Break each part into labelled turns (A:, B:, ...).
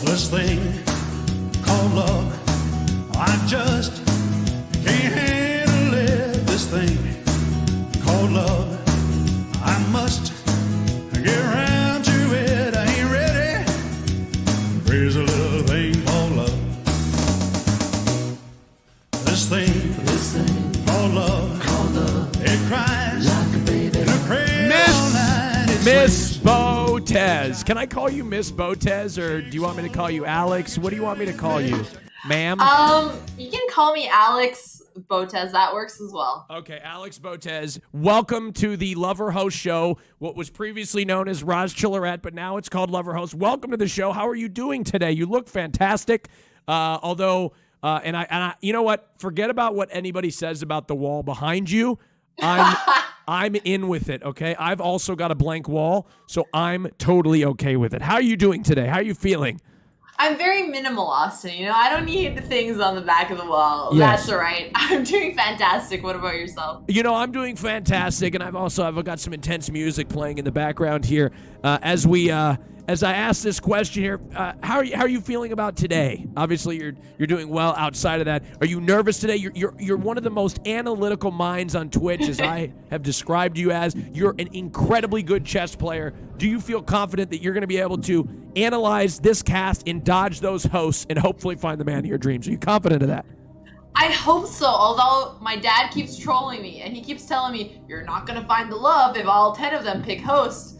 A: This thing called love, I just can't handle it. This thing called love, I must get around to it. I ain't ready. There's a little thing called love. This thing called love, it cries like a baby in a cradle all night.
B: Miss Botez. Can I call you Miss Botez, or do you want me to call you Alex? What do you want me to call you, ma'am?
C: You can call me Alex Botez. That works as well.
B: Okay, Alex Botez. Welcome to the Lover Host Show, what was previously known as Roz Chillerette, but now it's called Lover Host. Welcome to the show. How are you doing today? You look fantastic. Although, you know what? Forget about what anybody says about the wall behind you. I'm in with it, okay? I've also got a blank wall, so I'm totally okay with it. How are you doing today? How are you feeling?
C: I'm very minimal, Austin. You know, I don't need the things on the back of the wall.
B: Yes.
C: That's all right. I'm doing fantastic. What about yourself?
B: You know, I'm doing fantastic, and I've got some intense music playing in the background here as I ask this question here. How are you feeling about today? Obviously, you're doing well outside of that. Are you nervous today? You're one of the most analytical minds on Twitch, as I have described you as. You're an incredibly good chess player. Do you feel confident that you're going to be able to analyze this cast and dodge those hosts and hopefully find the man of your dreams? Are you confident of that?
C: I hope so, although my dad keeps trolling me, and he keeps telling me, you're not going to find the love if all 10 of them pick hosts.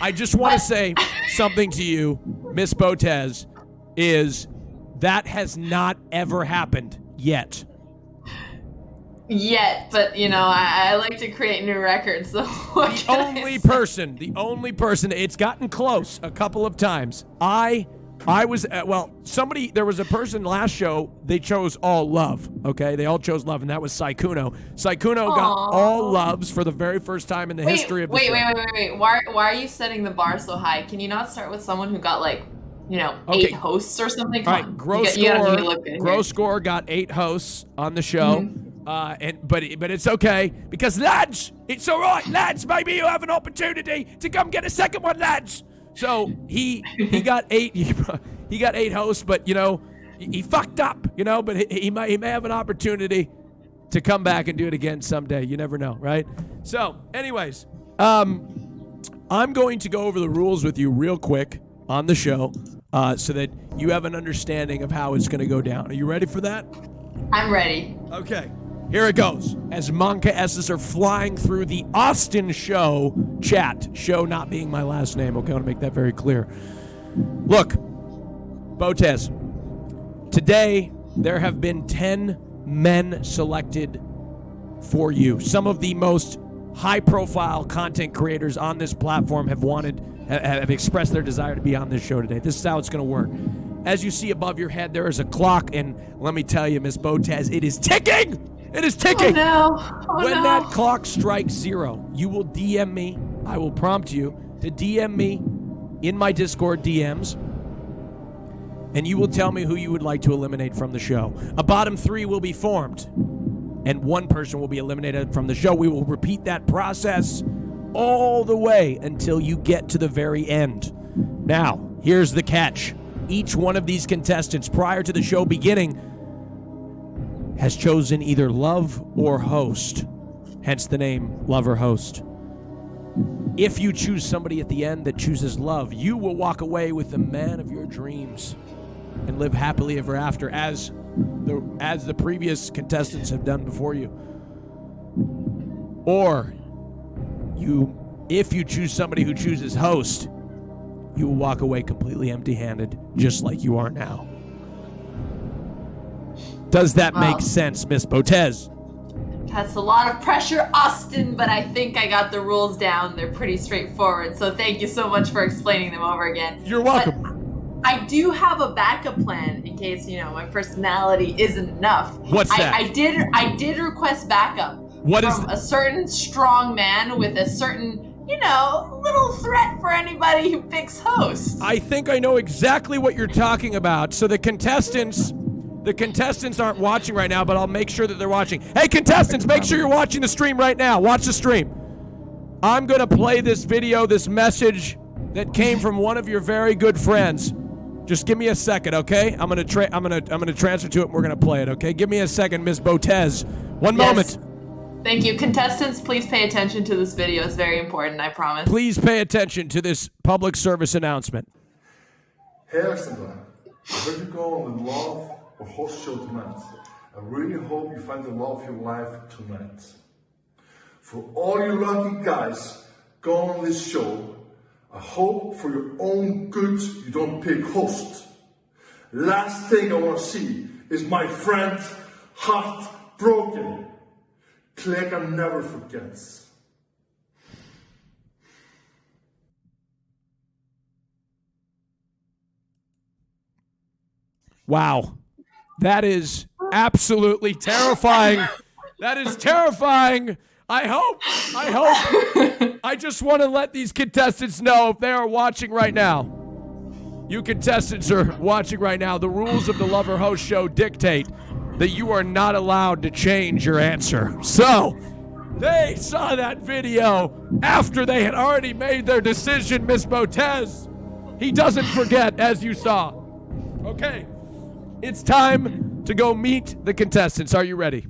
B: I just want to say something to you, Miss Botez, is that has not ever happened yet.
C: But, you know, I like to create new records, so what
B: The only person, it's gotten close a couple of times. I was, there was a person last show, they chose all love, okay? They all chose love, and that was Saikuno. Saikuno got all loves for the very first time in the history of the show.
C: Wait. Why are you setting the bar so high? Can you not start with someone who got, 8 hosts or something?
B: All right, Gross Score got 8 hosts on the show.
C: Mm-hmm.
B: But it's okay, because lads, it's all right, lads. Maybe you have an opportunity to come get a second one, lads. So he got 8. He got 8 hosts, but he fucked up, But he may have an opportunity to come back and do it again someday. You never know, right? So, anyways, I'm going to go over the rules with you real quick on the show, so that you have an understanding of how it's going to go down. Are you ready for that?
C: I'm ready.
B: Okay. Here it goes. As Monka S's are flying through the Austin Show chat. Show not being my last name. Okay, I want to make that very clear. Look, Botez, today there have been 10 men selected for you. Some of the most high-profile content creators on this platform have expressed their desire to be on this show today. This is how it's going to work. As you see above your head, there is a clock, and let me tell you, Miss Botez, it is ticking! It is ticking! When that clock strikes 0, you will DM me. I will prompt you to DM me in my Discord DMs, and you will tell me who you would like to eliminate from the show. A bottom 3 will be formed, and one person will be eliminated from the show. We will repeat that process all the way until you get to the very end. Now, here's the catch. Each one of these contestants, prior to the show beginning, has chosen either love or host, hence the name Lover Host. If you choose somebody at the end that chooses love, you will walk away with the man of your dreams and live happily ever after, as the previous contestants have done before you. Or if you choose somebody who chooses host, you will walk away completely empty-handed, just like you are now. Does that make sense, Miss Botez?
C: That's a lot of pressure, Austin, but I think I got the rules down. They're pretty straightforward, so thank you so much for explaining them over again.
B: You're welcome.
C: But I do have a backup plan in case, my personality isn't enough.
B: What's that?
C: I did request backup from a certain strong man with a certain, little threat for anybody who picks hosts.
B: I think I know exactly what you're talking about. So the contestants aren't watching right now, but I'll make sure that they're watching. Hey, contestants, make sure you're watching the stream right now. Watch the stream. I'm going to play this video, this message that came from one of your very good friends. Just give me a second, okay? I'm gonna transfer to it and we're gonna play it, okay? Give me a second, Miss Botez. One moment.
C: Thank you. Contestants, please pay attention to this video. It's very important, I promise.
B: Please pay attention to this public service announcement.
D: Hey Alexandra, I heard you go on the Love or Host show tonight. I really hope you find the love of your life tonight. For all you lucky guys going on this show, I hope for your own good you don't pick host. Last thing I want to see is my friend's heart broken. Clegg never forgets.
B: Wow. That is absolutely terrifying. That is terrifying. I hope. I just want to let these contestants know if they are watching right now. You contestants are watching right now. The rules of the Lover Host show dictate that you are not allowed to change your answer. So, they saw that video after they had already made their decision, Miss Botez. He doesn't forget, as you saw. Okay. It's time to go meet the contestants. Are you ready?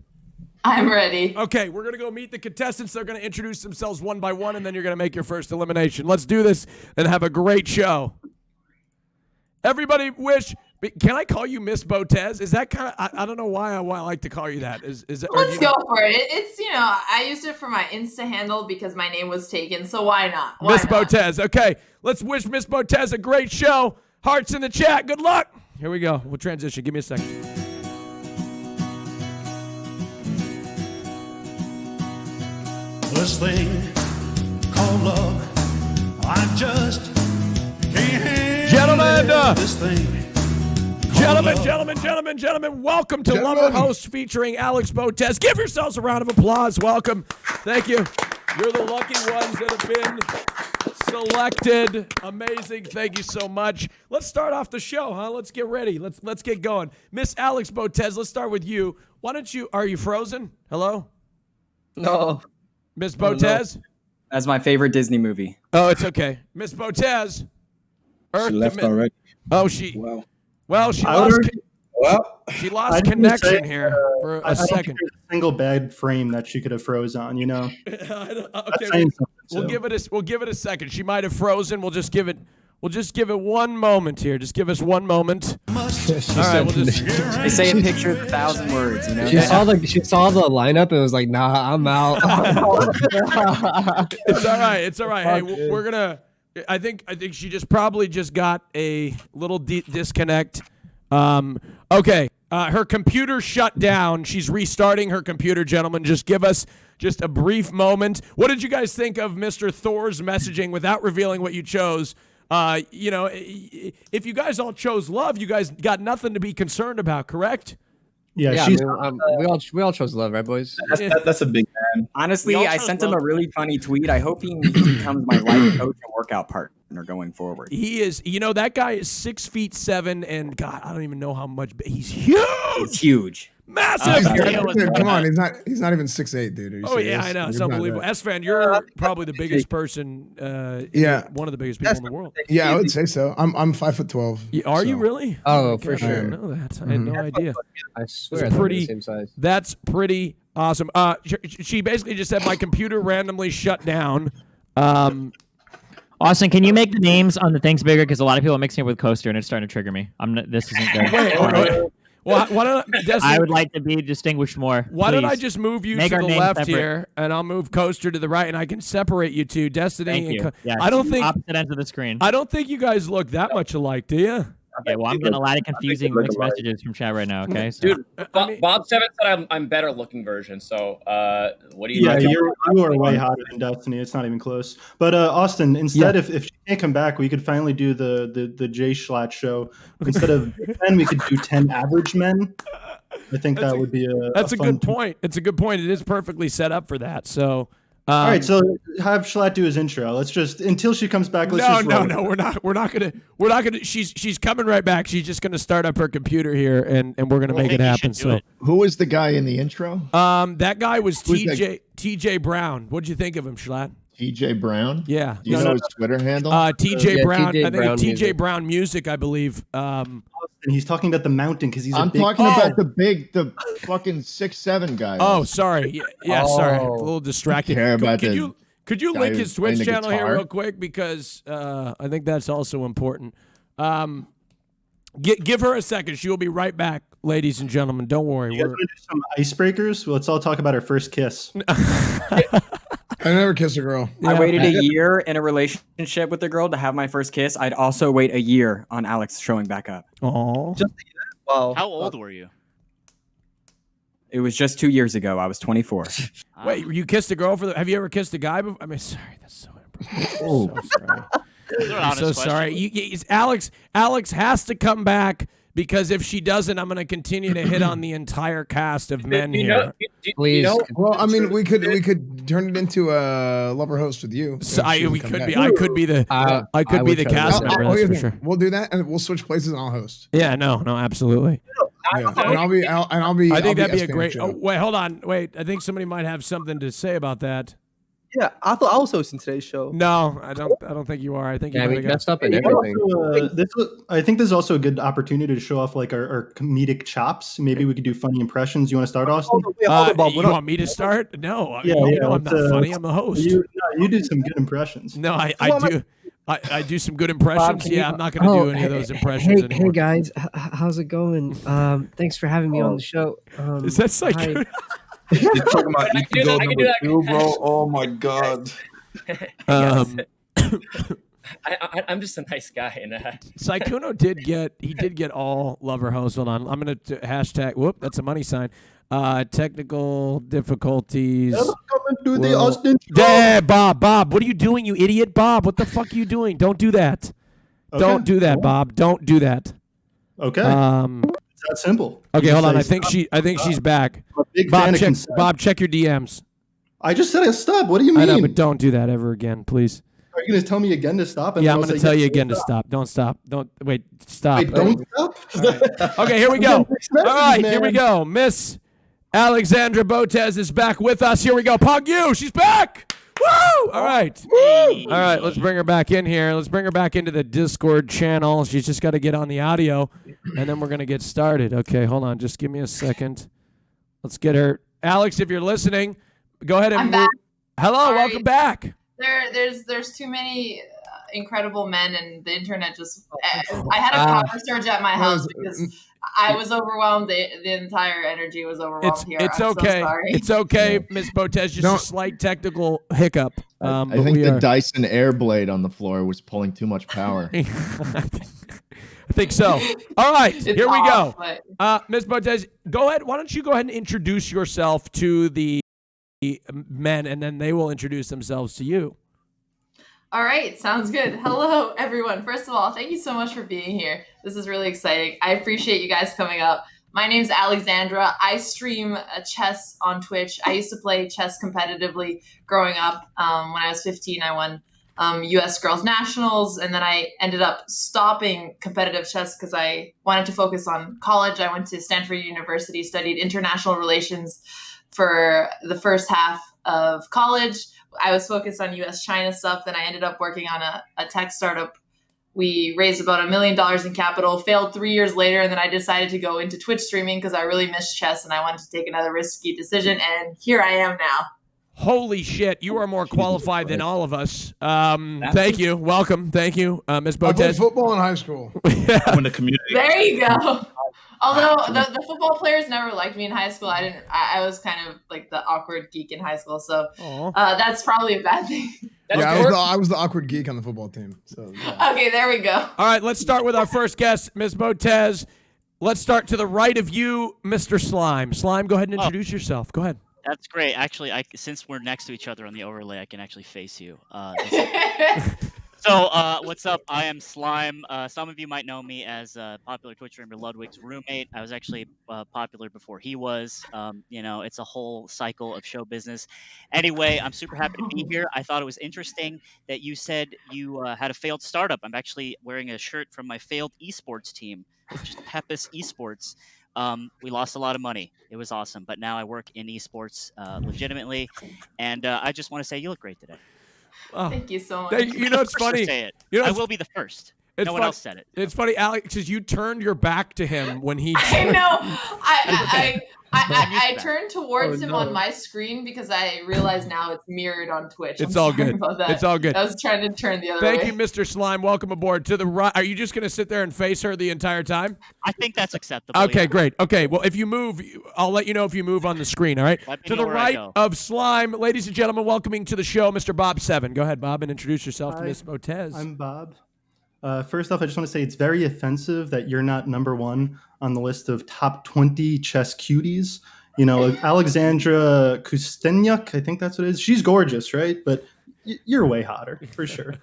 C: I'm ready.
B: Okay, we're going to go meet the contestants. They're going to introduce themselves one by one, and then you're going to make your first elimination. Let's do this and have a great show. Everybody wish... Can I call you Miss Botez? Is that kind of... I don't know why I like to call you that. Is that,
C: Let's go for it. It's, I used it for my Insta handle because my name was taken, so why not?
B: Miss Botez. Okay, let's wish Miss Botez a great show. Hearts in the chat. Good luck. Here we go. We'll transition. Give me a second.
A: This thing called love, I just can't handle this thing.
B: Gentlemen, welcome to Lover Host featuring Alex Botez. Give yourselves a round of applause. Welcome. Thank you. You're the lucky ones that have been selected. Amazing. Thank you so much. Let's start off the show, huh? Let's get ready. Let's get going. Miss Alex Botez, let's start with you. Why don't you... Are you frozen? Hello?
E: No.
B: Miss Botez?
E: No. That's my favorite Disney movie.
B: Oh, it's okay. Miss Botez.
F: She left already.
B: Oh, she...
F: Wow.
B: Well, she lost connection here for a second.
G: There's a single bad frame that she could have froze on,
B: Okay, we'll give it a second. She might have frozen. We'll just give it 1 moment here. Just give us 1 moment. All right, we'll just.
E: They say a picture of 1,000 words.
H: She saw the lineup and was like, "Nah, I'm out."
B: It's all right. Hey, we're gonna. I think she probably got a little disconnect. Okay. Her computer shut down. She's restarting her computer, gentlemen. Just give us just a brief moment. What did you guys think of Mr. Thor's messaging without revealing what you chose? If you guys all chose love, you guys got nothing to be concerned about, correct?
H: Yeah, we all chose love, right, boys?
F: That's a big man.
E: Honestly, I sent him a really funny tweet. I hope he becomes my life coach and workout partner going forward.
B: He is. That guy is 6'7", and God, I don't even know how much. He's huge.
E: He's huge.
B: Massive.
I: Come on, he's not even 6'8", dude.
B: Oh yeah, I know. It's unbelievable. S-Fan, you're probably the biggest person. One of the biggest people in the world.
I: Yeah, I would say so. I'm 5'12".
B: Are you really?
H: Oh, for sure.
B: I didn't know that. I had no idea.
H: I swear, they're the same size.
B: That's pretty awesome. She basically just said my computer randomly shut down.
J: Austin, can you make the names on the things bigger? Because a lot of people are mixing it with Coaster, and it's starting to trigger me. This isn't good.
B: Wait. Well, why don't Destiny,
J: I would like to be distinguished more.
B: Why don't I just move you to the left here, and I'll move Coaster to the right, and I can separate you two, Destiny.
J: Thank you.
B: Yes. I don't think
J: opposite ends of the screen.
B: I don't think you guys look that much alike, do you?
J: Okay, well, I'm getting a lot of confusing mixed messages from chat right now. Okay, so.
K: Dude, Bob Seven said I'm better looking version. So, what do you?
G: Yeah, you are way hotter than Destiny. It's not even close. But Austin, instead, if she can't come back, we could finally do the Jay Schlatt show. Instead of 10, we could do 10 average men. I think that would be a.
B: That's a good point. It's a good point. It is perfectly set up for that. So.
G: All right, so have Schlatt do his intro. Let's just until she comes back. Let's
B: No. We're not gonna. She's coming right back. She's just gonna start up her computer here, and we're gonna make it happen. So
I: who was the guy in the intro?
B: That guy was TJ Brown. What'd you think of him, Schlatt?
L: TJ Brown?
B: Yeah.
L: Do you know his Twitter handle?
B: TJ Brown.
H: TJ
B: I think
H: Brown
B: TJ
H: music.
B: Brown Music, I believe.
G: And he's talking about the mountain because he's
L: I'm
G: a big
L: talking about the fucking 6'7" guy.
B: Oh, sorry. Yeah, sorry. A little distracted.
L: Care about
B: Could you
L: guy
B: link
L: who's
B: his Twitch
L: playing the
B: channel here
L: guitar?
B: real quick because I think that's also important. Give her a second. She will be right back, ladies and gentlemen. Don't worry.
G: You guys want to do some icebreakers? Well, let's all talk about our first kiss.
I: I never kissed a girl.
E: I waited a year in a relationship with a girl to have my first kiss. I'd also wait a year on Alex showing back up.
B: Oh.
M: Wow. How old were you?
E: It was just 2 years ago. I was 24.
B: Wait, you kissed a girl for the? Have you ever kissed a guy before? I mean, sorry, that's so impressive. I'm so sorry. I'm so sorry. Alex has to come back because if she doesn't, I'm going to continue to hit on the entire cast of men here.
H: Please.
I: Well, I mean, we could turn it into a lover host with you.
B: So I could be the cast member. That's for sure.
I: We'll do that, and we'll switch places, and I'll host.
B: Yeah, no, absolutely.
I: Yeah. And I'll be.
B: I think that'd be a
I: SPM
B: great.
I: show.
B: Oh, wait, hold on. Wait, I think somebody might have something to say about that.
M: Yeah, I thought I was hosting today's show.
B: No, I don't think you are. I think you
H: messed up in everything.
G: I think this is also a good opportunity to show off like our comedic chops. Maybe we could do funny impressions. You want to start, Austin?
B: You want me to start? No. I'm not funny. I'm the host.
G: You do some good impressions.
B: No, I do. I do some good impressions.
H: Bob,
B: I'm not going to do any of those impressions anymore.
H: Hey guys, how's it going? Thanks for having me on the show.
B: Is that psycho?
F: You're talking about Eat Gold number 2, bro. Oh my god.
K: I'm just a nice guy, and
B: Saikuno did get all lover hosts. Hold on, I'm gonna hashtag. Whoop, that's a money sign. Technical difficulties.
G: Coming to the Austin show.
B: Yeah, Bob, what are you doing, you idiot, Bob? What the fuck are you doing? Don't do that.
G: Okay.
B: Don't do that, Bob. Don't do that.
G: Okay. It's that simple.
B: Okay, hold on. I think she's back. Bob, check your DMs.
G: I just said I stop. What do you mean?
B: I know, but don't do that ever again, please.
G: Are you going to tell me again to stop?
B: Yeah, I'm going to tell you again to stop. Don't stop. Don't wait. Stop.
G: Wait, don't stop.
B: Right. Okay, here we go. All right, here we go. Miss Alexandra Botez is back with us. Here we go. Pog you. She's back. Woo! All right. Woo! All right, let's bring her back in here. Let's bring her back into the Discord channel. She's just got to get on the audio, and then we're going to get started. Okay, hold on. Just give me a second. Let's get her. Alex, if you're listening, go ahead and
C: I'm back.
B: Hello,
C: Sorry.
B: welcome back.
C: There's too many incredible men, and the internet just. I had a power surge at my house because I was overwhelmed. The entire energy was overwhelmed here.
B: It's
C: I'm
B: okay.
C: So sorry.
B: It's okay, Miss Botez. Just a slight technical hiccup.
L: I think the Dyson Airblade on the floor was pulling too much power.
B: I think so. All right, here we go. Ms. Botez, go ahead. Why don't you go ahead and introduce yourself to the men, and then they will introduce themselves to you.
C: All right, sounds good. Hello, everyone. First of all, thank you so much for being here. This is really exciting. I appreciate you guys coming up. My name's Alexandra. I stream chess on Twitch. I used to play chess competitively growing up. When I was 15, I won U.S. Girls Nationals, and then I ended up stopping competitive chess because I wanted to focus on college. I went to Stanford University, studied international relations for the first half of college. I was focused on U.S.-China stuff. Then I ended up working on a tech startup. We raised about $1 million in capital, failed 3 years later, and then I decided to go into Twitch streaming because I really missed chess and I wanted to take another risky decision, and here I am now.
B: Holy shit, you are more qualified than all of us. Thank you. Welcome. Thank you, Ms. Botez.
I: I played football in high school.
F: I'm in the community.
C: There you go. Although the football players never liked me in high school, I was kind of like the awkward geek in high school, so that's probably a bad thing.
I: I was the awkward geek on the football team. So yeah.
C: Okay, there we go.
B: All right, let's start with our first guest, Ms. Botez. Let's start to the right of you, Mr. Slime. Slime, go ahead and introduce yourself. Go ahead.
N: That's great. Actually, since we're next to each other on the overlay, I can actually face you. So, what's up? I am Slime. Some of you might know me as popular Twitch streamer Ludwig's roommate. I was actually popular before he was. It's a whole cycle of show business. Anyway, I'm super happy to be here. I thought it was interesting that you said you had a failed startup. I'm actually wearing a shirt from my failed esports team, which is Pepis Esports. We lost a lot of money. It was awesome. But now I work in esports legitimately. And I just want to say you look great today.
C: Thank you so much.
B: You know, it's funny.
N: Say it.
B: You know,
N: I will be the first. No one else said it.
B: It's funny, Alex, because you turned your back to him when he.
C: I know. I turned towards him on my screen because I realize now it's mirrored on Twitch.
B: It's all good.
C: About that.
B: It's all good.
C: I was trying to turn the other way.
B: Thank you, Mr. Slime. Welcome aboard. To the right. Are you just going to sit there and face her the entire time?
N: I think that's acceptable.
B: Okay,
N: yeah.
B: great. Okay, well, if you move, I'll let you know if you move on the screen, all right? To the right of Slime, ladies and gentlemen, welcoming to the show, Mr. Bob 7. Go ahead, Bob, and introduce yourself to Miss Botez.
G: I'm Bob. First off, I just want to say it's very offensive that you're not number one on the list of top 20 chess cuties. You know, Alexandra Kustenyuk, I think that's what it is. She's gorgeous, right? But you're way hotter, for sure.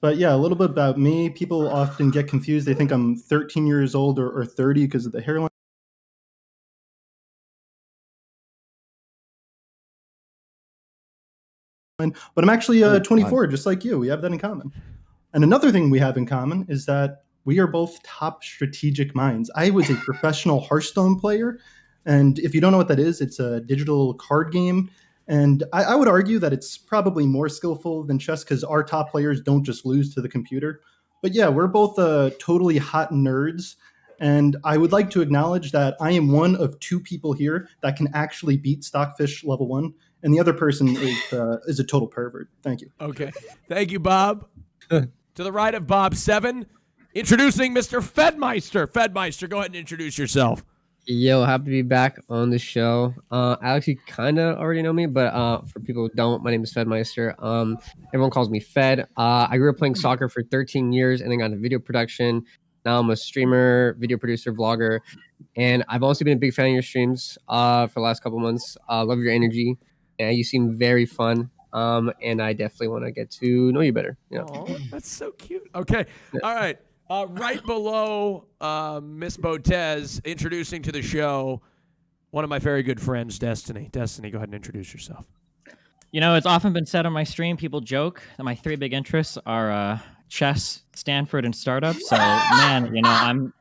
G: But yeah, a little bit about me. People often get confused. They think I'm 13 years old or 30 because of the hairline. But I'm actually 24, just like you. We have that in common. And another thing we have in common is that we are both top strategic minds. I was a professional Hearthstone player. And if you don't know what that is, it's a digital card game. And I would argue that it's probably more skillful than chess because our top players don't just lose to the computer. But yeah, we're both totally hot nerds. And I would like to acknowledge that I am one of two people here that can actually beat Stockfish level 1. And the other person is a total pervert. Thank you.
B: Okay. Thank you, Bob. To the right of Bob 7, introducing Mr. Fedmeister. Fedmeister, go ahead and introduce yourself.
H: Yo, happy to be back on the show. Alex, you kind of already know me, but for people who don't, my name is Fedmeister. Everyone calls me Fed. I grew up playing soccer for 13 years and then got into video production. Now I'm a streamer, video producer, vlogger, and I've also been a big fan of your streams for the last couple months. Love your energy, and you seem very fun. And I definitely want to get to know you better. Yeah.
B: Oh, that's so cute. Okay. All right. Right below Miss Botez, introducing to the show one of my very good friends, Destiny. Destiny, go ahead and introduce yourself.
J: You know, it's often been said on my stream, people joke that my three big interests are chess, Stanford, and startups. So, man, you know,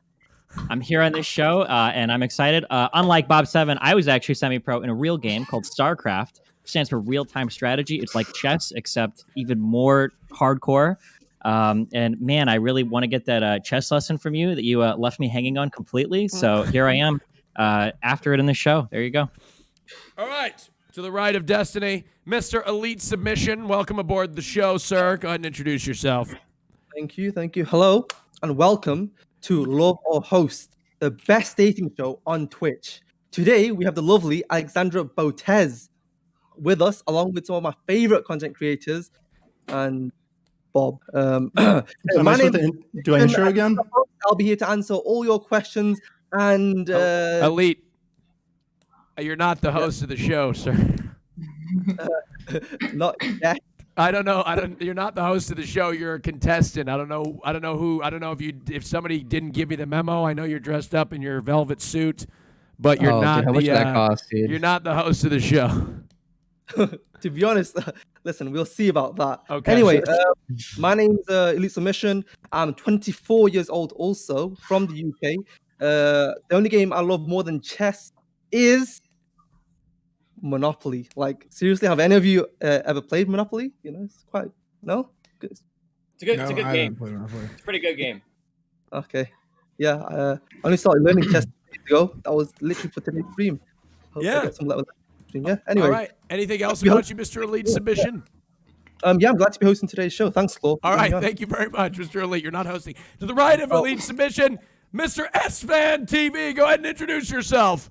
J: I'm here on this show, and I'm excited. Unlike Bob 7, I was actually semi-pro in a real game called StarCraft. It stands for real-time strategy. It's like chess, except even more hardcore. And man, I really want to get that chess lesson from you that you left me hanging on completely. So here I am after it in the show. There you go.
B: All right. To the right of Destiny, Mr. Elite Submission. Welcome aboard the show, sir. Go ahead and introduce yourself.
M: Thank you. Hello, and welcome to Love or Host, the best dating show on Twitch. Today, we have the lovely Alexandra Botez with us, along with some of my favorite content creators, and Bob.
G: Do I intro again?
M: I'll be here to answer all your questions. And
B: Elite, you're not the host of the show, sir.
M: Not yet.
B: I don't know. You're not the host of the show. You're a contestant. I don't know if somebody didn't give you the memo. I know you're dressed up in your velvet suit, but you're not.
H: Dude, how much did that cost, dude?
B: You're not the host of the show.
M: To be honest, listen, we'll see about that.
B: Okay.
M: Anyway, my name's Elite Submission. I'm 24 years old, also from the UK. The only game I love more than chess is Monopoly. Like, seriously, have any of you ever played Monopoly? You know, it's quite good.
K: It's a good game. It's a pretty good game.
M: Okay, yeah. I only started learning chess 2 days ago. That was literally for today's stream. Hope I get some luck with that. Yeah. Anyway.
B: All right. Anything else about you, Mr. Elite Submission?
M: Yeah, I'm glad to be hosting today's show. Thanks, Flo.
B: All right. Thank you very much, Mr. Elite. You're not hosting. To the right of Elite Submission, Mr. S-Fan TV. Go ahead and introduce yourself.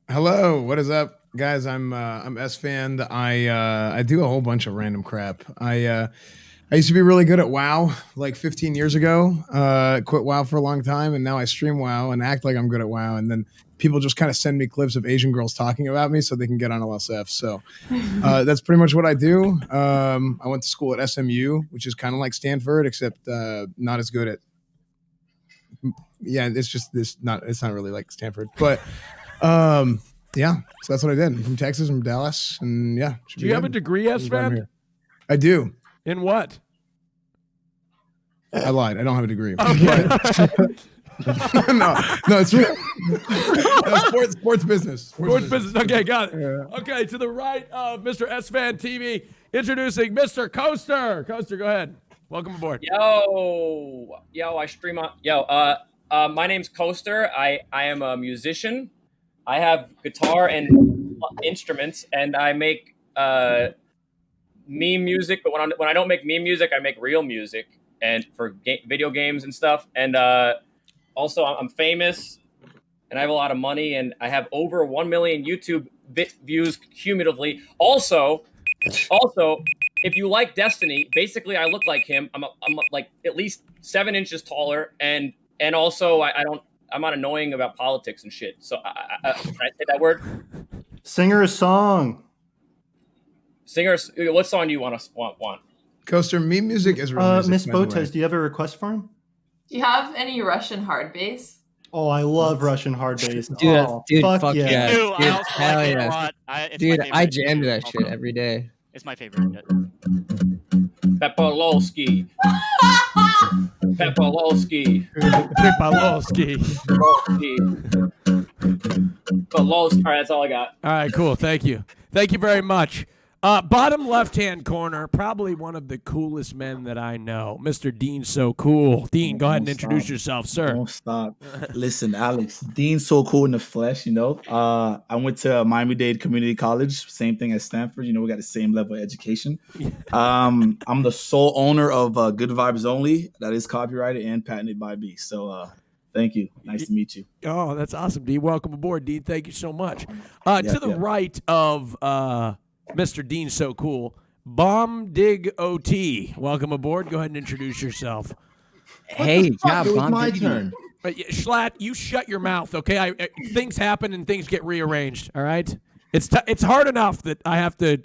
I: Hello. What is up, guys? I'm S-Fan. I do a whole bunch of random crap. I used to be really good at WoW like 15 years ago. Quit WoW for a long time, and now I stream WoW and act like I'm good at WoW. And then people just kind of send me clips of Asian girls talking about me so they can get on LSF. So that's pretty much what I do. I went to school at SMU, which is kind of like Stanford, except not as good at. Yeah, it's not really like Stanford, but yeah. So that's what I did. I'm from Texas, I'm from Dallas, and yeah.
B: Do you have a degree, S-Fan?
I: I do.
B: In what?
I: I lied. I don't have a degree.
B: Okay.
I: no, it's real. No, sports business.
B: Sports business. Okay, got it. Okay, to the right of Mr. S-Fan TV, introducing Mr. Coaster. Coaster, go ahead. Welcome aboard.
K: Yo, I stream on. My name's Coaster. I am a musician. I have guitar and instruments, and I make meme music. But when I don't make meme music, I make real music, and for video games and stuff. And also, I'm famous, and I have a lot of money, and I have over 1 million YouTube views cumulatively. Also, if you like Destiny, basically I look like him. I'm like at least 7 inches taller, and also I'm not annoying about politics and shit. So can I say that word?
G: Singer a song.
K: Singers, what song do you want?
I: Coaster, meme music is real music.
G: Miss
I: by the way.
G: Botez, do you have a request for him?
C: Do you have any Russian hard bass?
G: Oh, I love Russian hard bass.
H: Dude,
G: oh,
H: dude,
G: fuck yeah.
H: Dude,
N: I also
H: hell
N: like it a
H: yeah.
N: lot. It's
H: Dude,
N: my favorite
H: I jam to that
N: also.
H: shit every day.
N: It's my favorite.
K: Pepolowski. Pepolowski. All right, that's all I got.
B: All right, cool. Thank you. Thank you very much. Bottom left-hand corner, probably one of the coolest men that I know, Mr. Dean So Cool. Dean, go ahead and introduce yourself, sir.
O: Don't stop. Listen, Alex, Dean's so cool in the flesh, you know. I went to Miami-Dade Community College, same thing as Stanford. You know, we got the same level of education. I'm the sole owner of Good Vibes Only. That is copyrighted and patented by me. So thank you. Nice to meet you.
B: Oh, that's awesome, Dean. Welcome aboard, Dean. Thank you so much. To the right of Mr. Dean So Cool, Bomb Dig OT. Welcome aboard. Go ahead and introduce yourself.
L: Hey, yeah, it was my turn.
B: Schlatt, you shut your mouth, okay? Things happen and things get rearranged, all right? It's hard enough that I have to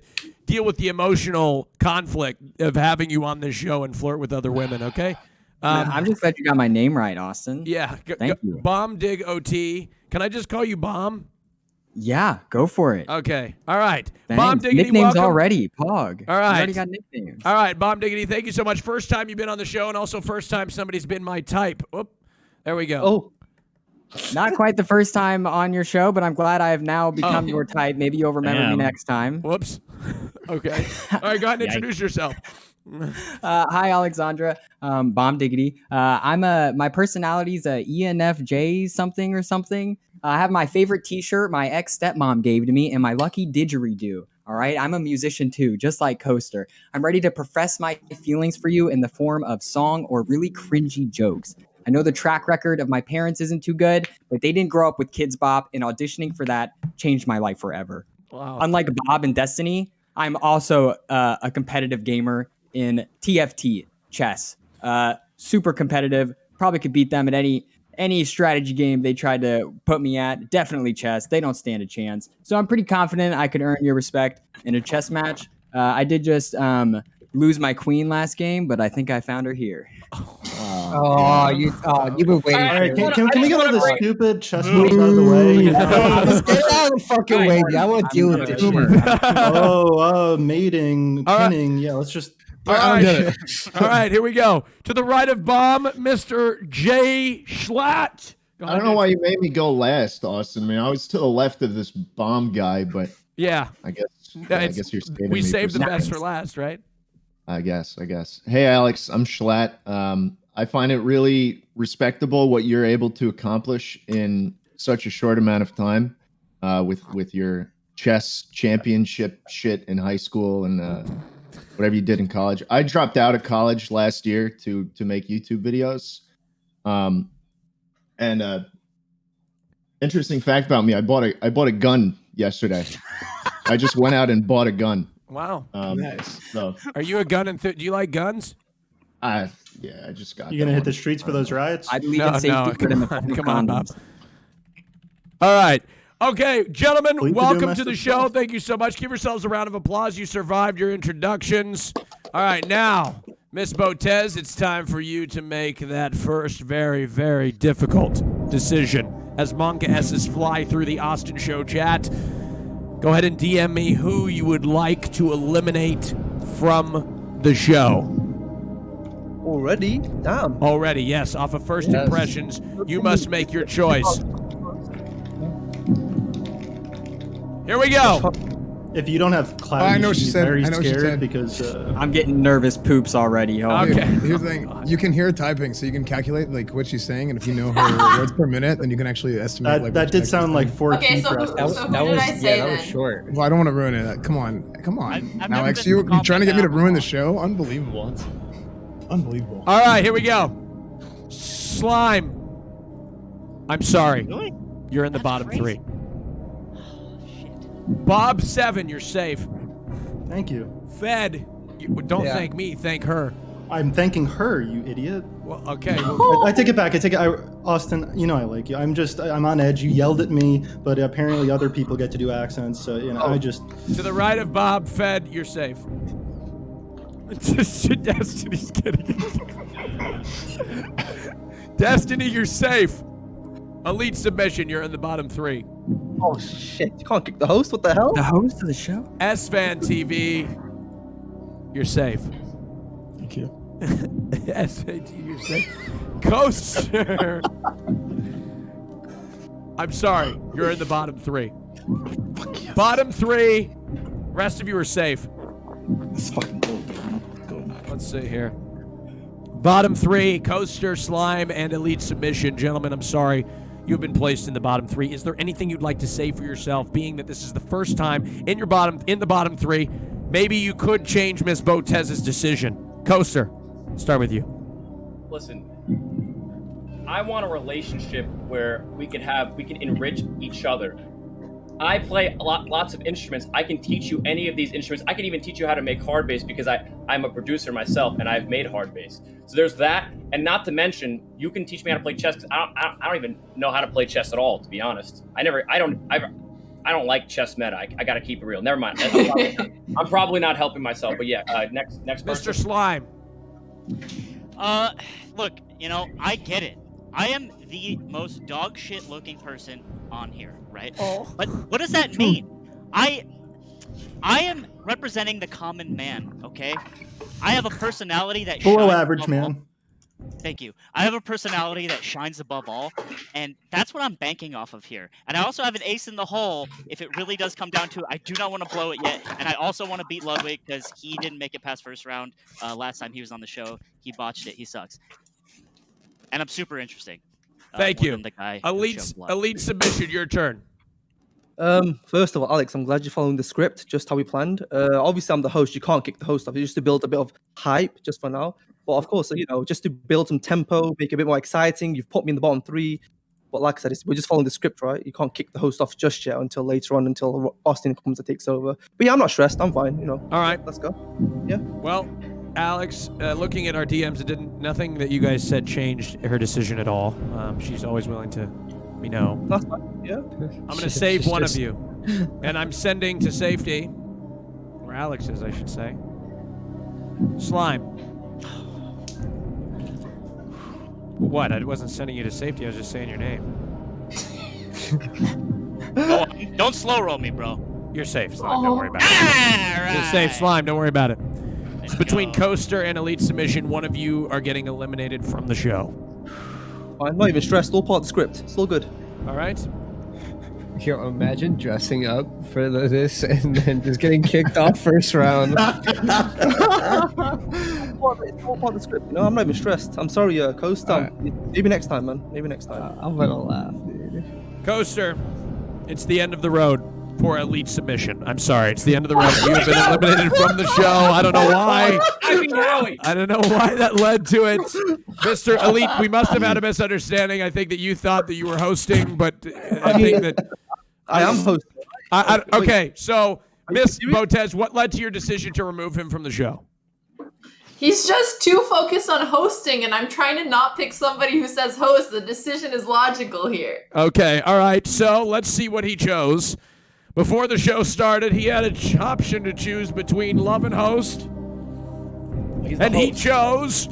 B: deal with the emotional conflict of having you on this show and flirt with other women, okay?
E: Man, I'm just glad you got my name right, Austin.
B: Yeah.
E: Thank you.
B: Bomb Dig OT. Can I just call you Bomb?
E: Yeah, go for it.
B: Okay. All right.
E: Thanks.
B: Bomb Diggity,
E: nicknames
B: welcome.
E: already. Pog.
B: All right.
E: You already got nicknames.
B: All right, Bomb Diggity, thank you so much. First time you've been on the show, and also first time somebody's been my type. Whoop. There we go.
E: Oh. Not quite the first time on your show, but I'm glad I have now become your type. Maybe you'll remember me next time.
B: Whoops. Okay. All right, go ahead and introduce yourself.
E: Hi, Alexandra. Bomb Diggity. My personality's a ENFJ something or something. I have my favorite T-shirt my ex-stepmom gave to me and my lucky didgeridoo. All right, I'm a musician too, just like Coaster. I'm ready to profess my feelings for you in the form of song or really cringy jokes. I know the track record of my parents isn't too good, but they didn't grow up with Kids Bop, and auditioning for that changed my life forever.
B: Wow.
E: Unlike Bob and Destiny, I'm also a competitive gamer in TFT chess. Super competitive. Probably could beat them at any strategy game they tried to put me at. Definitely chess. They don't stand a chance. So I'm pretty confident I could earn your respect in a chess match. I did just lose my queen last game, but I think I found her here.
H: You've been waiting.
G: All right,
H: for
G: can we get all the stupid chess moves out of the way?
H: Just get out of the fucking way, dude. I want to deal with this shit.
G: Mating, pinning. Yeah, let's just.
B: All right. All right, here we go. To the right of Bomb, Mr. J. Schlatt.
L: I don't know why you made me go last, Austin. I mean, I was to the left of this bomb guy, but
B: yeah,
L: I guess you're saving
B: we
L: me
B: saved
L: for
B: the best
L: seconds.
B: for last, right?
L: I guess. Hey, Alex, I'm Schlatt. I find it really respectable what you're able to accomplish in such a short amount of time with your chess championship shit in high school and whatever you did in college. I dropped out of college last year to make YouTube videos. And interesting fact about me, I bought a gun yesterday. I just went out and bought a gun.
B: Wow.
G: Nice.
L: So,
B: are you a gun do you like guns?
L: I just got.
G: You gonna hit the streets for those riots?
E: I believe in safety.
B: Come on, Bob. All right. Okay, gentlemen,
G: Please do
B: welcome to the
G: message
B: show.
G: stuff.
B: Thank you so much. Give yourselves a round of applause. You survived your introductions. All right, now, Miss Botez, it's time for you to make that first very, very difficult decision. As Monka S's fly through the Austin Show chat, go ahead and DM me who you would like to eliminate from the show.
M: Already? Damn.
B: Already, yes. Off of first impressions, you must make your choice. Here we go.
G: If you don't have clout,
I: I know what
G: you
I: she
G: should be
I: said.
G: very
I: I know what she
G: scared
I: said.
G: because
E: I'm getting nervous poops already.
B: Okay.
I: Here's the thing. You can hear her typing, so you can calculate like what she's saying, and if you know her words per minute, then you can actually estimate.
G: that,
I: like,
G: that
I: what
G: did
I: she's
G: sound like 4
C: Okay,
G: key
C: so who-
G: presses.
C: so who did I say
H: that was
C: then?
H: short.
I: Well, I don't want to ruin it. Come on,
N: I've never
I: Alex.
N: been
I: You
N: so
I: trying to get me to
N: confident.
I: ruin the show? Unbelievable. Unbelievable.
B: All right, here we go. Slime. I'm sorry.
N: Really?
B: You're in the
N: That's
B: bottom
N: crazy.
B: 3. Bob 7, you're safe.
G: Thank you.
B: Fed, don't
M: Yeah.
B: thank me, thank her.
G: I'm thanking her, you idiot.
B: Well, okay. Well,
G: I take it back. Austin, you know I like you. I'm on edge. You yelled at me, but apparently other people get to do accents. So, I just.
B: to the right of Bob, Fed, you're safe. Destiny's kidding. Destiny, you're safe. Elite submission, you're in the bottom 3.
M: Oh shit! You can't kick the host. What the hell?
E: The host of the show?
B: S-Fan TV, you're safe.
G: Thank you.
B: S-Fan TV, you're safe. Coaster. I'm sorry, you're in the bottom 3. Bottom 3, rest of you are safe.
O: Let's fucking go.
B: Let's see here. Bottom 3, Coaster, Slime, and Elite Submission. Gentlemen, I'm sorry. You've been placed in the bottom 3. Is there anything you'd like to say for yourself, being that this is the first time in the bottom 3? Maybe you could change Miss Botez's decision. Coaster, start with you.
K: Listen, I want a relationship where we can enrich each other. I play lots of instruments. I can teach you any of these instruments. I can even teach you how to make hard bass because I'm a producer myself and I've made hard bass. So there's that, and not to mention, you can teach me how to play chess. Cause I don't even know how to play chess at all, to be honest. I don't like chess meta. I gotta keep it real. Never mind. I'm probably not helping myself. But yeah, next person.
B: Mr. Slime.
N: Look, I get it. I am the most dog shit looking person on here, right?
B: Oh.
N: But what does that mean? I am representing the common man, okay? I have a personality that
G: Below
N: shines
G: average,
N: above
G: man.
N: all. Thank you. I have a personality that shines above all, and that's what I'm banking off of here. And I also have an ace in the hole if it really does come down to it. I do not want to blow it yet, and I also want to beat Ludwig because he didn't make it past first round last time he was on the show. He botched it. He sucks. And I'm super interesting.
B: Thank
N: more
B: you.
N: than the guy who shoved blood.
B: Elite Submission, your turn.
M: First of all, Alex, I'm glad you're following the script just how we planned. Obviously, I'm the host. You can't kick the host off. It's just to build a bit of hype just for now. But of course, just to build some tempo, make it a bit more exciting. You've put me in the bottom 3. But like I said, we're just following the script, right? You can't kick the host off just yet until later on, until Austin comes and takes over. But yeah, I'm not stressed. I'm fine.
B: All right.
M: Let's go. Yeah.
B: Well, Alex, looking at our DMs, nothing that you guys said changed her decision at all. She's always willing to let me know.
M: That's fine. Yeah.
B: I'm going to save one of you. And I'm sending to safety, or Alex is, I should say, Slime. What? I wasn't sending you to safety. I was just saying your name.
N: Don't slow roll me, bro.
B: You're safe, Slime. Don't worry about it. You're safe, Slime. Don't worry about it. It's between Coaster and Elite Submission. One of you are getting eliminated from the show.
M: I'm not even stressed. All part of the script. It's all good.
B: All right.
H: Yo, imagine dressing up for this and then just getting kicked off first round.
M: It's all part of the script. I'm not even stressed. I'm sorry, Coast. Maybe next time, man. Maybe next time.
H: I'm gonna laugh, dude.
B: Coaster, it's the end of the road for Elite Submission. I'm sorry, it's the end of the road. You have been eliminated from the show. I don't know why. I don't know why that led to it. Mr. Elite, we must have had a misunderstanding. I think that you thought that you were hosting, but I think that...
M: I am hosting.
B: Okay, so, Miss Botez, what led to your decision to remove him from the show?
C: He's just too focused on hosting, and I'm trying to not pick somebody who says host. The decision is logical here.
B: Okay, all right, so let's see what he chose. Before the show started, he had an option to choose between love and host. And he chose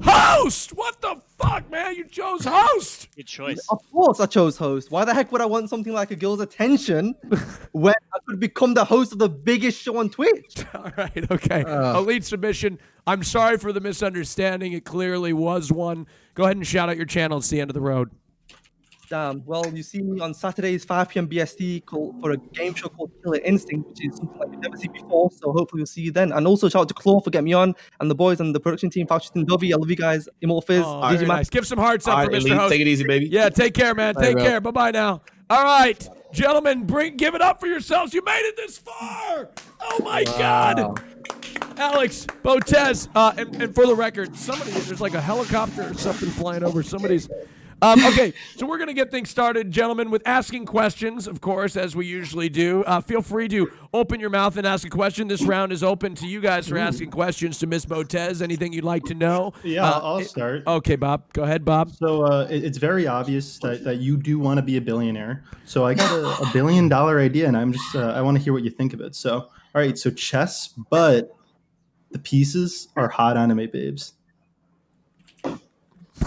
B: host! What the fuck? fuck, man? You chose host.
N: Good choice.
M: Of course, I chose host. Why the heck would I want something like a girl's attention when I could become the host of the biggest show on Twitch?
B: All right, okay. Elite submission. I'm sorry for the misunderstanding. It clearly was one. Go ahead and shout out your channel. It's the end of the road.
M: Well, you see me on Saturdays, 5 p.m. BST, for a game show called Killer Instinct, which is something like you've never seen before. So hopefully we'll see you then. And also shout out to Claw for getting me on, and the boys and the production team, Faustin Dovey. I love you guys. Immortal Fizz.
B: Oh, very nice. Give some hearts up for Mr.
O: Elite,
B: Host.
O: take it easy, baby.
B: Yeah, take care, man. Take care. Bye-bye now. All right, gentlemen, give it up for yourselves. You made it this far. Oh, my God. Alex, Botez, and for the record, there's like a helicopter or something flying over somebody's. Okay, so we're going to get things started, gentlemen, with asking questions, of course, as we usually do. Feel free to open your mouth and ask a question. This round is open to you guys for asking questions to Miss Botez. Anything you'd like to know?
G: Yeah, I'll start.
B: Okay, Bob. Go ahead, Bob.
G: So it's very obvious that you do want to be a billionaire. So I got a $1 billion idea, and I want to hear what you think of it. So, all right, so chess, but the pieces are hot anime babes.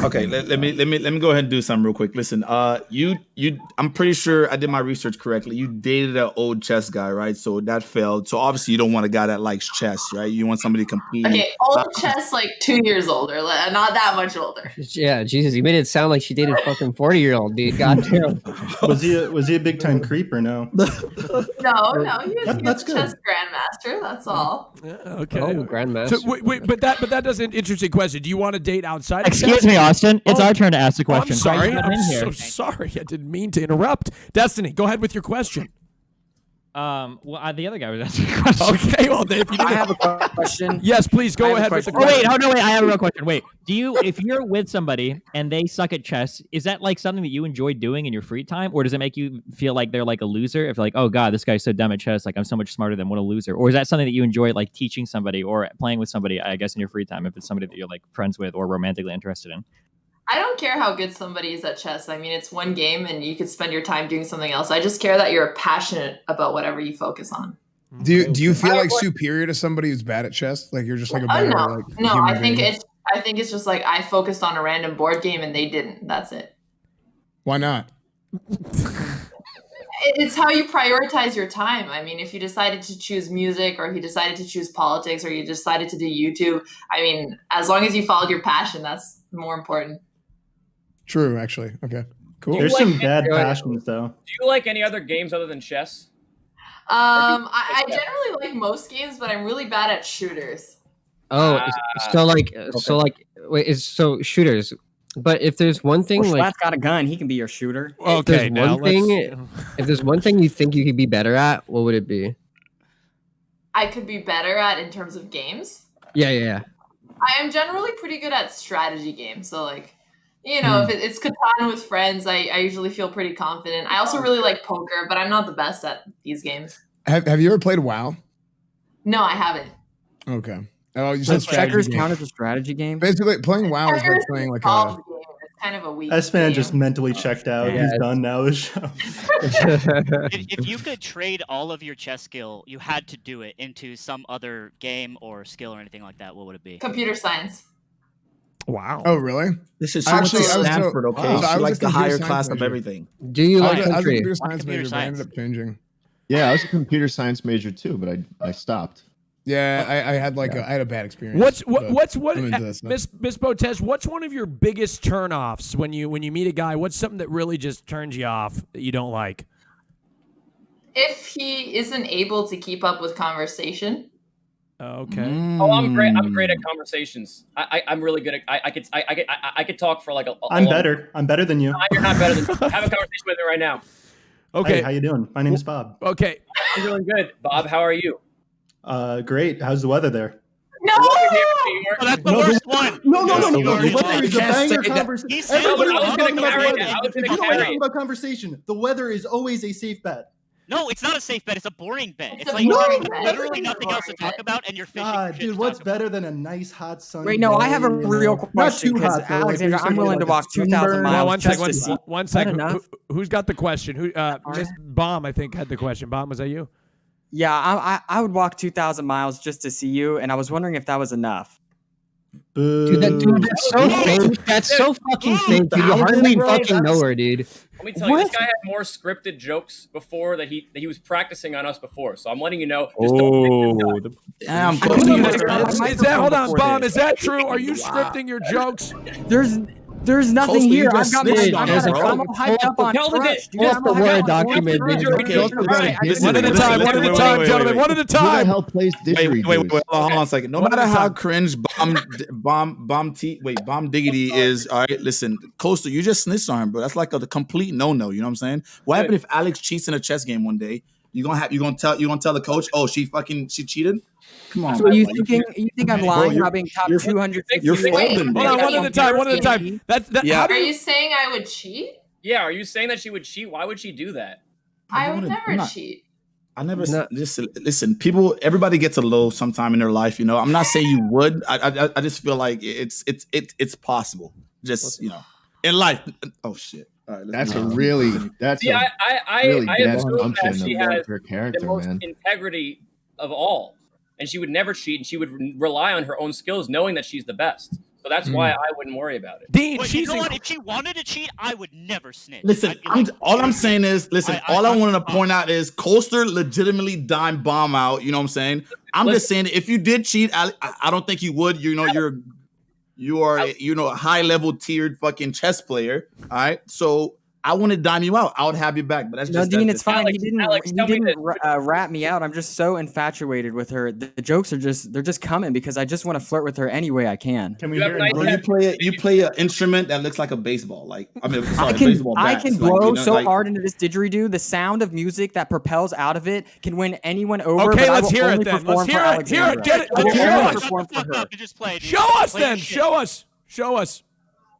O: Okay, let me go ahead and do something real quick. Listen, I'm pretty sure I did my research correctly. You dated an old chess guy, right? So that failed. So obviously you don't want a guy that likes chess, right? You want somebody to compete.
C: Okay, old chess, like 2 years older, not that much older.
H: Yeah, Jesus, you made it sound like she dated fucking 40-year-old, dude. Goddamn.
G: Was he a big time creep or no?
C: No, he was a chess grandmaster. That's all.
B: Yeah, okay.
H: Oh, grandmaster.
B: So wait, but that does an interesting question. Do you want to date outside? of
J: Excuse
B: chess?
J: me, Austin. It's our turn to ask the question.
B: I'm sorry.
J: Why you
B: I'm
J: in here?
B: so sorry. I didn't mean to interrupt. Destiny, go ahead with your question.
J: Well, the other guy was asking a question.
B: Okay, well, if you
E: I have a question.
B: Yes, please go ahead with the question.
J: Wait, I have a real question. Wait, if you're with somebody and they suck at chess, is that like something that you enjoy doing in your free time, or does it make you feel like they're like a loser? If you're like, oh God, this guy's so dumb at chess, like I'm so much smarter than, what a loser? Or is that something that you enjoy, like teaching somebody or playing with somebody, I guess, in your free time, if it's somebody that you're like friends with or romantically interested in?
C: I don't care how good somebody is at chess. I mean, it's one game and you could spend your time doing something else. I just care that you're passionate about whatever you focus on.
I: Do you feel like superior to somebody who's bad at chess? Like you're just like a better
C: no.
I: human
C: I think
I: being?
C: it's just like I focused on a random board game and they didn't. That's it.
I: Why not?
C: It's how you prioritize your time. I mean, if you decided to choose music or if you decided to choose politics or you decided to do YouTube, I mean, as long as you followed your passion, that's more important.
I: True, actually. Okay, cool.
G: There's some bad passions, though.
K: Do you like any other games other than chess?
C: I generally like most games, but I'm really bad at shooters.
H: Oh, so shooters. But if there's one thing,
E: Well,
H: like
E: Schlatt's got a gun, he can be your shooter.
B: Okay,
H: if there's one thing you think you could be better at, what would it be?
C: I could be better at in terms of games.
H: Yeah.
C: I am generally pretty good at strategy games. So like, you know, if it's Catan with friends, I usually feel pretty confident. I also really like poker, but I'm not the best at these games.
I: Have you ever played WoW?
C: No, I haven't.
I: Okay. Oh, you
E: Does
I: said
E: checkers count as a strategy game?
I: Basically, playing WoW is like playing like a.
C: It's kind of a weak
G: S-Fan
C: game.
G: just mentally checked out.
H: Yeah.
G: He's done now. The show.
N: If you could trade all of your chess skill, you had to do it into some other game or skill or anything like that, what would it be?
C: Computer science.
B: Wow.
I: Oh, really?
O: This is
I: Actually,
O: so
I: I was
O: Stanford,
I: so-
O: okay?
I: I was
O: She
I: a
O: likes the
I: computer
O: higher
I: science
O: class of
I: major.
O: everything.
H: Do you
I: I
H: like
I: was a
H: country?
I: computer science
N: computer
I: major, but I
N: science?
I: ended up changing.
L: Yeah, I was a computer science major too, but I stopped.
I: Yeah, I had I had a bad experience.
B: What's
I: I'm into that stuff.
B: Miss Botez? What's one of your biggest turnoffs when you meet a guy? What's something that really just turns you off that you don't like?
C: If he isn't able to keep up with conversation.
B: Okay.
K: Oh, I'm great. I'm great at conversations. I'm really good at. I could talk for like a.
G: I'm
K: long-
G: better. I'm better than you.
K: No, you're not better than. Have a conversation with me right now.
B: Okay.
G: Hey, how you doing? My name is Bob.
B: Okay.
K: I'm doing good, Bob. How are you?
G: Great. How's the weather there?
C: No!
N: Oh, that's the worst one.
G: No. The
N: already
G: weather is a
O: lost.
G: banger
O: He
G: conversation.
N: He said
G: Everybody
K: I was
G: is
K: gonna
G: talking about
K: carry it.
G: weather.
K: I was gonna
G: If you don't like
K: carry
G: talking
K: it.
G: about conversation, the weather is always a safe bet.
N: No, it's not a safe bet. It's a boring bet.
C: It's
N: It's
C: a
N: like
C: boring
N: there's
C: bet.
N: literally
C: It's a
N: nothing else to
C: boring
N: talk
C: bet.
N: about, and you're fishing.
G: God,
N: for shit
G: dude,
N: to
G: what's
N: talk about.
G: better than a nice hot sun?
E: Wait, no, I have a real question.
G: Not too
E: 'cause
G: hot, though. Like,
E: Alexandra,
G: you're
E: I'm willing
G: saying,
E: to
G: like,
E: walk
G: a
E: 2,000
G: sunburn.
E: miles
B: One
E: just
B: second.
E: to see.
B: One second.
E: enough?
B: Who's got the question? Who? Miss Bomb, I think, had the question. Bomb, was that you?
E: Yeah, I would walk 2,000 miles just to see you, and I was wondering if that was enough.
H: Dude, that's so fake. That's so fucking fake, dude. You hardly fucking know her, dude.
K: Let me tell you, this guy had more scripted jokes before that he was practicing on us before. So I'm letting you know. Just
O: Damn,
B: Is that, hold on, Bomb, is that true? Are you scripting your jokes?
E: There's nothing
O: Coastal, you
E: here.
O: just
E: I'm
O: snitched on us,
E: all
O: bro.
E: hyped up on trust. dude.
H: Just the
E: I'm
H: word
E: hyped up on
H: document,
E: trust.
H: dude.
B: One at a time, gentlemen, one at a
L: Who the
B: time.
L: hell plays
O: Wait,
L: didgeridoo?
O: hold on a second. No matter how cringe bomb diggity is, all right. Listen, Coastal, you just snitched on him, bro. That's like a complete no. You know what I'm saying? What happened if Alex cheats in a chess game one day? You gonna tell the coach? Oh, she cheated. Come on.
E: So
O: man.
E: you
O: Like,
E: think I'm lying about being top 250?
O: You're folding,
B: Hold on, one at a time.
O: Yeah.
C: Are you saying I would cheat?
K: Yeah, are you saying that she would cheat? Why would she do that?
C: I would never cheat.
O: I never just listen. People, everybody gets a low sometime in their life. You know, I'm not saying you would. I just feel like it's possible. Just in life. Oh shit! All right,
L: That's
O: move
L: a
O: on.
L: really
K: I
L: really bad
K: assume that
L: assumption
K: she
L: of
K: has
L: her
K: the
L: character,
K: most
L: man.
K: integrity of all, and she would never cheat, and she would rely on her own skills, knowing that she's the best. So that's why I wouldn't worry about it.
B: Dean,
N: But you know what? If she wanted to cheat, I would never snitch.
O: Listen,
N: I'd be like,
O: all I'm saying is, all I wanted to point out is Coaster legitimately dime bomb out. You know what I'm saying? I'm just saying, if you did cheat, I don't think you would. You are a high level tiered fucking chess player. All right, so I want to dime you out. I would have you back, but that's
E: No,
O: just
E: Dean,
O: that's
E: it's fine.
K: Alex,
E: he didn't
K: tell me
E: rat me out. I'm just so infatuated with her. The jokes are they're just coming because I just want to flirt with her any way I can.
G: Can we
K: You have
G: hear
K: nice
G: it?
O: Bro, you play an instrument that looks like a baseball. Like a
E: I
O: baseball bat.
E: I can
O: It's like,
E: blow
O: you know,
E: so
O: like-
E: hard into this didgeridoo. The sound of music that propels out of it can win anyone over.
B: Okay,
E: but I
B: let's
E: will
B: hear it
E: only
B: then.
E: perform
B: Let's
E: for
B: hear it. Hear it.
E: Alexandra.
B: Get it.
E: I will
B: Let's hear
E: only
B: it.
E: perform for her.
N: Just play it.
B: Show us then. Show us. Show us.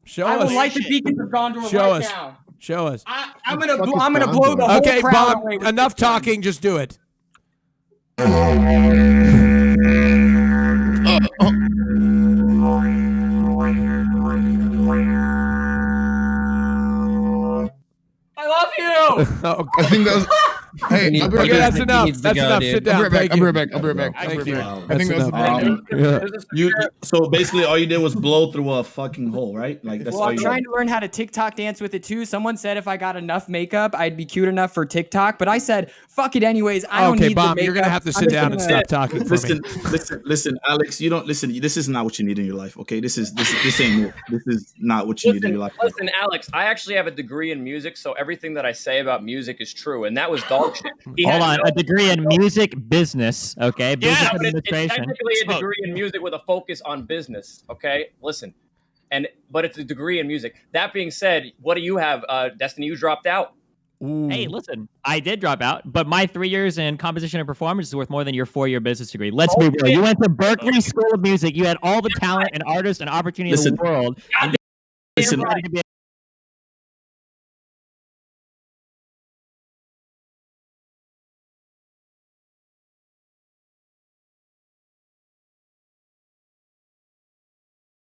B: Show
E: I will
B: us.
E: light the beacons of Gondor
B: Show
E: right
B: us.
E: now.
B: Show us.
E: I'm gonna blow the whole
B: Okay,
E: crowd
B: Bob.
E: away with
B: Enough
E: this one.
B: talking. Just do it.
E: I love you.
B: Oh,
I: I think that was. Hey, I'll be right
B: Okay,
I: back.
B: that's enough. That's enough. Sit down.
I: I'll be right back.
B: Thank you.
I: I'll be right back.
B: Thank you.
I: I think that was.
O: So basically, all you did was blow through a fucking hole, right? Like that's
E: Well,
O: all
E: I'm
O: you
E: trying
O: did.
E: to learn how to TikTok dance with it too. Someone said if I got enough makeup, I'd be cute enough for TikTok. But I said, fuck it anyways. I don't
B: Okay,
E: need
B: Bob,
E: the makeup.
B: you're gonna have to
E: I'm
B: sit
E: just
B: down and
E: gonna-
B: stop talking for me.
O: Listen, Alex. You don't listen. This is not what you need in your life. Okay, this ain't it. This is not what you need in your life.
K: Listen, Alex, I actually have a degree in music, so everything that I say about music is true, and that was dog shit.
J: Hold on, a degree in music business, okay? Business
K: Yeah, but it's
J: administration.
K: technically a degree in music with a focus on business. Okay, listen, but it's a degree in music. That being said, what do you have, Destiny? You dropped out.
J: Hey, listen, I did drop out, but my 3 years in composition and performance is worth more than your 4-year business degree. Let's be real. You went to Berkeley School of Music. You had all the talent and artists and opportunity in the world. And
O: Listen,
J: you're ready to be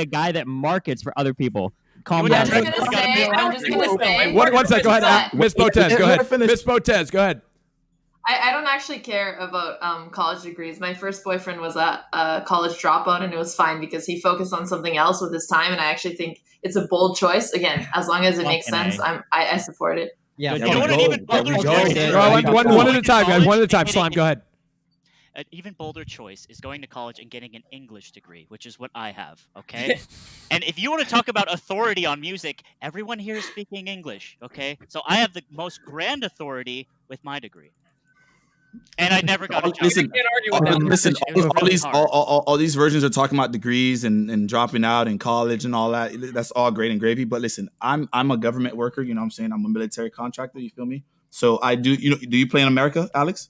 J: a guy that markets for other people. Calm down.
C: I'm just gonna say.
B: One sec. Go ahead. Miss Botez, go ahead.
O: finish.
B: Miss Botez, go ahead.
C: I don't actually care about college degrees. My first boyfriend was a college dropout, and it was fine because he focused on something else with his time. And I actually think it's a bold choice. Again, as long as it makes sense, I support it.
E: Yeah.
N: You know what an even bolder choice is?
B: One at a time, guys. One at a time. Slime, go ahead.
N: An even bolder choice is going to college and getting an English degree, which is what I have, okay? And if you want to talk about authority on music, everyone here is speaking English, okay? So I have the most grand authority with my degree. And I never got a job.
O: Listen,
K: I can't argue with that.
O: listen.
N: It was really hard.
O: All these versions are talking about degrees and dropping out in college and all that. That's all great and gravy. But listen, I'm a government worker. You know what I'm saying? I'm a military contractor. You feel me? So I do. Do you play in America, Alex?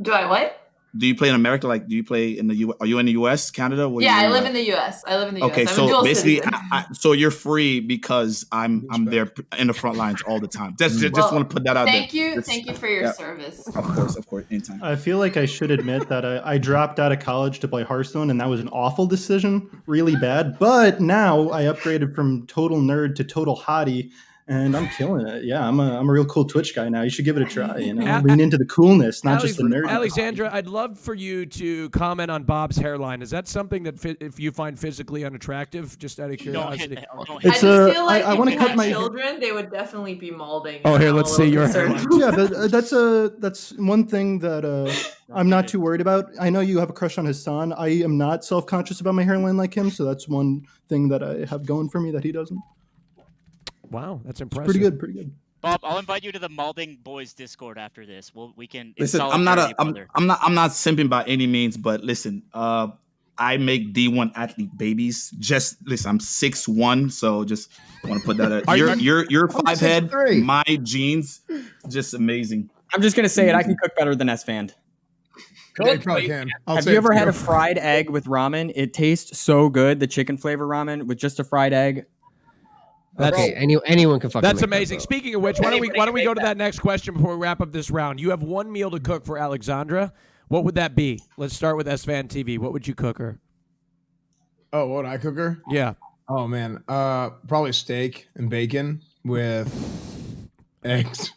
C: Do I what?
O: Do you play in America? Like, do you play in the U? Are you in the U.S., Canada?
C: Yeah, I live in the U.S.
O: Okay,
C: I'm a
O: so
C: dual
O: basically,
C: citizen.
O: so you're free because I'm there in the front lines all the time. Just want to put that out there.
C: Thank you for your service.
O: Of course, anytime.
G: I feel like I should admit that I dropped out of college to play Hearthstone, and that was an awful decision, really bad. But now I upgraded from total nerd to total hottie, and I'm killing it. Yeah, I'm a real cool Twitch guy now. You should give it a try. Lean into the coolness, not just the nerd.
B: Alexandra, I'd love for you to comment on Bob's hairline. Is that something that if you find physically unattractive? Just out of curiosity.
C: I just feel like if you had children, they would definitely be molding.
B: Oh, here, let's see your hairline.
G: Yeah, but that's one thing that I'm not too worried about. I know you have a crush on Hassan. I am not self-conscious about my hairline like him, so that's one thing that I have going for me that he doesn't.
B: Wow, that's impressive.
G: Pretty good, pretty good.
N: Bob, I'll invite you to the Malding Boys Discord after this. We can.
O: Listen, I'm not simping by any means, but listen, I make D1 athlete babies. Just listen, I'm 6'1", so just want to put that out. You're 5 head. My genes, just amazing.
E: I'm just gonna say it. I can cook better than S-Fan.
I: Yeah, you probably can.
E: Have you ever had a fried egg with ramen? It tastes so good. The chicken flavor ramen with just a fried egg.
H: Okay, anyone can fucking.
B: That's
H: make
B: amazing.
H: that,
B: Speaking of which, why don't we go to that next question before we wrap up this round? You have one meal to cook for Alexandra. What would that be? Let's start with S-Fan TV. What would you cook her?
I: Oh, what would I cook her?
B: Yeah.
I: Oh man, probably steak and bacon with eggs.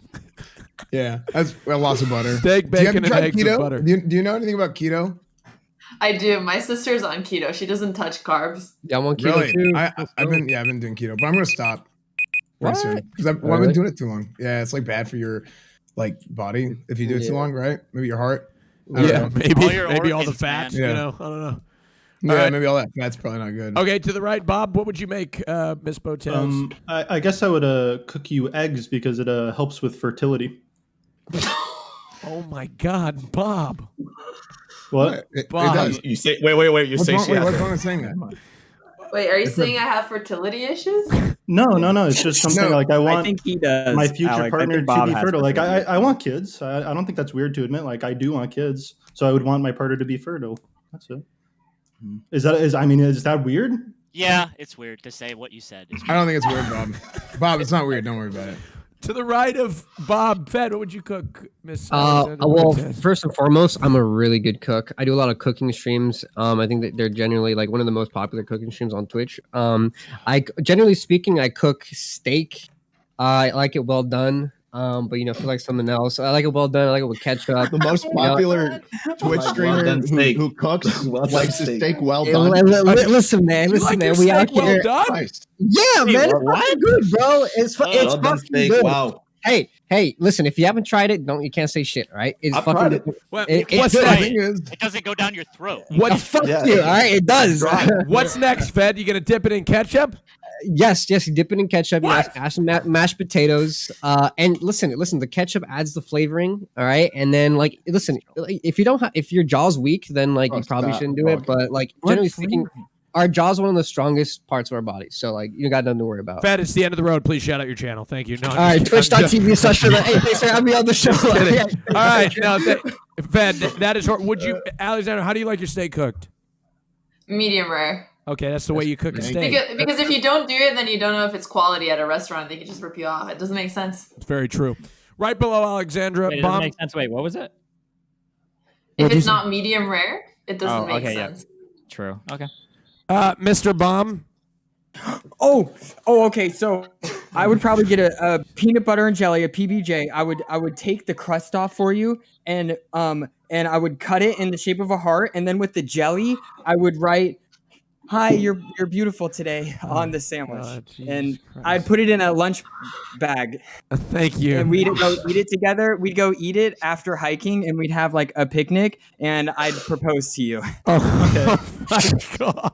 I: Yeah, that's lots of butter.
B: Steak, bacon, and eggs with butter.
I: Do you know anything about keto?
C: I do. My sister's on keto. She doesn't touch carbs.
H: Yeah, I'm on keto too.
I: I've been doing keto, but I'm gonna stop.
B: What?
I: Because I've been doing it too long. Yeah, it's like bad for your body if you do it too long, right? Maybe your heart.
B: Yeah, maybe all the fats.
I: Yeah.
B: You know, I don't know.
I: Yeah,
B: right.
I: maybe all that fat's probably not good.
B: Okay, to the right, Bob. What would you make, Miss Botez?
G: I guess I would cook you eggs because it helps with fertility.
B: Oh my God, Bob!
G: What?
B: Bob.
O: You say wait. You
I: What's
O: say
I: wrong, what's wrong with saying that?
C: Wait, are you saying I have fertility issues?
G: No. It's just something like I want
E: think he does,
G: my future
E: Alex. I
G: partner
E: think
G: to
E: Bob
G: be
E: has
G: fertile. Like
E: fertility.
G: I want kids. I don't think that's weird to admit. Like I do want kids, so I would want my partner to be fertile. That's it. Is that weird?
N: Yeah, it's weird to say what you said.
I: I don't think it's weird, Bob. Bob, it's not weird. Don't worry about it.
B: To the right of Bob Fed, what would you cook, Miss?
H: well,
B: Botez?
H: first and foremost, I'm a really good cook. I do a lot of cooking streams. I think that they're generally like one of the most popular cooking streams on Twitch. Generally speaking, I cook steak. I like it well done. But if you like something else, I like it well done. I like it with ketchup.
L: The most popular Twitch streamer who cooks likes his steak well done.
H: Listen, man. We out here. Yeah, man. It's good, bro. It's fucking good.
O: Wow.
H: Hey, listen. If you haven't tried it, you can't say shit. All right? It's fucking.
B: What's next?
N: It doesn't go down your throat.
H: Fuck you. All right, it does.
B: What's next, Fed? You gonna dip it in ketchup?
H: Yes, you dip it in ketchup. Add some mashed potatoes. And listen. The ketchup adds the flavoring. All right, and then listen. If you don't if your jaw's weak, then you probably shouldn't do it. But generally speaking, our jaw's one of the strongest parts of our body. So you got nothing to worry about.
B: Fed, it's the end of the road. Please shout out your channel. Thank you. No,
H: all right, twitch.tv/. Hey, thanks for having me on the show.
B: All right, now Fed, that is hard. Would you, Alexander? How do you like your steak cooked?
C: Medium rare.
B: Okay, that's the way you cook a steak.
C: Because if you don't do it, then you don't know if it's quality at a restaurant. They could just rip you off. It doesn't make sense.
B: It's very true. Right below Alexandra,
J: Wait, it
B: Bomb.
J: doesn't make sense. Wait, what was it?
C: If it's not medium rare, it doesn't make
J: okay,
C: sense.
J: Yeah. True. Okay.
B: Mr. Bomb.
E: Okay. So I would probably get a peanut butter and jelly, a PBJ. I would take the crust off for you, and I would cut it in the shape of a heart, and then with the jelly, I would write, "Hi, you're beautiful today" on the sandwich, and I'd put it in a lunch bag.
B: Thank you.
E: And we'd go eat it together. We'd go eat it after hiking, and we'd have a picnic, and I'd propose to you.
G: Okay.
B: My God.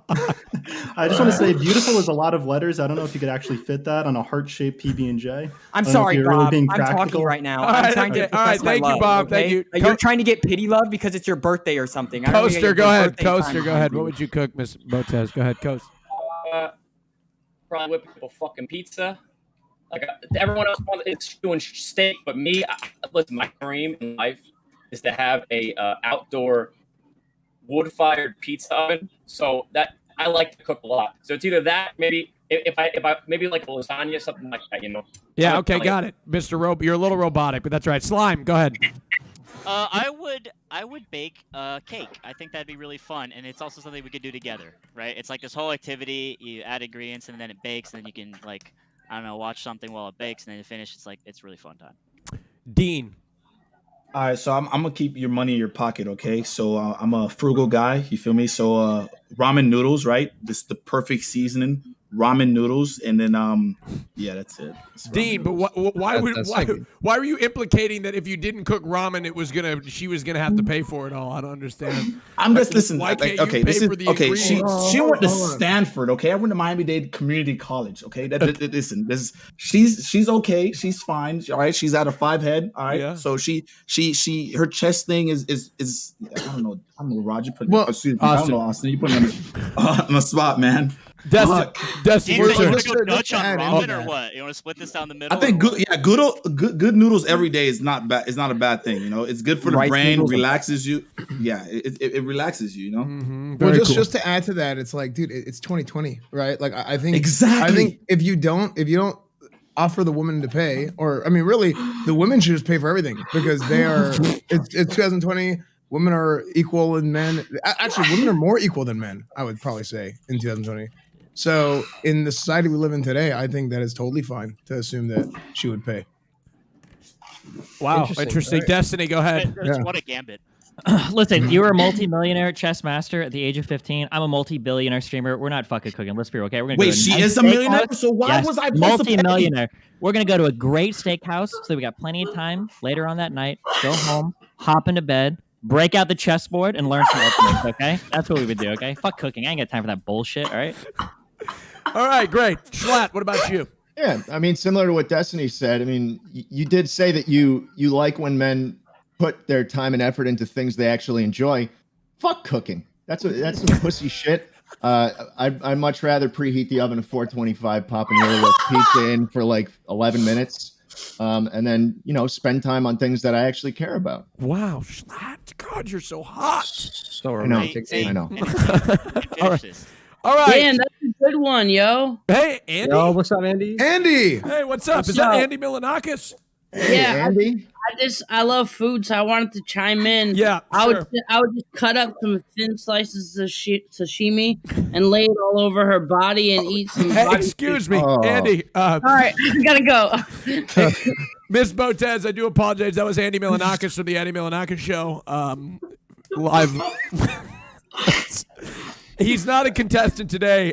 G: I just want to say, beautiful is a lot of letters. I don't know if you could actually fit that on a heart-shaped PB&J.
E: I'm sorry, Bob.
G: Really
E: I'm talking right now.
B: All right,
E: I'm trying to profess my
B: thank you,
E: love,
B: Bob.
E: okay?
B: Thank you.
E: You're trying to get pity love because it's your birthday or something. I don't think I
B: Coaster,
E: get
B: go
E: your
B: ahead.
E: birthday
B: Coaster,
E: time
B: go
E: on
B: ahead.
E: you.
B: What would you cook, Miss Botez? Go ahead, Coast.
K: Probably whip up a fucking pizza. Everyone else is doing steak, but me, listen, my dream in life is to have a outdoor wood-fired pizza oven. So that I like to cook a lot. So it's either that, maybe if I maybe like a lasagna, something like that,
B: Yeah, okay, got it. Mr. Rope, you're a little robotic, but that's right. Slime, go ahead.
N: I would bake cake. I think that'd be really fun, and it's also something we could do together, right? It's like this whole activity. You add ingredients, and then it bakes, and then you can I don't know, watch something while it bakes, and then you finish. It's really fun time.
B: Dean.
O: All right, so I'm gonna keep your money in your pocket, okay? So I'm a frugal guy, you feel me? So ramen noodles, right? This is the perfect seasoning. Ramen noodles, and then yeah, that's it. It's ramen
B: Dean, but
O: noodles.
B: why were you implicating that if you didn't cook ramen, she was gonna have to pay for it all? I don't understand.
O: I'm just listen.
B: Why can't
O: okay,
B: you pay
O: this is
B: for the
O: okay. She
B: ingredients?
O: went to Stanford. Okay, I went to Miami-Dade Community College. Okay, listen. She's okay. She's fine. All right, she's out of 5 head. All right,
B: Yeah.
O: so she her chest thing is I don't know. Roger put.
I: Well,
O: Excuse me, I don't know, Austin. You put me on the spot, man.
B: Dustin,
N: Do you want to
I: just
N: go
I: to
N: Dutch on
I: add
N: ramen
I: in
N: or
I: that.
N: what? You want to split this down the middle?
O: I think good noodles every day is not bad. It's not a bad thing. You know, it's good for the
E: Rice
O: brain.
E: noodles are
O: Relaxes you. Yeah, it relaxes you. You know.
B: Mm-hmm.
I: Well,
B: Very cool.
I: just to add to that, it's like, dude, it's 2020, right? Like, I think
O: Exactly.
I: I think if you don't offer the woman to pay, or I mean, really, the women should just pay for everything because they are. It's 2020. Women are equal in men. Actually, women are more equal than men. I would probably say in 2020. So in the society we live in today, I think that is totally fine to assume that she would pay.
B: Wow, interesting.
I: Right?
B: Destiny, go ahead.
N: What a gambit.
J: Listen, you were a multi-millionaire chess master at the age of 15. I'm a multi-billionaire streamer. We're not fucking cooking. Let's be real, okay? We're gonna
O: Wait,
J: go to
O: she
J: nice
O: is a millionaire?
J: steakhouse.
O: So why
J: Yes,
O: was I supposed to pay?
J: multi-millionaire? We're gonna go to a great steakhouse, so we got plenty of time later on that night. Go home, hop into bed, break out the chessboard, and learn some openings. Okay, that's what we would do. Okay, fuck cooking. I ain't got time for that bullshit. All right.
B: All right, great. Schlatt, what about you?
L: Yeah, I mean, similar to what Destiny said. I mean, you did say that you like when men put their time and effort into things they actually enjoy. Fuck cooking. That's some pussy shit. I'd much rather preheat the oven to 425, pop an early pizza in for like 11 minutes, and then spend time on things that I actually care about.
B: Wow, Schlatt, God, you're so hot.
H: So
L: romantic. I know.
B: All right. All right.
P: Damn, that's a good one, yo.
B: Hey, Andy.
H: Yo, what's up, Andy?
I: Andy.
B: Hey, what's up?
P: What's
B: Is that
P: up?
B: Andy Milanakis?
P: Yeah,
L: Andy.
P: I love food, so I wanted to chime in.
B: Yeah,
P: I
B: sure.
P: would just cut up some thin slices of sashimi and lay it all over her body and eat some.
B: Hey,
P: body
B: excuse
P: food.
B: me, Andy.
P: All right, I gotta go.
B: Miss Botez, I do apologize. That was Andy Milanakis from the Andy Milanakis Show. Live. He's not a contestant today.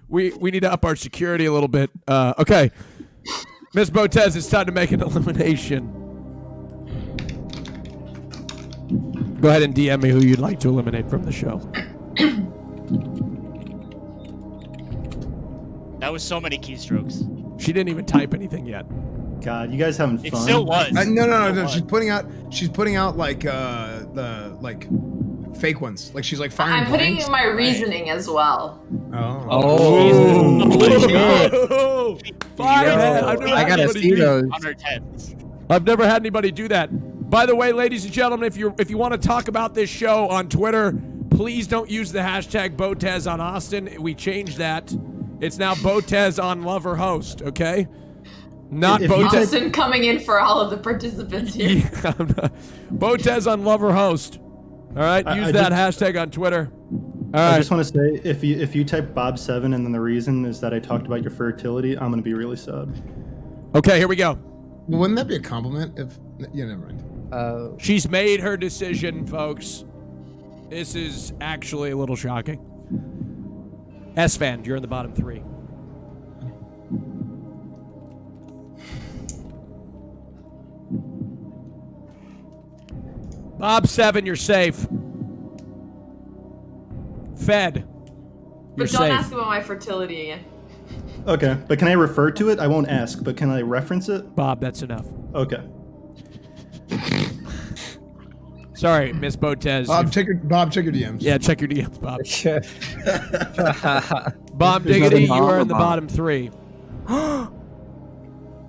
B: We need to up our security a little bit. Okay. Miss Botez, it's time to make an elimination. Go ahead and DM me who you'd like to eliminate from the show.
N: That was so many keystrokes.
B: She didn't even type anything yet.
G: God, you guys having fun?
N: It still was.
I: No. She's putting out like the fake ones. Like she's like firing.
C: I'm putting
I: blanks.
C: in my reasoning as well.
B: Oh. Fire.
H: I gotta see those.
N: On her tens.
B: I've never had anybody do that. By the way, ladies and gentlemen, if you want to talk about this show on Twitter, please don't use the hashtag Botez on Austin. We changed that. It's now Botez on Lover Host, okay? Not Botez.
C: Austin coming in for all of the participants here.
B: Botez on Lover Host. All right, use that hashtag on Twitter. All right.
G: I just want to say, if you type Bob7 and then the reason is that I talked about your fertility, I'm going to be really sad.
B: Okay, here we go.
I: Well, wouldn't that be a compliment? If never mind.
B: She's made her decision, folks. This is actually a little shocking. S-Fan, you're in the bottom 3. Bob7, you're safe. Fed, you're
C: But don't
B: safe.
C: ask about my fertility again.
G: Okay, but can I refer to it? I won't ask, but can I reference it?
B: Bob, that's enough.
G: Okay.
B: Sorry, Miss Botez.
I: Bob, check your DMs.
B: Yeah, check your DMs, Bob. Bob Diggity, you are in the bottom 3.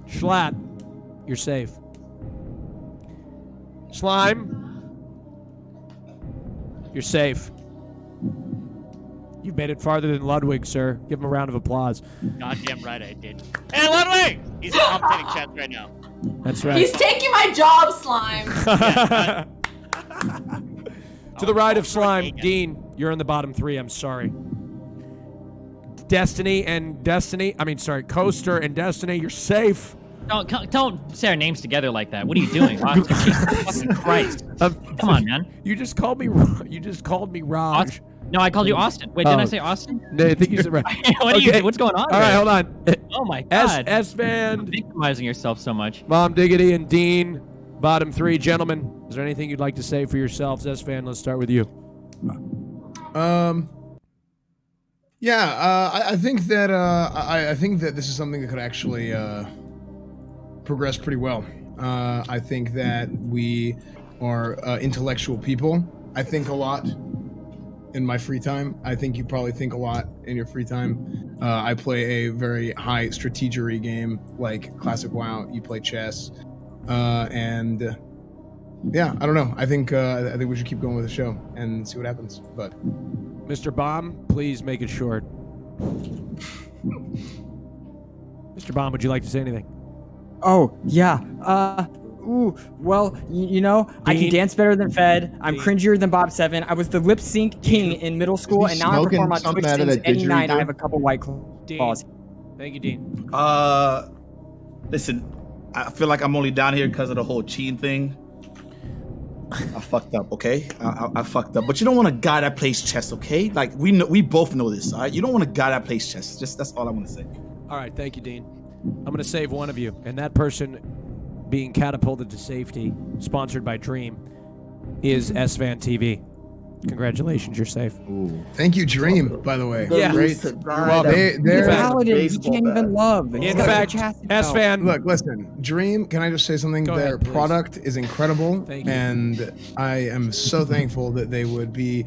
B: Schlatt, you're safe. Slime, you're safe. You've made it farther than Ludwig, sir. Give him a round of applause.
N: Goddamn right I did. Hey, Ludwig! He's commentating chat right now.
B: That's right.
C: He's taking my job, Slime.
B: To the right of Slime, Dean, you're in the bottom 3. I'm sorry. Coaster and Destiny, you're safe.
J: Don't say our names together like that. What are you doing, Austin? Jesus fucking Christ! Come on, man.
B: You just called me. Raj.
J: No, I called you Austin. Wait, didn't I say Austin?
B: No, I think you said right.
J: What's going on?
B: All right, hold on.
J: Oh my God.
B: S-Van.
J: Victimizing yourself so much.
B: Mom Diggity and Dean, bottom three. Gentlemen, is there anything you'd like to say for yourselves? S-Van, let's start with you.
I: I think that I think that this is something that could actually progress pretty well. I think that we are intellectual people. I think a lot in my free time. I think you probably think a lot in your free time. I play a very high strategery game like Classic WoW. You play chess, and I don't know. I think we should keep going with the show and see what happens. But
B: Mr. Baum, please make it short. Mr. Baum, would you like to say anything?
E: Oh, yeah. Well, you know, I can dance better than Fed. I'm cringier than Bob 7. I was the lip sync king in middle school, and now I perform on Twitch since any night I have a couple white claws.
B: Thank you, Dean.
O: Listen, I feel like I'm only down here because of the whole cheating thing. I fucked up, okay? I fucked up. But you don't want a guy that plays chess, okay? Like, we both know this, all right? You don't want a guy that plays chess. Just that's all I want to say.
B: All right, thank you, Dean. I'm going to save one of you, and that person being catapulted to safety, sponsored by Dream, is S-Van TV. Congratulations, you're safe.
I: Ooh. Thank you, Dream, by the way.
B: Yeah.
I: Great.
E: They're paladins you can't even love.
B: In fact, S-Fan.
I: Look, listen, Dream, can I just say something? Their product is incredible.
B: Thank you.
I: And I am so thankful that they would be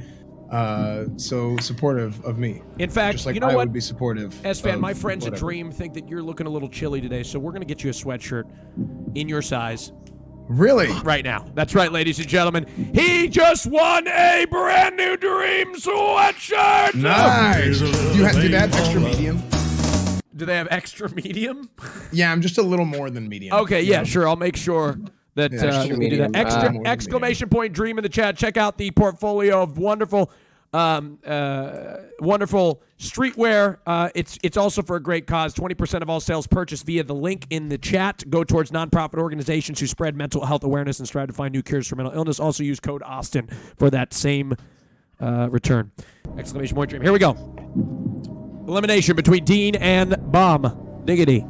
I: so supportive of me.
B: In fact,
I: just like
B: you know
I: I
B: what?
I: would be supportive.
B: S-Fan,
I: of
B: my friends at
I: whatever.
B: Dream think that you're looking a little chilly today, so we're going to get you a sweatshirt in your size.
I: Really?
B: Right now. That's right, ladies and gentlemen. He just won a brand new Dream sweatshirt!
I: Nice. Do they have extra medium?
B: Do they have extra medium?
I: Yeah, I'm just a little more than medium.
B: Okay, yeah, sure. I'll make sure that
I: extra
B: we do that.
I: medium.
B: Exclamation point Dream in the chat. Check out the portfolio of wonderful streetwear. It's also for a great cause. 20% of all sales purchased via the link in the chat go towards nonprofit organizations who spread mental health awareness and strive to find new cures for mental illness. Also use code Austin for that same return. Exclamation point Dream. Here we go. Elimination between Dean and Bomb Diggity.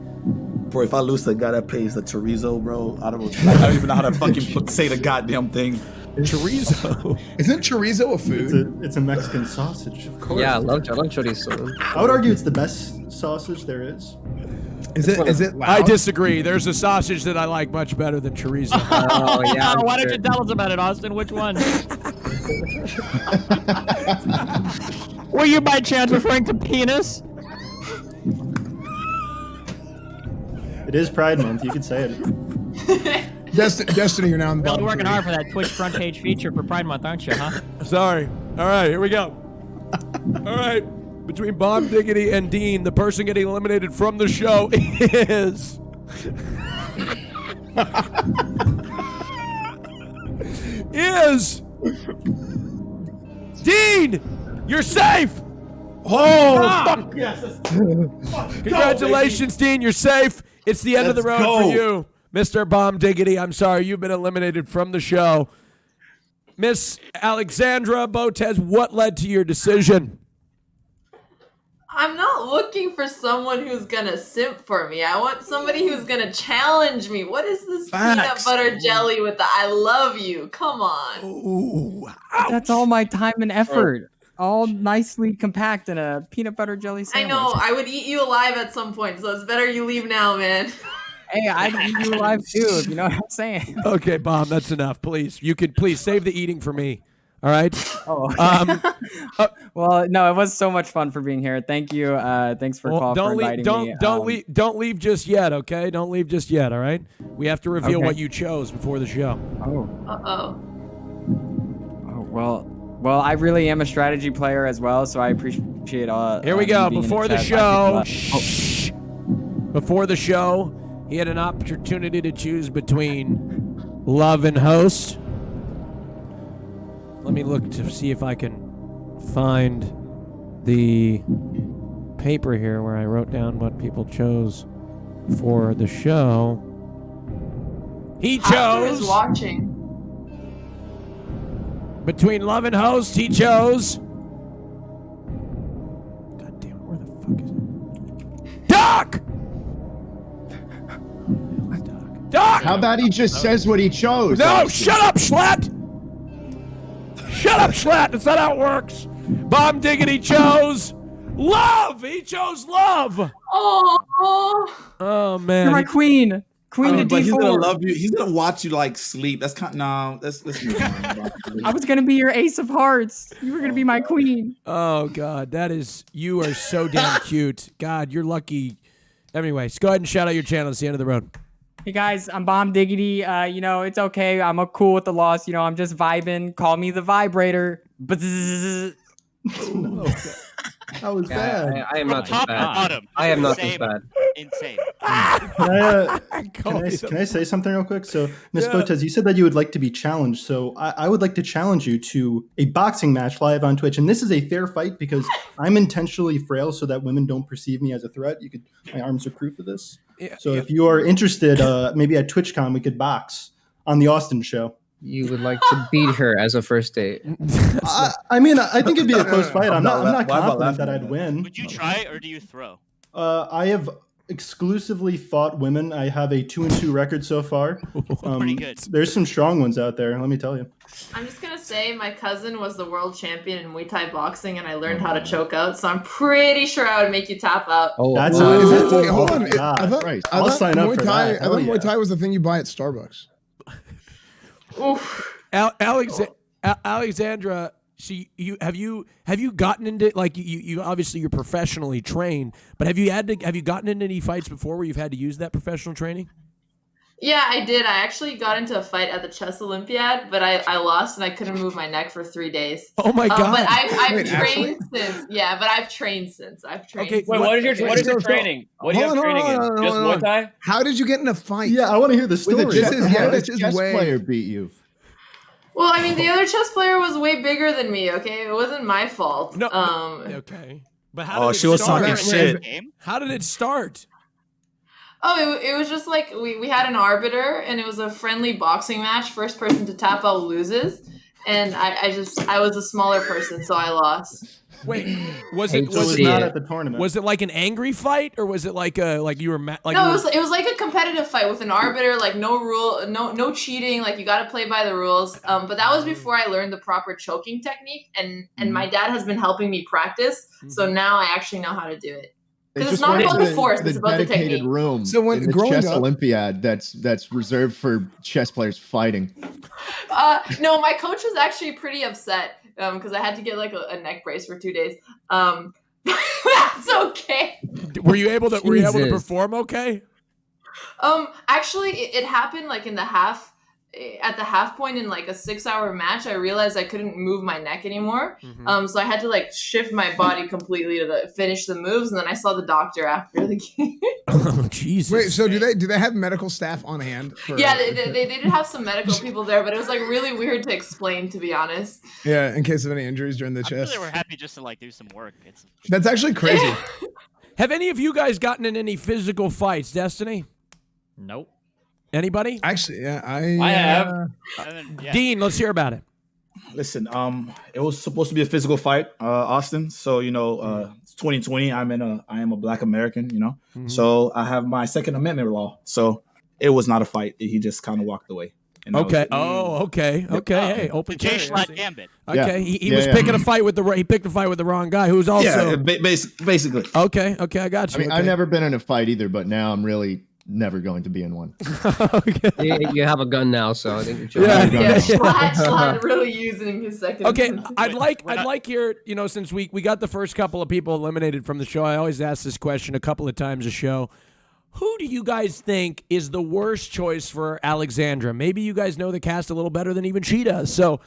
O: Bro, if I lose to the guy that plays the chorizo, bro, I don't even know how to fucking say the goddamn thing.
B: Chorizo.
I: Isn't chorizo a food?
G: It's a Mexican sausage, of course.
H: Yeah, I love chorizo.
G: I would argue it's the best sausage there is.
I: Is it loud?
B: I disagree. There's a sausage that I like much better than chorizo.
J: Oh, yeah. Why don't you tell us about it, Austin? Which one? Were you by chance referring to penis?
G: It is Pride Month. You could say it.
I: Destiny, you're now in the
J: Really
I: bottom
J: working
I: three.
J: hard for that Twitch front page feature for Pride Month, aren't you, huh?
B: Sorry. All right, here we go. All right. Between Bob Diggity and Dean, the person getting eliminated from the show is... is... Dean! You're safe!
O: Oh, fuck yes.
B: Congratulations, Dean. You're safe. It's the end of the road for you, Mr. Bomb Diggity. I'm sorry. You've been eliminated from the show. Miss Alexandra Botez, what led to your decision?
C: I'm not looking for someone who's gonna simp for me. I want somebody who's gonna challenge me. What is this peanut butter jelly with the I love you? Come on.
B: Ooh,
E: That's all my time and effort. All nicely compact in a peanut butter jelly
C: I
E: sandwich.
C: know, I would eat you alive at some point, so it's better you leave now, man.
E: Hey, I'd eat you alive too, if you know what I'm saying.
B: Okay, Bomb, that's enough. Please, you could please save the eating for me. All right.
E: Oh. Well, no, it was so much fun for being here. Thank you. Thanks for inviting me.
B: Don't leave just yet. Okay, don't leave just yet. All right. We have to reveal what you chose before the show.
C: Uh-oh.
E: Well, I really am a strategy player as well, so I appreciate all.
B: Here we go.
E: being in
B: Before the
E: chat.
B: show, before the show, he had an opportunity to choose between love and host. Let me look to see if I can find the paper here where I wrote down what people chose for the show. He
C: Oscar is
B: chose
C: watching.
B: between Love and Host. He chose. God damn it! Where the fuck is it? Doc. Doc.
L: How about he just says what he chose?
B: No,
L: Austin?
B: shut up, Schlatt! Shut up, Schlatt! That's not how it works. Bomb Diggity chose love. He chose love. Oh man,
E: You're my queen. Queen to
O: but he's gonna
E: D4.
O: love you. He's gonna watch you like sleep. That's kind. No, let's move on.
E: I was gonna be your ace of hearts. You were gonna be my queen.
B: Oh God, you are so damn cute. God, you're lucky. Anyways, go ahead and shout out your channel. It's the end of the road.
E: Hey guys, I'm Bomb Diggity. It's okay. I'm cool with the loss. I'm just vibing. Call me the vibrator. Bzzz.
G: That was bad.
H: I am not this
N: Top
H: bad.
N: bottom.
H: I am not this
N: Insane.
H: bad.
N: Insane.
G: Can I say something real quick? So, Miss Botez, you said that you would like to be challenged. So, I would like to challenge you to a boxing match live on Twitch. And this is a fair fight because I'm intentionally frail so that women don't perceive me as a threat. My arms are proof of this. So, if you are interested, maybe at TwitchCon, we could box on the Austin show.
H: You would like to beat her as a first date.
G: I think it'd be a close fight. I'm not confident that I'd win.
N: Would you try or do you throw?
G: I have exclusively fought women. I have a 2-2 record so far.
N: Pretty good.
G: There's some strong ones out there, let me tell you.
C: I'm just gonna say my cousin was the world champion in Muay Thai boxing, and I learned how to choke out. So I'm pretty sure I would make you tap out.
I: Oh,
G: That's
I: wait, hold on.
G: God.
I: I thought,
G: Right.
I: I
G: I'll
I: thought
G: sign up
I: Muay
G: for
I: Thai,
G: that.
I: I thought
G: Hell
I: Muay Thai was the thing you buy at Starbucks.
C: Oof.
B: Alexandra, have you gotten into, like, you obviously you're professionally trained, but have you gotten into any fights before where you've had to use that professional training?
C: Yeah, I did. I actually got into a fight at the chess Olympiad, but I lost and I couldn't move my neck for 3 days.
B: Oh my God!
C: But I've
I: Wait,
C: trained since. Yeah, but I've trained since.
B: Okay,
K: Wait, what is your training? What do you have training in? Just Muay Thai?
I: How did you get in a fight?
G: Yeah, I want to hear the story.
L: How did a chess player beat you?
C: Well, I mean, the other chess player was way bigger than me. Okay, it wasn't my fault.
B: No. Okay, but how?
O: Oh,
B: did
O: she
B: it
O: was
B: start?
O: talking shit.
B: How did it start?
C: Oh, it was just like we had an arbiter, and it was a friendly boxing match. First person to tap out loses, and I was a smaller person, so I lost.
B: Wait, was
H: Hate
B: it
H: to
B: was
H: see
B: it
G: Not
H: it.
G: at the tournament.
B: was it like an angry fight, or was it like you were
C: No, it was like a competitive fight with an arbiter, like no cheating, like you got to play by the rules. But that was before I learned the proper choking technique, and my dad has been helping me practice, so now I actually know how to do it. Because it's not about the force, it's about the
L: dedicated
C: technique.
L: room
I: So when
L: in the
I: growing
L: chess
I: up-
L: Olympiad that's reserved for chess players fighting.
C: No, my coach was actually pretty upset because I had to get like a neck brace for 2 days. That's okay.
B: Were you able to
H: Jesus.
B: perform okay?
C: Actually, it happened like at the half point in like a 6-hour match. I realized I couldn't move my neck anymore. So I had to like shift my body completely to finish the moves, and then I saw the doctor after the game.
B: Oh Jesus!
I: Wait, so do they have medical staff on hand? For,
C: Yeah, they did have some medical people there, but it was like really weird to explain, to be honest.
I: Yeah, in case of any injuries during the
N: I'm sure
I: chest.
N: they were happy just to like do some work.
I: That's actually crazy.
B: Have any of you guys gotten in any physical fights, Destiny?
J: Nope.
B: Anybody?
I: Actually, yeah,
K: I have.
N: Yeah.
B: Dean, let's hear about it.
O: Listen, it was supposed to be a physical fight, Austin. So it's 2020. I am a Black American. So I have my Second Amendment law. So it was not a fight. He just kind of walked away. And that was
B: Okay.
O: it.
B: Okay. Hey, open
N: The Jay
B: carry, I
N: Schlatt
B: see.
N: Gambit.
B: Okay.
O: Yeah.
B: He was picking a fight with he picked a fight with the wrong guy, who's also.
O: Yeah, basically.
B: Okay. I got you.
L: I mean, I've never been in a fight either, but now I'm really never going to be in one.
H: You have a gun now, so I think you're chilling.
C: Yeah, Schlatt really using his second.
B: Okay, I'd like here, since we got the first couple of people eliminated from the show, I always ask this question a couple of times a show. Who do you guys think is the worst choice for Alexandra? Maybe you guys know the cast a little better than even she does. So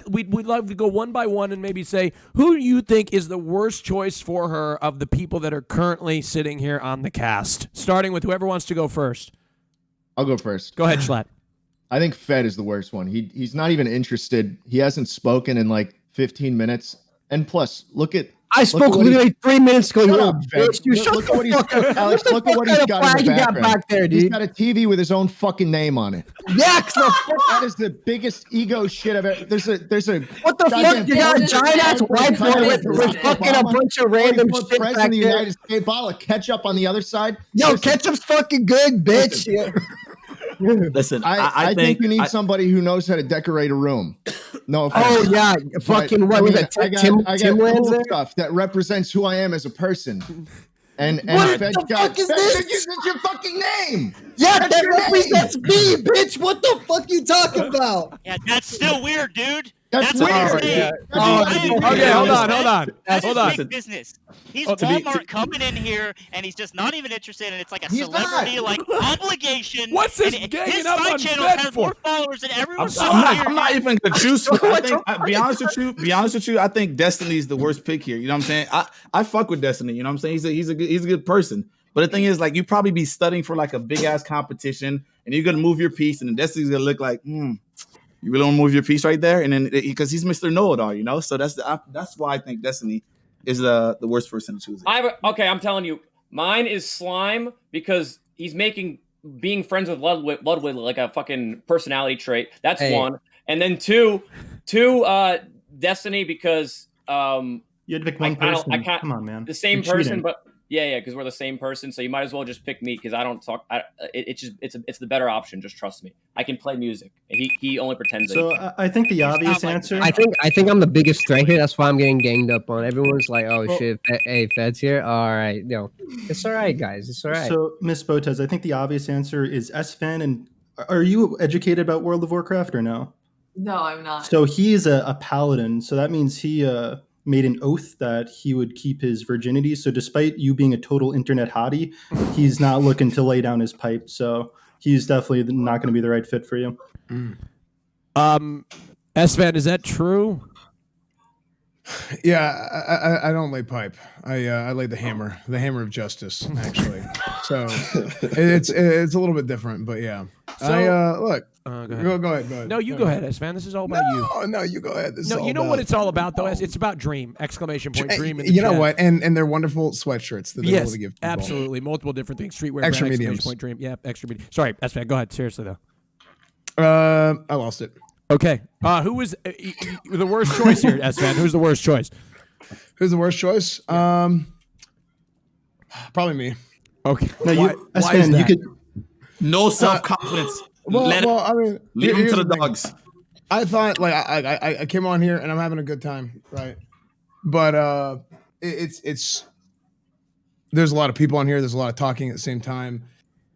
B: we'd love to go one by one and maybe say, who do you think is the worst choice for her of the people that are currently sitting here on the cast? Starting with whoever wants to go first.
L: I'll go first.
B: Go ahead, Schlatt.
L: I think Fed is the worst one. He's not even interested. He hasn't spoken in like 15 minutes. And plus, look at
H: I spoke literally 3 minutes ago.
L: Shut up,
H: bitch. You shut
L: look at what
H: the
L: he's
H: fuck up.
L: Alex, look at what he's got in the
H: You got
L: background.
H: back there,
L: He's
H: dude.
L: got a TV with his own fucking name on it.
H: Yeah,
L: that is the biggest ego shit I've ever. There's a.
H: What the fuck? You got a giant ass whiteboard with fucking a bunch of random shit
L: president
H: back
L: of the
H: there.
L: United States, bottle of ketchup on the other side.
H: Yo, ketchup's fucking good, bitch.
O: Listen,
L: I think you need somebody who knows how to decorate a room. No offense.
H: Oh yeah, fucking what was that?
L: I got
H: Timlands
L: cool
H: there?
L: stuff that represents who I am as a person. And
H: What
L: Fed
H: the
L: got-
H: fuck is
L: Fed-
H: this?
L: That's your fucking name.
H: Yeah,
L: That's
H: that
L: your name.
H: represents me, bitch. What the fuck you talking about?
N: Yeah, that's still weird, dude.
L: That's
N: weird.
H: Yeah.
B: Okay, hold on.
N: That's
B: Hold
N: his
B: on.
N: big business. He's
B: Oh, to be-
N: Walmart coming in here, and he's just not even interested, and it's like a
L: He's
N: celebrity like obligation.
B: What's this
N: and
B: ganging
N: his
B: up
N: side
B: on
N: channel
B: Fed
N: has
B: for?
N: more followers than everyone.
O: I'm not even gonna choose. Be honest with you. I think Destiny's the worst pick here. You know what I'm saying? I fuck with Destiny. You know what I'm saying? He's a good person. But the thing is, like, you probably be studying for like a big ass competition, and you're gonna move your piece, and then Destiny's gonna look like, you really want to move your piece right there, and then because he's Mr. Know-It-All, you know. So that's why I think Destiny is the worst person to choose.
K: Okay, I'm telling you, mine is Slime because he's making being friends with Ludwig like a fucking personality trait. That's one, and then two, Destiny because
G: You had to pick one person.
K: I can't.
G: Come on, man.
K: The same
G: You're
K: person,
G: cheating.
K: but yeah, because we're the same person. So you might as well just pick me because I don't talk. It's the better option. Just trust me. I can play music. He only pretends.
G: So
K: that
G: I think the obvious answer.
H: I think I'm the biggest threat here. That's why I'm getting ganged up on. Everyone's like, "Oh shit, hey, Fed's here." All right, it's all right, guys. It's all right.
G: So, Miss Botez, I think the obvious answer is S-Fan. And are you educated about World of Warcraft or no?
C: No, I'm not.
G: So he is a paladin. So that means he made an oath that he would keep his virginity. So despite you being a total internet hottie, he's not looking to lay down his pipe. So he's definitely not going to be the right fit for you.
B: S-Van, is that true?
I: Yeah, I don't lay pipe. I lay the hammer of justice, actually. So it's a little bit different, but yeah.
B: So-
I: Look.
B: Go ahead. No, you go ahead, S-Van. This is all about you.
I: No, you go ahead. This is
B: No,
I: all
B: you know
I: about-
B: what it's all about, though. It's about Dream! Exclamation point! Dream! In the
I: You know
B: chat.
I: what? And they're wonderful sweatshirts that they're able
B: Yes,
I: to give people.
B: absolutely. Multiple different things. Streetwear,
I: Extra
B: brand, exclamation
I: mediums.
B: point, Dream. Yeah, extra medium. Sorry, S-Van. Go ahead. Seriously, though.
I: I lost it.
B: Okay. Who was the worst choice here, S-Van? Who's the worst choice?
I: Who's the worst choice? Probably me.
B: Okay.
G: No,
B: Why is
G: S-Fan, you
B: that?
G: could.
O: No self-confidence.
I: I mean,
O: leave him
I: here's
O: to the
I: the thing.
O: dogs.
I: I thought like I came on here and I'm having a good time, right? But it's there's a lot of people on here. There's a lot of talking at the same time.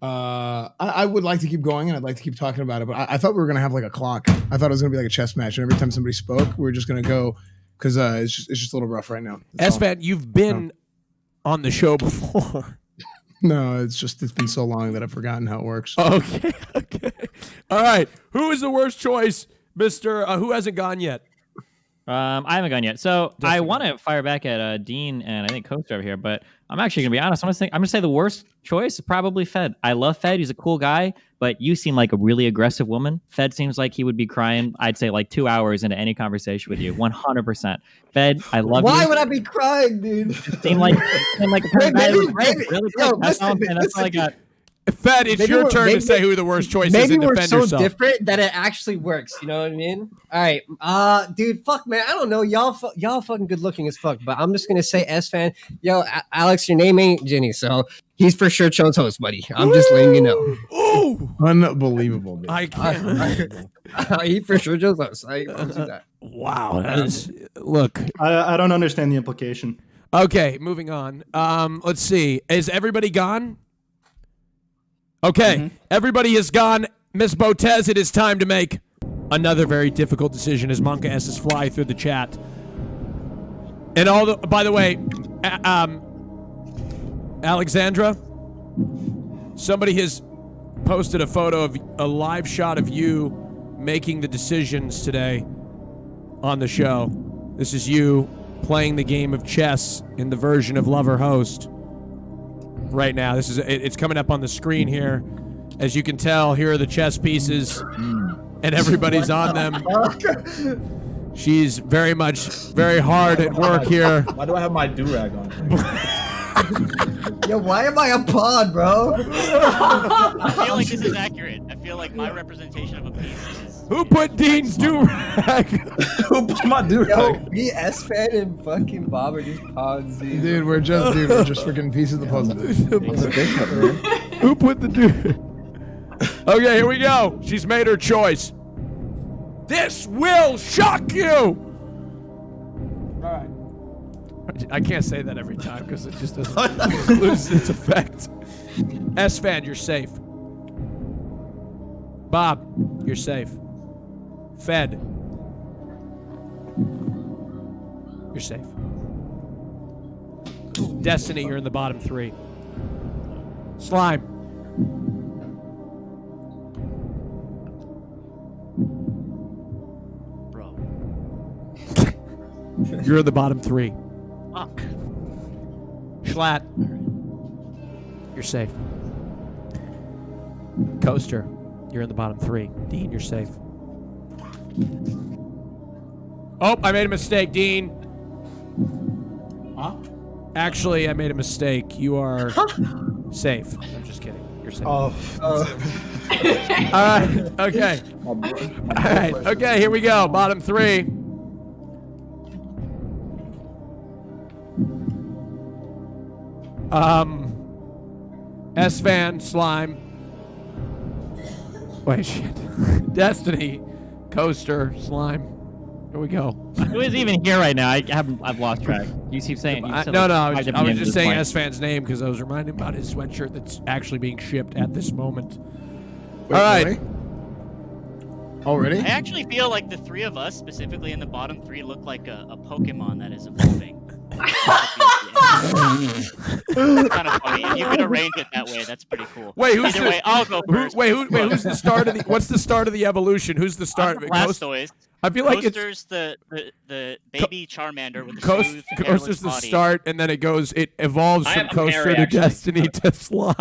I: I would like to keep going and I'd like to keep talking about it, but I thought we were gonna have like a clock. I thought it was gonna be like a chess match, and every time somebody spoke, we were just gonna go because it's just a little rough right now.
B: S-Fan, you've been on the show before.
I: No, it's been so long that I've forgotten how it works.
B: Okay. All right. Who is the worst choice, Mister? Who hasn't gone yet?
J: I haven't gone yet. So I want to fire back at Dean and I think Coaster over here, but I'm actually gonna be honest. I'm gonna say the worst choice is probably Fed. I love Fed. He's a cool guy, but you seem like a really aggressive woman. Fed seems like he would be crying. I'd say like 2 hours into any conversation with you. 100%. Fed, I love you.
E: Why would I be crying, dude?
J: Seem like a person that was great. Really quick. That's all I got.
B: Fed, it's your turn to say who the worst choice is
E: Maybe
B: and
E: we're
B: defend
E: so
B: yourself.
E: different that it actually works. You know what I mean? All right, dude. Fuck, man. I don't know. Y'all fucking good looking as fuck. But I'm just gonna say S-Fan. Yo, Alex, your name ain't Ginny, so he's for sure Cho's host, buddy. I'm just letting you know.
B: Ooh,
I: unbelievable, dude.
B: I can't.
E: He for sure Cho's host. I promise you that.
B: Wow, that is. Look,
G: I don't understand the implication.
B: Okay, moving on. Let's see. Is everybody gone? Okay, everybody is gone. Miss Botez, it is time to make another very difficult decision as Monka S's fly through the chat. And by the way, Alexandra, somebody has posted a photo of a live shot of you making the decisions today on the show. This is you playing the game of chess in the version of Lover Host. Right now, it's coming up on the screen here. As you can tell, here are the chess pieces, and everybody's on them. She's very hard at work here.
O: Why do I have my do-rag on? Yo, why am I a pod, bro?
N: I feel like this is accurate. I feel like my representation of a piece is.
B: Who put Dean's do-rag?
O: Who put my do-rag?
E: Yo, me, S-Fan, and fucking Bob are just pods.
I: Dude, we're just freaking pieces of the puzzle.
B: Who put the do? Okay, here we go. She's made her choice. This will shock you. All right. I can't say that every time because it just doesn't lose its effect. S-Fan, you're safe. Bob, you're safe. Fed, you're safe. Destiny, you're in the bottom 3. Slime.
N: Bro.
B: You're in the bottom 3.
N: Fuck.
B: Schlatt, you're safe. Coaster, you're in the bottom 3. Dean, you're safe. Oh, I made a mistake, Dean.
O: Huh?
B: Actually, I made a mistake. You are safe. I'm just kidding. You're safe.
O: Oh.
B: All right. Okay. All right. Okay. Here we go. Bottom 3. S-Fan, Slime. Wait, shit. Destiny, Coaster, Slime. Here we go.
J: Who is even here right now? I've lost track. You keep saying.
B: I was just saying S-Fan's name because I was reminded about his sweatshirt that's actually being shipped at this moment.
I: Wait,
B: all right.
I: Already?
N: I actually feel like the 3 of us, specifically in the bottom 3, look like a Pokemon that is evolving. Kind of funny. If you could arrange it that way, that's pretty cool.
B: Wait, who's
N: Either way, I'll go first.
B: Who's the start of the? What's the start of the evolution? Who's the start of it?
N: Blastoise.
B: I feel like
N: Coaster's the baby Charmander with the smooth,
B: Coaster's
N: hairless
B: the
N: body.
B: start, and then it evolves
K: I
B: from
K: have
B: Coaster
K: Harry,
B: to
K: actually.
B: Destiny to Slime.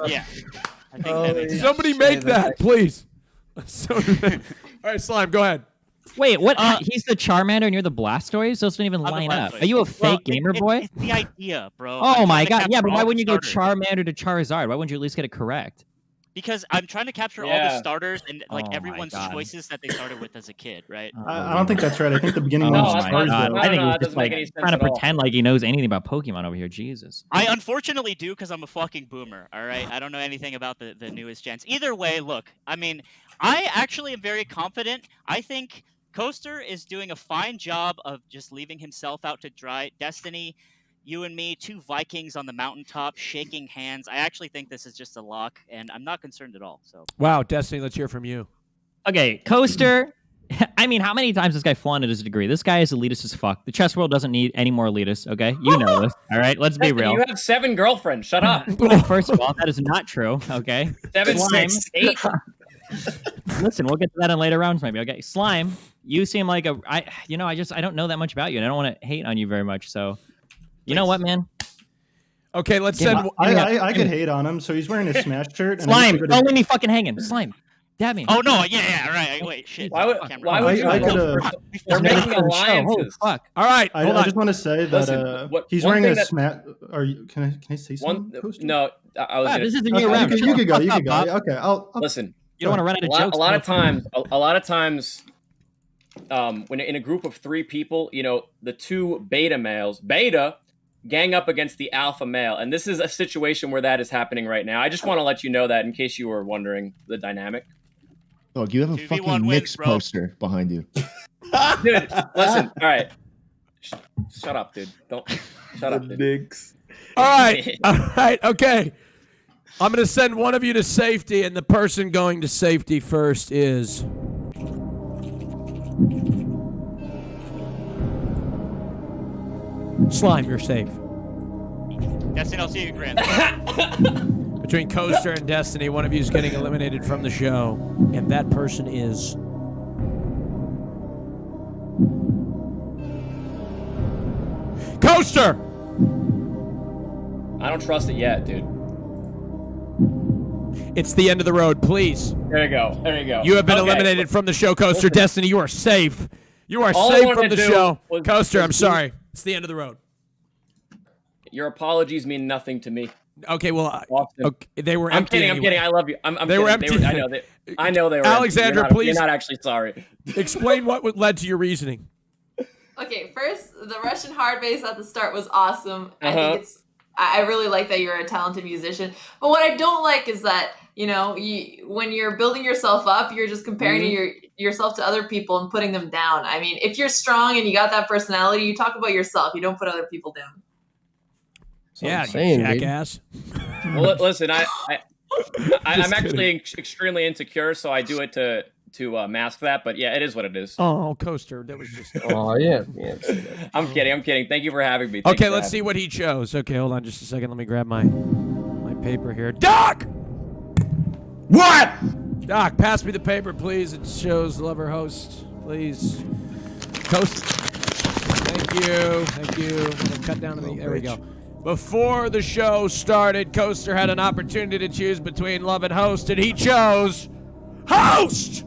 N: Yeah. I think that makes sense.
B: Somebody make that, please. All right, Slime, go ahead.
J: Wait, what? He's the Charmander and you're the Blastoise? Those don't even
N: I'm the
J: line up.
N: Blastoise.
J: Are you a
N: Bro,
J: fake gamer boy?
N: It's the idea, bro.
J: Oh
N: I'm
J: my
N: trying to
J: god. Yeah,
N: capture
J: but why
N: all
J: wouldn't you
N: the
J: go
N: starters.
J: Charmander to Charizard? Why wouldn't you at least get it correct?
N: Because I'm trying to capture all
O: Yeah.
N: the starters and like
J: Oh my
N: everyone's
J: God.
N: choices that they started with as a kid, right?
G: I don't think that's right. I think the beginning
J: Oh
G: one was
J: my
G: Charizard.
J: god. I think
K: no,
J: he's
K: it
J: just
K: doesn't
J: like
K: make any sense
J: trying to
K: at all.
J: pretend like he knows anything about Pokemon over here. Jesus.
N: I unfortunately do because I'm a fucking boomer, all right? I don't know anything about the newest gens. Either way, look, I mean, I actually am very confident. I think Coaster is doing a fine job of just leaving himself out to dry. Destiny, you and me, 2 Vikings on the mountaintop, shaking hands. I actually think this is just a lock, and I'm not concerned at all. So
B: Wow, Destiny, let's hear from you.
J: Okay, Coaster. I mean, how many times this guy flaunted his degree? This guy is elitist as fuck. The chess world doesn't need any more elitists, okay? You know this, all right? Let's be real.
K: You have 7 girlfriends. Shut up.
J: First of all, that is not true, okay?
K: 7,
J: Slime.
K: 6, 8.
J: Listen, we'll get to that in later rounds maybe, okay? Slime, you seem like I don't know that much about you, and I don't want to hate on you very much, so... You know what, man?
B: Okay, let's
J: Give
B: send.
J: me-
G: I could hate on him. So he's wearing a Smash shirt. And
J: Slime,
G: I could-
J: don't leave me fucking hanging. Slime, dab me.
N: Oh no, yeah, right. Wait, shit.
K: Why would
N: Fuck,
K: why would you?
G: I
K: go
G: could,
K: first?
N: Before
K: They're
N: making
K: making
J: Holy
K: alliances.
J: fuck.
B: All right,
G: I
B: hold on.
G: just want to say that
K: Listen,
G: he's
K: one
G: wearing
K: thing
G: a
K: that-
G: Smash. Are you? Can I say something?
K: One,
G: Coaster?
K: no, I was.
J: Ah,
K: gonna,
J: this is the
G: Okay,
J: new round.
G: you could go. You
J: Fuck
G: could
J: up,
G: go.
J: Bob.
G: Okay, I'll
K: listen.
J: You don't want to run out of jokes.
K: A lot of times, when in a group of 3 people, you know, the 2 beta males, gang up against the alpha male, and this is a situation where that is happening right now. I just want to let you know that in case you were wondering the dynamic.
L: Dog, you have a
N: 2v1
L: fucking
N: wins,
L: Knicks
N: bro.
L: poster behind you.
K: Dude, listen. All right, shut up, dude. Don't shut up, dude.
O: Dicks.
B: All right, okay. I'm going to send one of you to safety, and the person going to safety first is... Slime, you're safe.
N: Destiny, I'll see you in Grand.
B: Between Coaster and Destiny, one of you is getting eliminated from the show, and that person is... Coaster!
K: I don't trust it yet, dude.
B: It's the end of the road, please.
K: There you go. There you go.
B: You have been
K: Okay.
B: eliminated from the show, Coaster. Destiny, you are safe. You are
K: All I
B: safe
K: wanted
B: from
K: to
B: the
K: do
B: show.
K: was-
B: Coaster, I'm
K: was-
B: sorry. It's the end of the road.
K: Your apologies mean nothing to me.
B: Okay, well,
K: Austin.
B: okay, they were
K: I'm
B: empty
K: kidding.
B: anyway.
K: I'm kidding. I love you. I'm
B: They were
K: kidding.
B: empty.
K: I know they were.
B: Alexandra,
K: empty.
B: please.
K: You're not actually sorry.
B: Explain what led to your reasoning.
C: Okay, first, the Russian hard bass at the start was awesome. I
K: Uh-huh.
C: think I really like that you're a talented musician. But what I don't like is that, when you're building yourself up, you're just comparing yourself to other people and putting them down. I mean, if you're strong and you got that personality, you talk about yourself. You don't put other people down.
B: Yeah,
H: saying, dude.
B: jackass.
K: Well, listen, I'm actually extremely insecure, so I do it to mask that. But yeah, it is what it is.
B: Oh, Coaster, that was just.
H: Oh yeah.
K: I'm kidding. Thank you for having me.
B: Okay, let's see what he chose. Okay, hold on just a second. Let me grab my paper here. Doc!
F: What?
B: Doc, pass me the paper, please. It shows lover host, please. Coaster. Thank you. We'll cut down to the. There we go. Before the show started, Coaster had an opportunity to choose between love and host, and he chose host.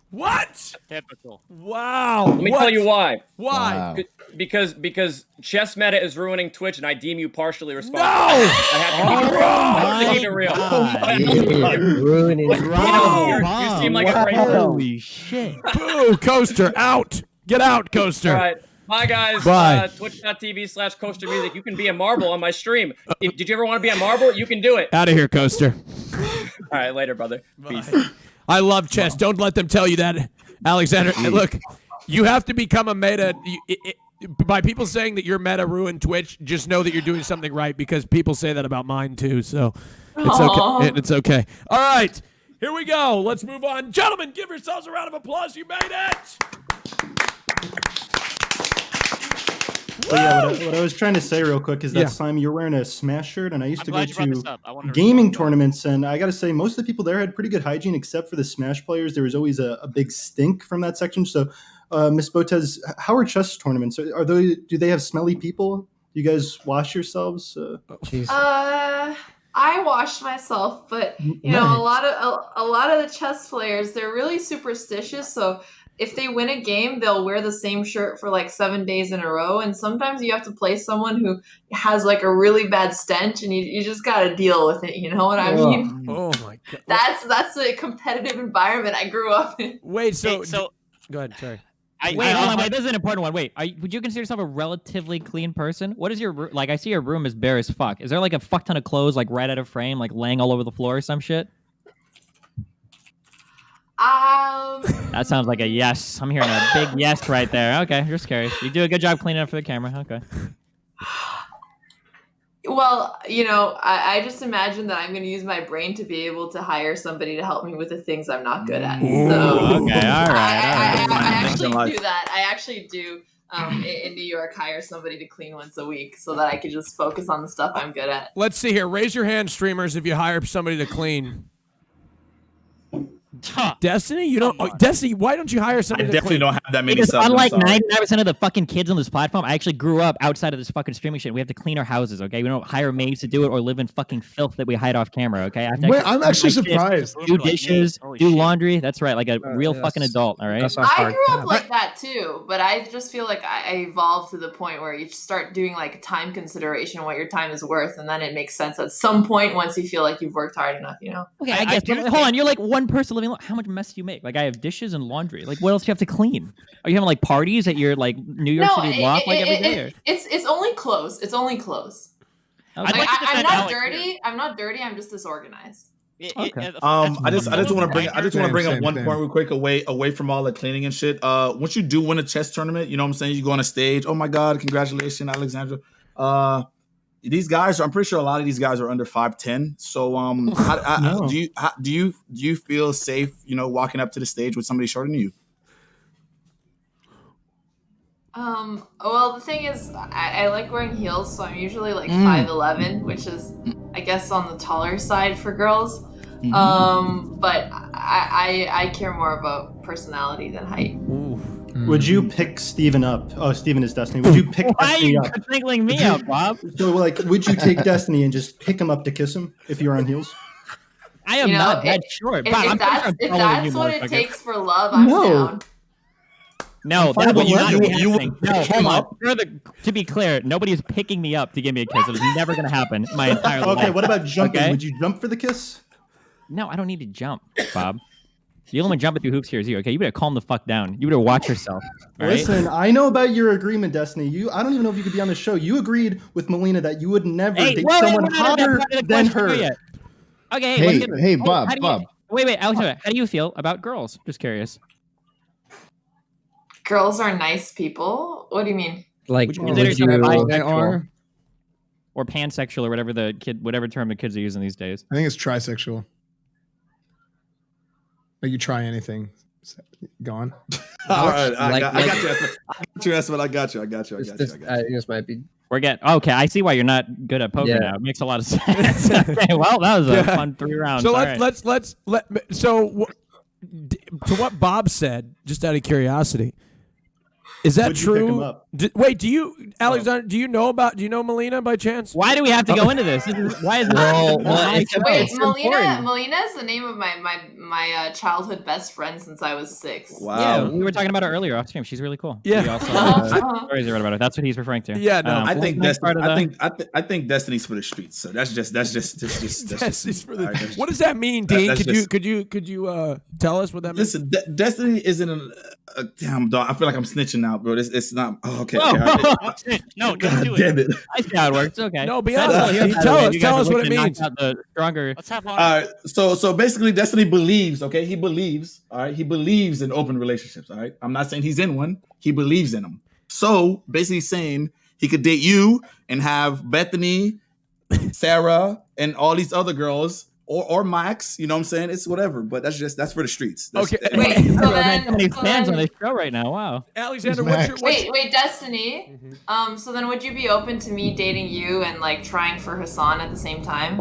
B: What?
N: Typical.
B: Wow.
K: Let me tell you why.
B: Why?
L: Wow.
K: Because chess meta is ruining Twitch, and I deem you partially responsible.
B: No!
K: I have to keep it real. I have to keep it real.
H: Ruining
K: You seem like a great person.
B: Holy shit. Boo, Coaster, out. Get out, Coaster.
K: All right. Bye, guys.
B: Bye.
K: Twitch.tv/Coaster Music. You can be a marble on my stream. Did you ever want to be a marble? You can do it.
B: Out of here, Coaster.
K: All right, later, brother. Peace.
B: I love chess. Don't let them tell you that, Alexander. Look, you have to become a meta. By people saying that your meta ruined Twitch, just know that you're doing something right, because people say that about mine too. So it's okay. It's okay. All right, here we go. Let's move on. Gentlemen, give yourselves a round of applause. You made it.
G: But yeah, what I was trying to say real quick is that,
B: Yeah.
G: Simon, you're wearing a Smash shirt, and I used to go
N: glad you brought this
G: to
N: up. I wanted to
G: gaming tournaments, and I got to say, most of the people there had pretty good hygiene, except for the Smash players. There was always a big stink from that section. So, Miss Botez, how are chess tournaments? Do they have smelly people? Do you guys wash yourselves?
C: I washed myself, but a lot of the chess players, they're really superstitious. So if they win a game, they'll wear the same shirt for like 7 days in a row. And sometimes you have to play someone who has like a really bad stench, and you just got to deal with it. You know what I mean?
B: Oh my god.
C: That's a competitive environment I grew up in.
B: Wait, so go ahead. Sorry.
J: Wait, hold on. Wait, this is an important one. Wait, would you consider yourself a relatively clean person? What is your like? I see your room is bare as fuck. Is there like a fuck ton of clothes like right out of frame, like laying all over the floor or some shit? That sounds like a yes. I'm hearing a big yes right there. Okay, just curious. You do a good job cleaning up for the camera. Okay.
C: Well, I just imagine that I'm going to use my brain to be able to hire somebody to help me with the things I'm not good at. So
J: Okay, all right.
C: I actually do that. I actually do in New York hire somebody to clean once a week so that I can just focus on the stuff I'm good at.
B: Let's see here. Raise your hand, streamers, if you hire somebody to clean. Destiny, you don't. Destiny, why don't you hire
O: I
B: somebody?
O: definitely don't have that many
J: Because
O: subs. I'm
J: unlike
O: sorry.
J: 99% of the fucking kids on this platform, I actually grew up outside of this fucking streaming shit. We have to clean our houses, okay? We don't hire maids to do it or live in fucking filth that we hide off camera, okay? I have to
I: Wait, I'm actually
J: clean my shit,
I: surprised.
J: Do dishes, do laundry. That's right, like a real fucking adult, all right?
C: I grew up like that too, but I just feel like I evolved to the point where you start doing like time consideration, what your time is worth, and then it makes sense at some point once you feel like you've worked hard enough,
J: Okay, I guess. But hold on, you're like one person living. How much mess do you make? Like I have dishes and laundry. Like what else do you have to clean? Are you having like parties at your like New York City block like every day? Or?
C: It's only clothes. It's only clothes.
J: Okay.
C: Like, I'm
N: defend
C: not
N: Alex
C: dirty.
N: here.
C: I'm not dirty. I'm just disorganized.
O: I just want to bring up one point real quick away from all the cleaning and shit. Once you do win a chess tournament, you know what I'm saying, you go on a stage. Oh my god, congratulations, Alexandra. These guys, I'm pretty sure a lot of these guys are under 5'10". So do you feel safe, walking up to the stage with somebody shorter than you?
C: Well, the thing is, I like wearing heels, so I'm usually like 5'11", which is, I guess, on the taller side for girls. But I care more about personality than height.
G: Would you pick Steven up? Oh, Steven is Destiny. Would you pick
J: Why are
G: Destiny
J: you
G: up?
J: singling me out, Bob?
G: So, would you take Destiny and just pick him up to kiss him if you were on heels?
J: I am not that short. Bob,
C: If
J: I'm
C: that's what it takes for love, I'm down.
J: No,
G: fine
J: that
G: with
J: would not
O: you-
J: be
O: you-
J: happening. No,
O: come on.
J: to be clear, nobody is picking me up to give me a kiss. It is never going to happen my entire life.
G: Okay, what about jumping?
J: Okay?
G: Would you jump for the kiss?
J: No, I don't need to jump, Bob. The only one jumping through hoops here is you. Okay, you better calm the fuck down. You better watch yourself. All right?
G: Listen, I know about your agreement, Destiny. I don't even know if you could be on the show. You agreed with Melina that you would never date someone
J: we're not at that
G: hotter
J: part of the
G: than
J: question
G: her.
J: yet. Okay,
L: Hey, Bob,
J: how do you-
L: Bob.
J: Wait, Alexandra, how do you feel about girls? Just curious.
C: Girls are nice people. What do you mean?
H: Like,
J: Would you
H: would
J: consider yourself
H: you-
J: bisexual or pansexual or whatever term the kids are using these days?
I: I think it's trisexual. Like you try anything. Go on.
O: All right, I
H: Like-
O: got you. I got you, Espen. I got you.
H: This might be.
J: We're getting okay. I see why you're not good at poker
H: Yeah.
J: now. It makes a lot of sense. Okay, well, that was a fun 3 rounds.
B: So
J: All right.
B: to what Bob said, just out of curiosity, is that
G: Would you pick him
B: true?
G: up?
B: Wait, do you, Alexander? Do you know Melina by chance?
J: Why do we have to go into this? Why is this?
C: Wait, Melina is the name of my childhood best friend since I was 6.
J: Yeah, we were talking about her earlier off stream. She's really cool.
B: Yeah.
J: We also stories I read about her. That's what he's referring to.
B: Yeah, no,
O: I think
J: that's part of the.
O: I think Destiny's for the streets. So that's just
B: Destiny's for the.
O: all right,
B: What does that mean, Dean?
O: that's
B: Could you tell us what that means?
O: Listen, Destiny isn't a damn dog. I feel like I'm snitching now, bro. It's not. Oh, okay.
J: Whoa,
O: okay, all right.
N: No, don't do
O: Damn
N: it.
O: it.
J: I see how it works. Okay.
B: No, be
J: That's
B: honest.
J: all you have to
B: Tell
J: do.
B: us
J: You
B: what
J: guys are
B: it
J: looking to knock
B: means.
J: out the stronger.
N: Let's have
O: All right. So basically, Destiny believes. Okay, he believes. All right, he believes in open relationships. All right, I'm not saying he's in one. He believes in them. So basically, saying he could date you and have Bethany, Sarah, and all these other girls. Or Max, you know what I'm saying? It's whatever, but that's for the streets. That's,
B: Okay.
C: Wait, so then,
J: So many
C: so
J: fans
C: then-
J: on this show right now. Wow.
B: Alexander,
C: wait, Destiny. So then, would you be open to me dating you and like trying for Hassan at the same time?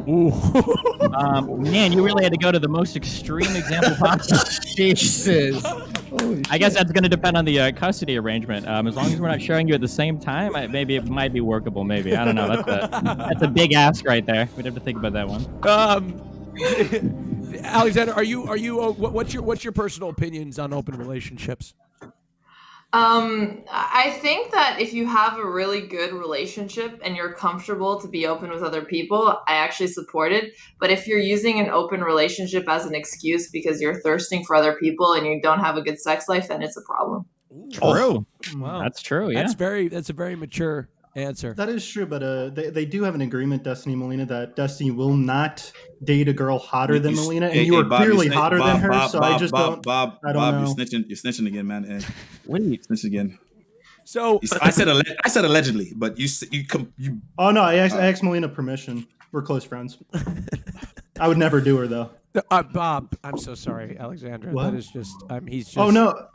J: Man, you really had to go to the most extreme example possible.
H: Jesus.
J: I guess that's going to depend on the custody arrangement. As long as we're not showing you at the same time, maybe it might be workable. Maybe I don't know. That's a big ask right there. We'd have to think about that one.
B: Alexander, are you? What's your personal opinions on open relationships?
C: I think that if you have a really good relationship and you're comfortable to be open with other people, I actually support it. But if you're using an open relationship as an excuse because you're thirsting for other people and you don't have a good sex life, then it's a problem.
J: True.
B: Wow.
J: That's true. Yeah.
B: That's a very mature answer.
G: That is true, but they do have an agreement, Destiny and Melina, that Destiny will not date a girl hotter than Melina, and you are
O: Bob,
G: clearly
O: snitch-
G: hotter than her.
O: Bob,
G: so I
O: Bob,
G: just
O: Bob,
G: don't.
O: Bob,
G: I don't
O: Bob,
G: know.
O: you're snitching again, man. Hey,
J: what are you
O: snitching again?
B: So
O: I said allegedly, but you.
G: Oh no, I asked Melina permission. We're close friends. I would never do her though.
B: Bob, I'm so sorry, Alexandra.
G: What?
B: That is just. He's just.
G: Oh no.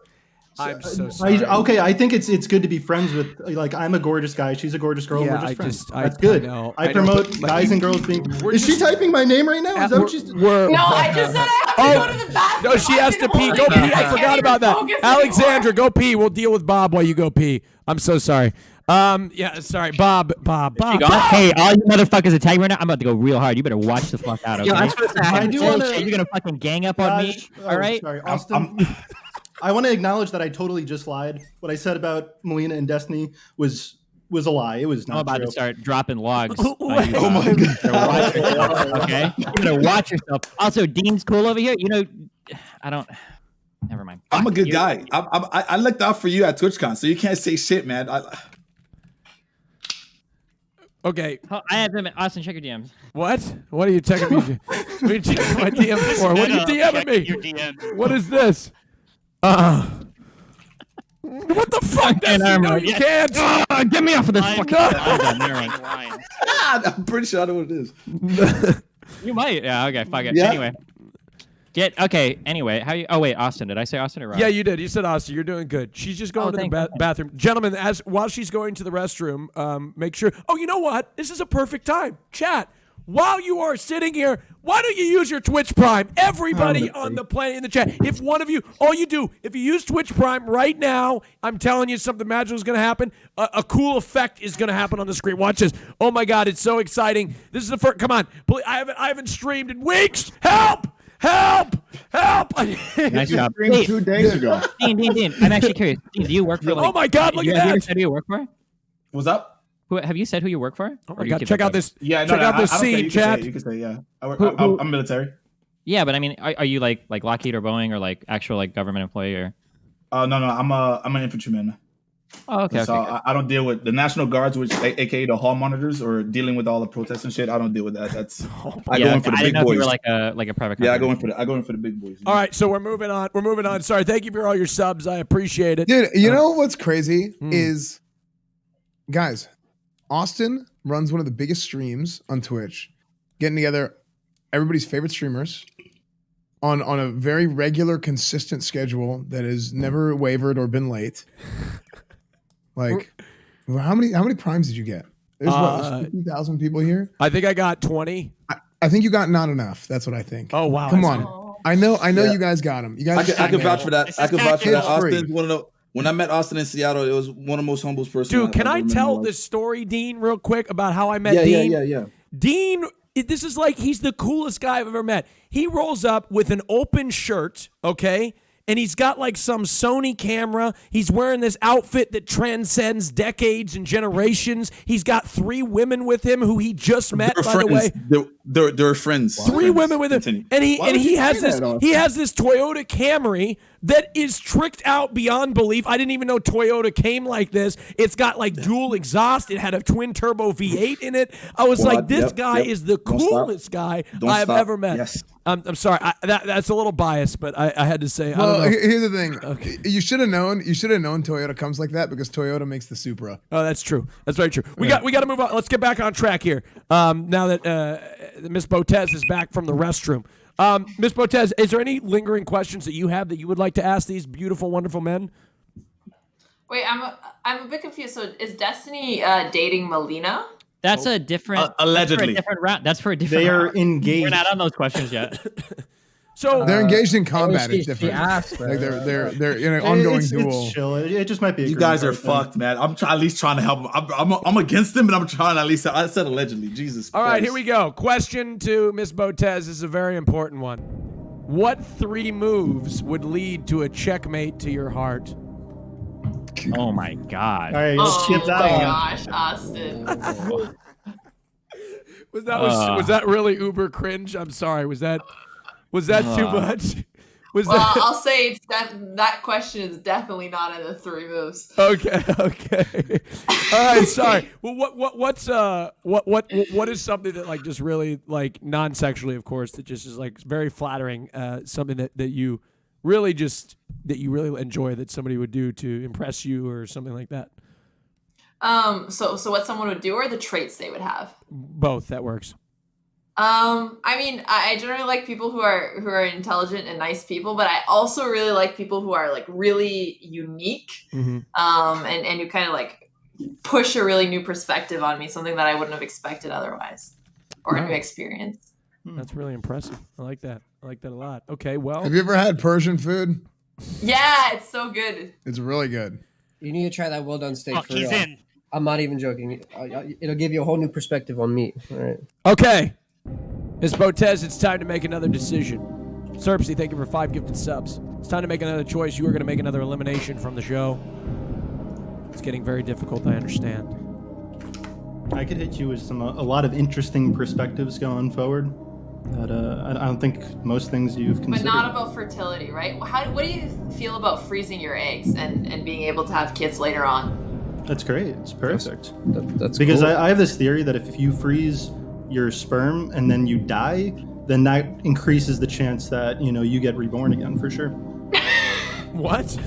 B: I'm so sorry.
G: Okay, I think it's good to be friends with. Like, I'm a gorgeous guy. She's a gorgeous girl.
B: Yeah,
G: we're just
B: I
G: friends.
B: just-
G: That's
B: I
G: good.
B: know,
G: I
B: I know,
G: promote
B: but
G: guys and girls being. Is she typing my name right now? Is that what she's?
B: We're,
C: No, I just said I have to go to the bathroom.
B: No, she has to pee. Go pee. I forgot about that. Alexandra, go pee. We'll deal with Bob while you go pee. I'm so sorry. Yeah, sorry, Bob.
J: Hey, all you motherfuckers attacking right now, I'm about to go real hard. You better watch the fuck out, okay?
G: Yo, I do wanna-
J: You're gonna fucking gang up on me, all right?
G: Sorry, Austin. I want to acknowledge that I totally just lied. What I said about Melina and Destiny was a lie. It was not
J: I'm about
G: true.
J: to start dropping logs.
G: Oh my God.
J: Okay, you better watch yourself. Also, Dean's cool over here. You know, I don't. Never mind.
O: I'm a good guy. I looked out for you at TwitchCon, so you can't say shit, man.
B: Okay.
J: I have them. Austin, check your DMs.
B: What? What are you checking me? What are you checking my DMs for? What are you DMing me?
N: Your DMs.
B: What is this? What the fuck?
J: Okay,
B: That's,
J: never
B: no,
J: mind.
B: you can't.
J: Get me off of this
N: Line-
J: fucking.
N: line-
J: Never mind.
N: line.
O: I'm pretty sure I know what it is.
J: You might. Yeah. Okay. Fuck it.
O: Yeah.
J: Anyway. Okay. Anyway, how you? Oh wait, Austin. Did I say Austin or Rob?
B: Yeah, you did. You said Austin. You're doing good. She's just going to the
J: thanks.
B: bathroom. Gentlemen, while she's going to the restroom, make sure. Oh, you know what? This is a perfect time. Chat. While you are sitting here, why don't you use your Twitch Prime? Everybody on the planet in the chat. If one of you, all you do, if you use Twitch Prime right now, I'm telling you something magical is going to happen. A cool effect is going to happen on the screen. Watch this. Oh my God, it's so exciting. This is the first. Come on, please, I haven't streamed in weeks. Help! Help! Help! What?
J: Nice
L: You
J: job.
L: streamed
J: Wait,
L: 2 days ago.
J: Dean. I'm actually curious. Dean, do you work for? Like,
B: Oh my God! Look at
J: have you ever
B: that.
J: said who you work for?
O: What's up?
J: Have you said who you work for?
B: Oh
J: Or
B: my
J: do you
B: God!
J: keep
B: Check
J: that
B: out
J: private?
B: this.
O: Yeah,
B: Check out this
O: I don't care.
B: scene,
O: You can say
B: chat.
O: it. You can say it, yeah.
J: Who-
O: I'm military.
J: Yeah, but I mean, are you like Lockheed or Boeing or like actual like government employee or?
O: No, I'm an infantryman.
J: Oh, okay.
O: So I don't deal with the National Guards, which aka the hall monitors, or dealing with all the protests and shit. I don't deal with that. That's I go in for the
J: I
O: big
J: didn't know if
O: boys.
J: you were like a private.
O: Yeah, I
J: company.
O: go in for the big boys.
B: All right, so we're moving on. Sorry, thank you for all your subs. I appreciate it.
I: Dude, you know what's crazy is, guys, Austin runs one of the biggest streams on Twitch, getting together everybody's favorite streamers on a very regular, consistent schedule that has never wavered or been late. Like, how many primes did you get? There's there's 50,000 people here.
B: I think I got 20.
I: I think you got not enough. That's what I think.
B: Oh wow!
I: Come on. I know you guys got them. You guys.
O: I can vouch for that. I can vouch for that.
I: Free.
O: Austin, you want to know? When I met Austin in Seattle, it was one of the most humble person.
B: Dude, can I tell this story, Dean, real quick about how I met Dean?
O: Yeah.
B: Dean, this is like he's the coolest guy I've ever met. He rolls up with an open shirt, okay? And he's got like some Sony camera. He's wearing this outfit that transcends decades and generations. He's got 3 women with him who he just met, by the way.
O: They're friends.
B: 3 women with him. And he has this Toyota Camry that is tricked out beyond belief. I didn't even know Toyota came like this. It's got like dual exhaust. It had a twin turbo V8 in it. I was like, this guy is the coolest guy I have ever met.
O: Yes.
B: I'm sorry. That's a little biased, but I had to say.
I: Well,
B: I don't know.
I: here's the thing. Okay. You should have known. Toyota comes like that because Toyota makes the Supra.
B: Oh, that's true. That's very true. We got to move on. Let's get back on track here. Now that Miss Botez is back from the restroom. Miss Botez, is there any lingering questions that you have that you would like to ask these beautiful, wonderful men?
C: Wait, I'm a bit confused. So is Destiny dating Melina?
J: That's a different.
O: Allegedly.
J: That's for a different round. That's for a different.
G: They are
J: round.
G: engaged.
J: We're not on those questions yet.
B: So
I: they're engaged in combat.
E: she
I: It's different.
E: asked,
I: like they're in an ongoing duel.
G: It's chill. It just might be.
O: You guys are fucked, man. I'm at least trying to help them. I'm against them, but I'm trying to at least. I said allegedly. Jesus.
B: All
O: Christ.
B: right, here we go. Question to Miss Botez. This is a very important one. What 3 moves would lead to a checkmate to your heart?
J: Oh my God.
G: All right, let's skip that one.
C: Gosh, Austin.
B: Was that really uber cringe? I'm sorry. Was that too much?
C: I'll say that question is definitely not in the 3 moves.
B: Okay. All right, sorry. Well, what is something that like just really like non-sexually, of course, that just is like very flattering, something that you really enjoy that somebody would do to impress you or something like that?
C: So what someone would do or the traits they would have?
B: Both, that works.
C: I mean, I generally like people who are intelligent and nice people, but I also really like people who are like really unique, and who kind of like push a really new perspective on me, something that I wouldn't have expected otherwise, or a new experience.
B: That's really impressive. I like that. I like that a lot. Okay, well,
I: Have you ever had Persian food?
C: Yeah, it's so good.
I: It's really good.
H: You need to try that well done steak.
N: Fuck,
H: for
N: he's
H: real.
N: in.
H: I'm not even joking. It'll give you a whole new perspective on meat. All right.
B: Okay. Ms. Botez, it's time to make another decision. Serpsy, thank you for 5 gifted subs. It's time to make another choice. You are going to make another elimination from the show. It's getting very difficult, I understand.
G: I could hit you with a lot of interesting perspectives going forward. That I don't think most things you've considered.
C: But not about fertility, right? What do you feel about freezing your eggs and being able to have kids later on?
G: That's great. It's perfect.
H: That's
G: because
H: cool.
G: I have this theory that if you freeze your sperm and then you die, then that increases the chance that you get reborn again for sure.
B: What?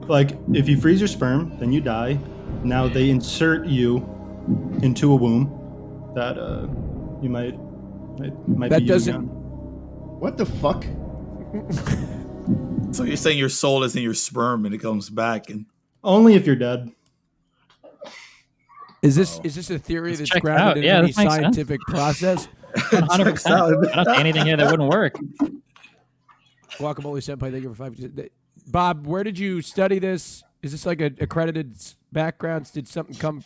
G: Like if you freeze your sperm, then you die. Now they insert you into a womb that you might
B: that
G: be
B: doesn't.
G: you again.
L: What the fuck?
O: So you're saying your soul is in your sperm and it comes back and
G: Only if you're dead.
B: Is this a theory that's
J: check it
B: grounded
J: out.
B: in
J: Yeah,
B: any
J: that makes sense.
B: scientific process?
J: 100%. I don't see anything here that wouldn't work.
B: Guacamole Senpai, thank you for 5. Bob, where did you study this? Is this like an accredited background? Did something come?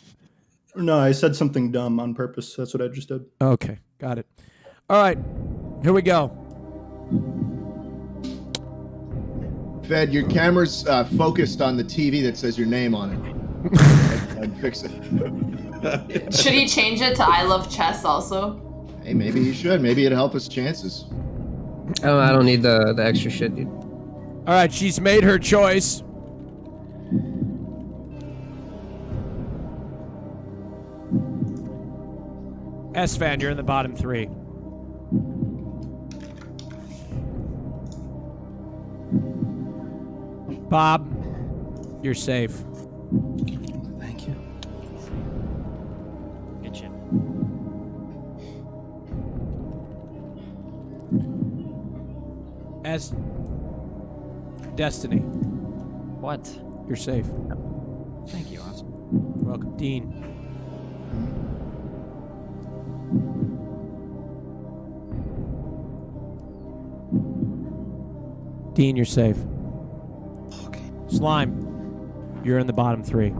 G: No, I said something dumb on purpose. That's what I just did.
B: Okay, got it. All right, here we go.
L: Fed, your camera's focused on the TV that says your name on it. I'd fix it.
C: Should he change it to I love chess also?
L: Hey, maybe he should. Maybe it'd help his chances.
H: Oh, I don't need the extra shit, dude.
B: All right, she's made her choice. S-Fan, you're in the bottom 3. Bob, you're safe.
M: Thank you.
N: Good shit.
B: As Destiny,
J: What?
B: you're safe.
J: Thank you, awesome.
B: You're welcome. Dean. Dean, you're safe.
M: Okay.
B: Slime, you're in the bottom 3.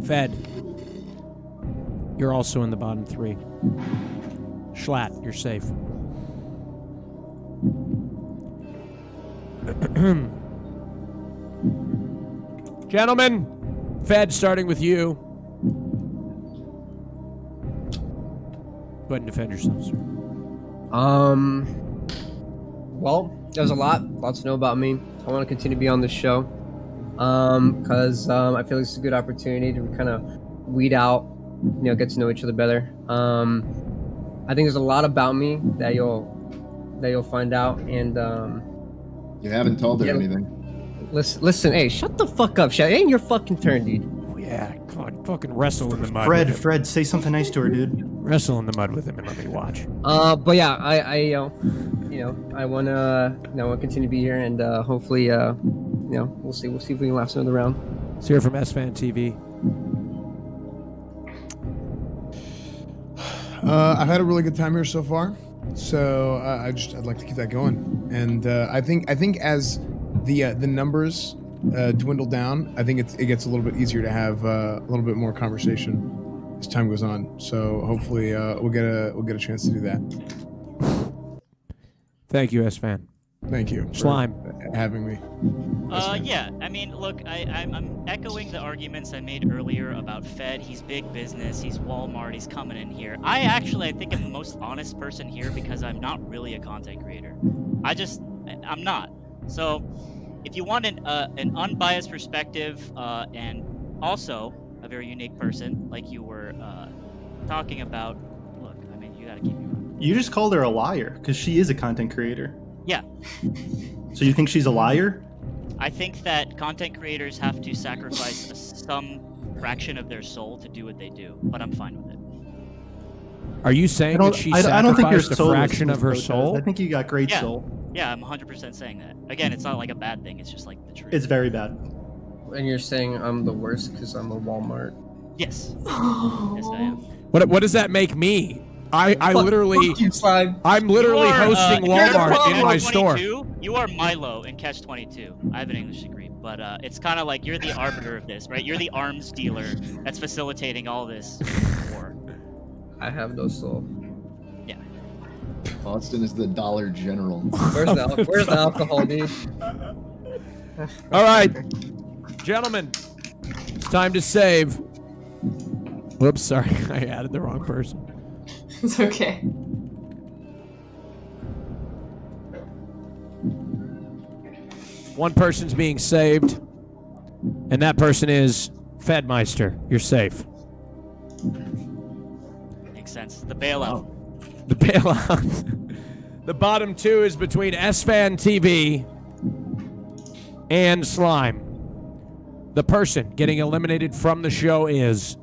B: Fed, you're also in the bottom 3. Schlatt, you're safe. Gentlemen, Fed, starting with you. Go ahead and defend yourselves, sir.
H: Well, there's a lot to know about me. I want to continue to be on this show. Because I feel like it's a good opportunity to kind of weed out, get to know each other better. I think there's a lot about me that you'll find out, and
L: You haven't told her anything.
H: Listen, hey, shut the fuck up, Shaq. It ain't your fucking turn, dude.
B: Oh yeah, God, fucking wrestle in the mud.
G: Fred, say something nice to her, dude.
B: Wrestle in the mud with him and let me watch.
H: But yeah, I wanna continue to be here, and hopefully, we'll see if we can last another round.
B: Let's hear from S-Fan TV.
I: I've had a really good time here so far, so I'd like to keep that going. And I think as the numbers dwindle down, I think it gets a little bit easier to have a little bit more conversation as time goes on. So hopefully we'll get a chance to do that.
B: Thank you, S-Fan.
I: Thank you,
B: Slime,
I: for having me.
N: Yeah, I mean, look, I'm echoing the arguments I made earlier about Fed. He's big business. He's Walmart. He's coming in here. I think I'm the most honest person here because I'm not really a content creator. I'm not. So, if you want an unbiased perspective and also a very unique person like you were talking about, look, I mean, you gotta keep me around.
G: You just called her a liar because she is a content creator.
N: Yeah.
G: So you think she's a liar?
N: I think that content creators have to sacrifice some fraction of their soul to do what they do, but I'm fine with it.
B: are you saying that she
G: I don't think you're
B: sacrificed a fraction of her soul?
G: I think you got great soul.
N: Yeah, I'm 100% saying that. Again, it's not like a bad thing. It's just like the truth.
G: It's very bad.
H: And you're saying I'm the worst because I'm a Walmart?
N: Yes. Yes, I am.
B: What does that make me? I literally,
H: fuck you, Slime.
B: I'm literally hosting Walmart in my store.
N: You are Milo in Catch 22. I have an English degree, but it's kind of like you're the arbiter of this, right? You're the arms dealer that's facilitating all this war.
H: I have no soul.
N: Yeah.
L: Austin is the Dollar General.
H: Where's the alcohol, dude?
B: All right, gentlemen, it's time to save. Whoops, sorry, I added the wrong person.
C: It's okay.
B: One person's being saved, and that person is Fedmeister. You're safe.
N: Makes sense. The bailout.
B: The bailout. The bottom 2 is between S-Fan TV and Slime. The person getting eliminated from the show is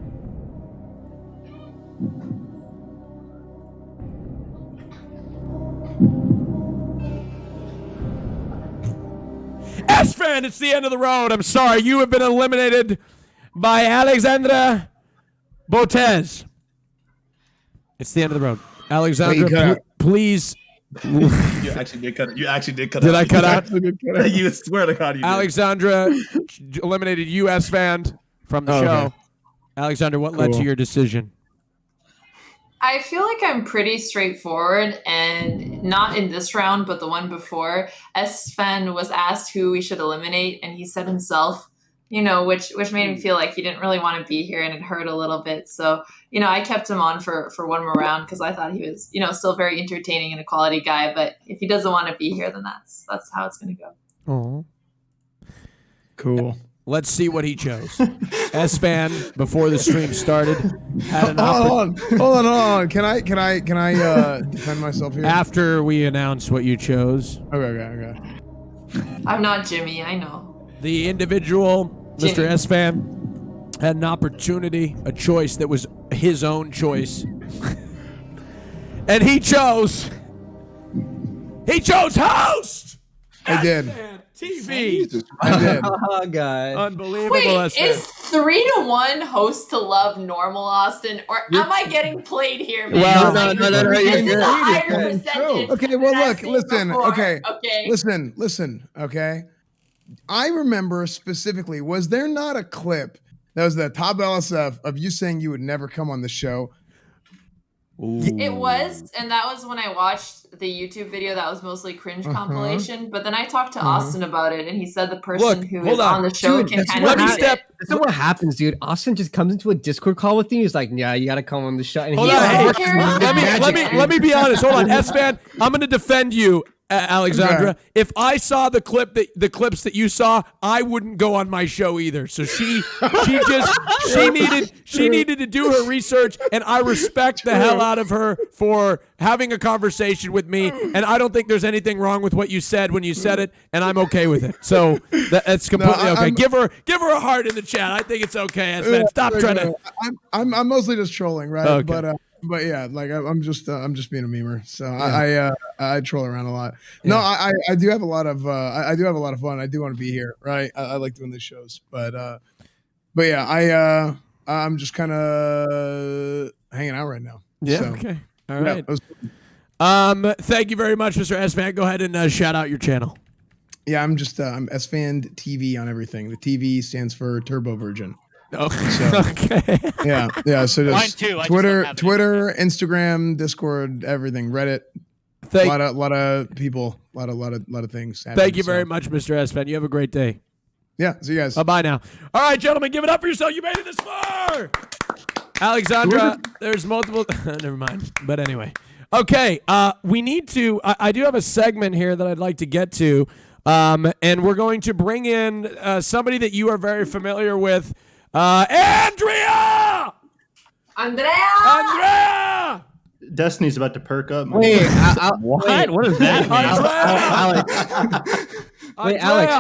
B: S-Fan. It's the end of the road. I'm sorry. You have been eliminated by Alexandra Botez. It's the end of the road. Alexandra, please.
O: You actually did cut it. You actually did cut
B: Did
O: out.
B: I cut out?
O: You swear to God you did.
B: Alexandra eliminated you, S-Fan, from the
O: Oh,
B: show.
O: okay.
B: Alexandra, what led to
G: Cool.
B: your decision?
C: I feel like I'm pretty straightforward, and not in this round, but the one before. Sven was asked who we should eliminate, and he said himself, which made me feel like he didn't really want to be here, and it hurt a little bit. So, I kept him on for one more round because I thought he was, still very entertaining and a quality guy. But if he doesn't want to be here, then that's how it's going to go.
B: Oh,
I: Cool.
B: let's see what he chose. S-Fan, before the stream started, had an
I: Hold on. Can I defend myself here?
B: after we announced what you chose.
I: Okay.
C: I'm not Jimmy, I know.
B: The individual, Mr.
C: Jimmy.
B: S-Fan, had an opportunity, a choice that was his own choice. And he chose host!
I: I did.
B: TV.
I: I did.
E: Oh, God.
B: Unbelievable.
C: Wait,
B: S-Fan.
C: is 3-1 host to love normal, Austin? Or am I getting played here, man?
B: Well,
C: Like,
E: no,
C: this
E: you're
C: is
E: good.
C: a higher
E: You're good.
C: percentage
I: Okay,
C: than
I: well,
C: I've
I: look,
C: seen
I: listen,
C: before,
I: okay.
C: Okay.
I: Listen, okay? I remember specifically, was there not a clip that was the top LSF of you saying you would never come on the show?
C: It was, and that was when I watched the YouTube video that was mostly cringe compilation. But then I talked to Austin about it, and he said the person who is on the show can kind of read it.
H: That's what happens, dude. Austin just comes into a Discord call with you. He's like, "Yeah, you got to come on the show." And
B: Hold
H: he's
B: on,
H: like,
B: hey, let me be honest. Hold on, S-Fan, I'm going to defend you, Alexandra.
I: Okay.
B: If I saw the clips that you saw, I wouldn't go on my show either. So she needed to do her research, and I respect the hell out of her for having a conversation with me. And I don't think there's anything wrong with what you said when you said it, and I'm okay with it. So that's completely okay. Give her a heart in the chat. I think it's okay. S-Fan. Stop trying to.
I: I'm mostly just trolling, right?
B: Okay.
I: But yeah, like I'm just being a memer. So I troll around a lot. No, I do have a lot of I do have a lot of fun. I do want to be here, right? I like doing these shows, but yeah, I'm just kind of hanging out right now.
B: Yeah.
I: So,
B: Okay. All right.
I: yeah,
B: Thank you very much, Mr. S-Fan. Go ahead and shout out your channel.
I: yeah, I'm just I'm S-Fan TV on everything. The TV stands for Turbo Virgin.
B: Oh,
I: So,
B: okay.
I: yeah. So
N: Mine
I: just
N: too. I just
I: Twitter,
N: don't have it.
I: Twitter, Instagram, Discord, everything, Reddit. A lot of people, a lot of things.
B: Thank you very much, Mr. S-Fan. You have a great day.
I: Yeah, see you guys.
B: Bye now. All right, gentlemen, give it up for yourself. You made it this far. Alexandra, there's multiple. Never mind. But anyway. Okay, we need to. I do have a segment here that I'd like to get to. And we're going to bring in somebody that you are very familiar with. Andrea! Andrea!
G: Destiny's about to perk up.
H: Wait,
J: What? What is that?
H: Alex. Wait, Alex,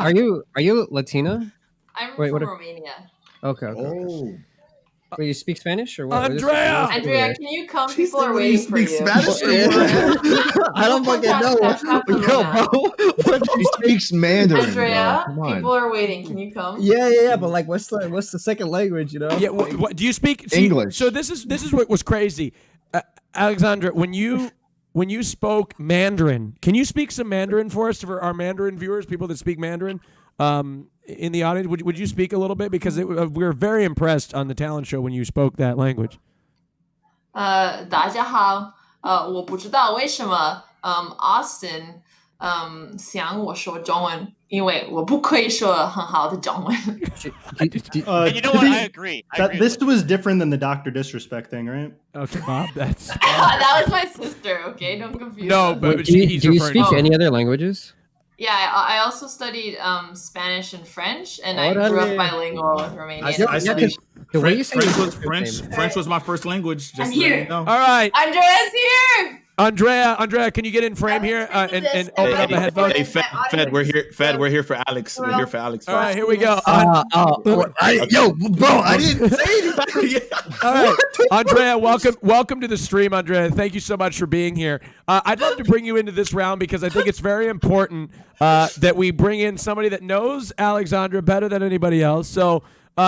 H: are you Latina?
C: I'm
H: Wait,
C: from
H: what
C: Romania.
H: Okay.
L: Oh.
H: Wait, you speak Spanish or what?
B: Andrea!
C: Andrea, can you come? People are waiting for you.
O: Spanish or
E: I don't fucking know. Yo, bro.
L: She speaks Mandarin,
C: Andrea,
L: bro. Come on.
C: people are waiting. Can you come?
E: Yeah. But like, what's the second language? You know?
B: Yeah. What do you speak
L: English?
B: So this is what was crazy, Alexandra. When you spoke Mandarin, can you speak some Mandarin for us, for our Mandarin viewers, people that speak Mandarin? In the audience, would you speak a little bit, because we were very impressed on the talent show when you spoke that language.
C: 大家好，我不知道为什么，Austin 想我说中文，因为我不会说很好的中文。
N: And you know what? I agree.
G: This was different than the Dr. Disrespect thing, right?
B: Okay, Bob, that's
C: that was my sister. Okay, don't confuse.
B: no,
C: us.
B: but
H: do you speak any other languages?
C: Yeah, I also studied Spanish and French, and I grew up bilingual with Romanian.
O: I speak
H: The way you
O: French was my first language. Just
C: I'm
O: so you
C: here.
O: know.
B: all right.
C: Andrea's here.
B: Andrea, can you get in frame here and open up the headphones?
O: Hey, Fed, we're here. Fed, we're here for Alex. We're here for Alex.
B: All right, here we go.
O: Yo, bro, I didn't say anything.
B: All right, Andrea, welcome to the stream, Andrea. Thank you so much for being here. I'd love to bring you into this round because I think it's very important that we bring in somebody that knows Alexandra better than anybody else. So,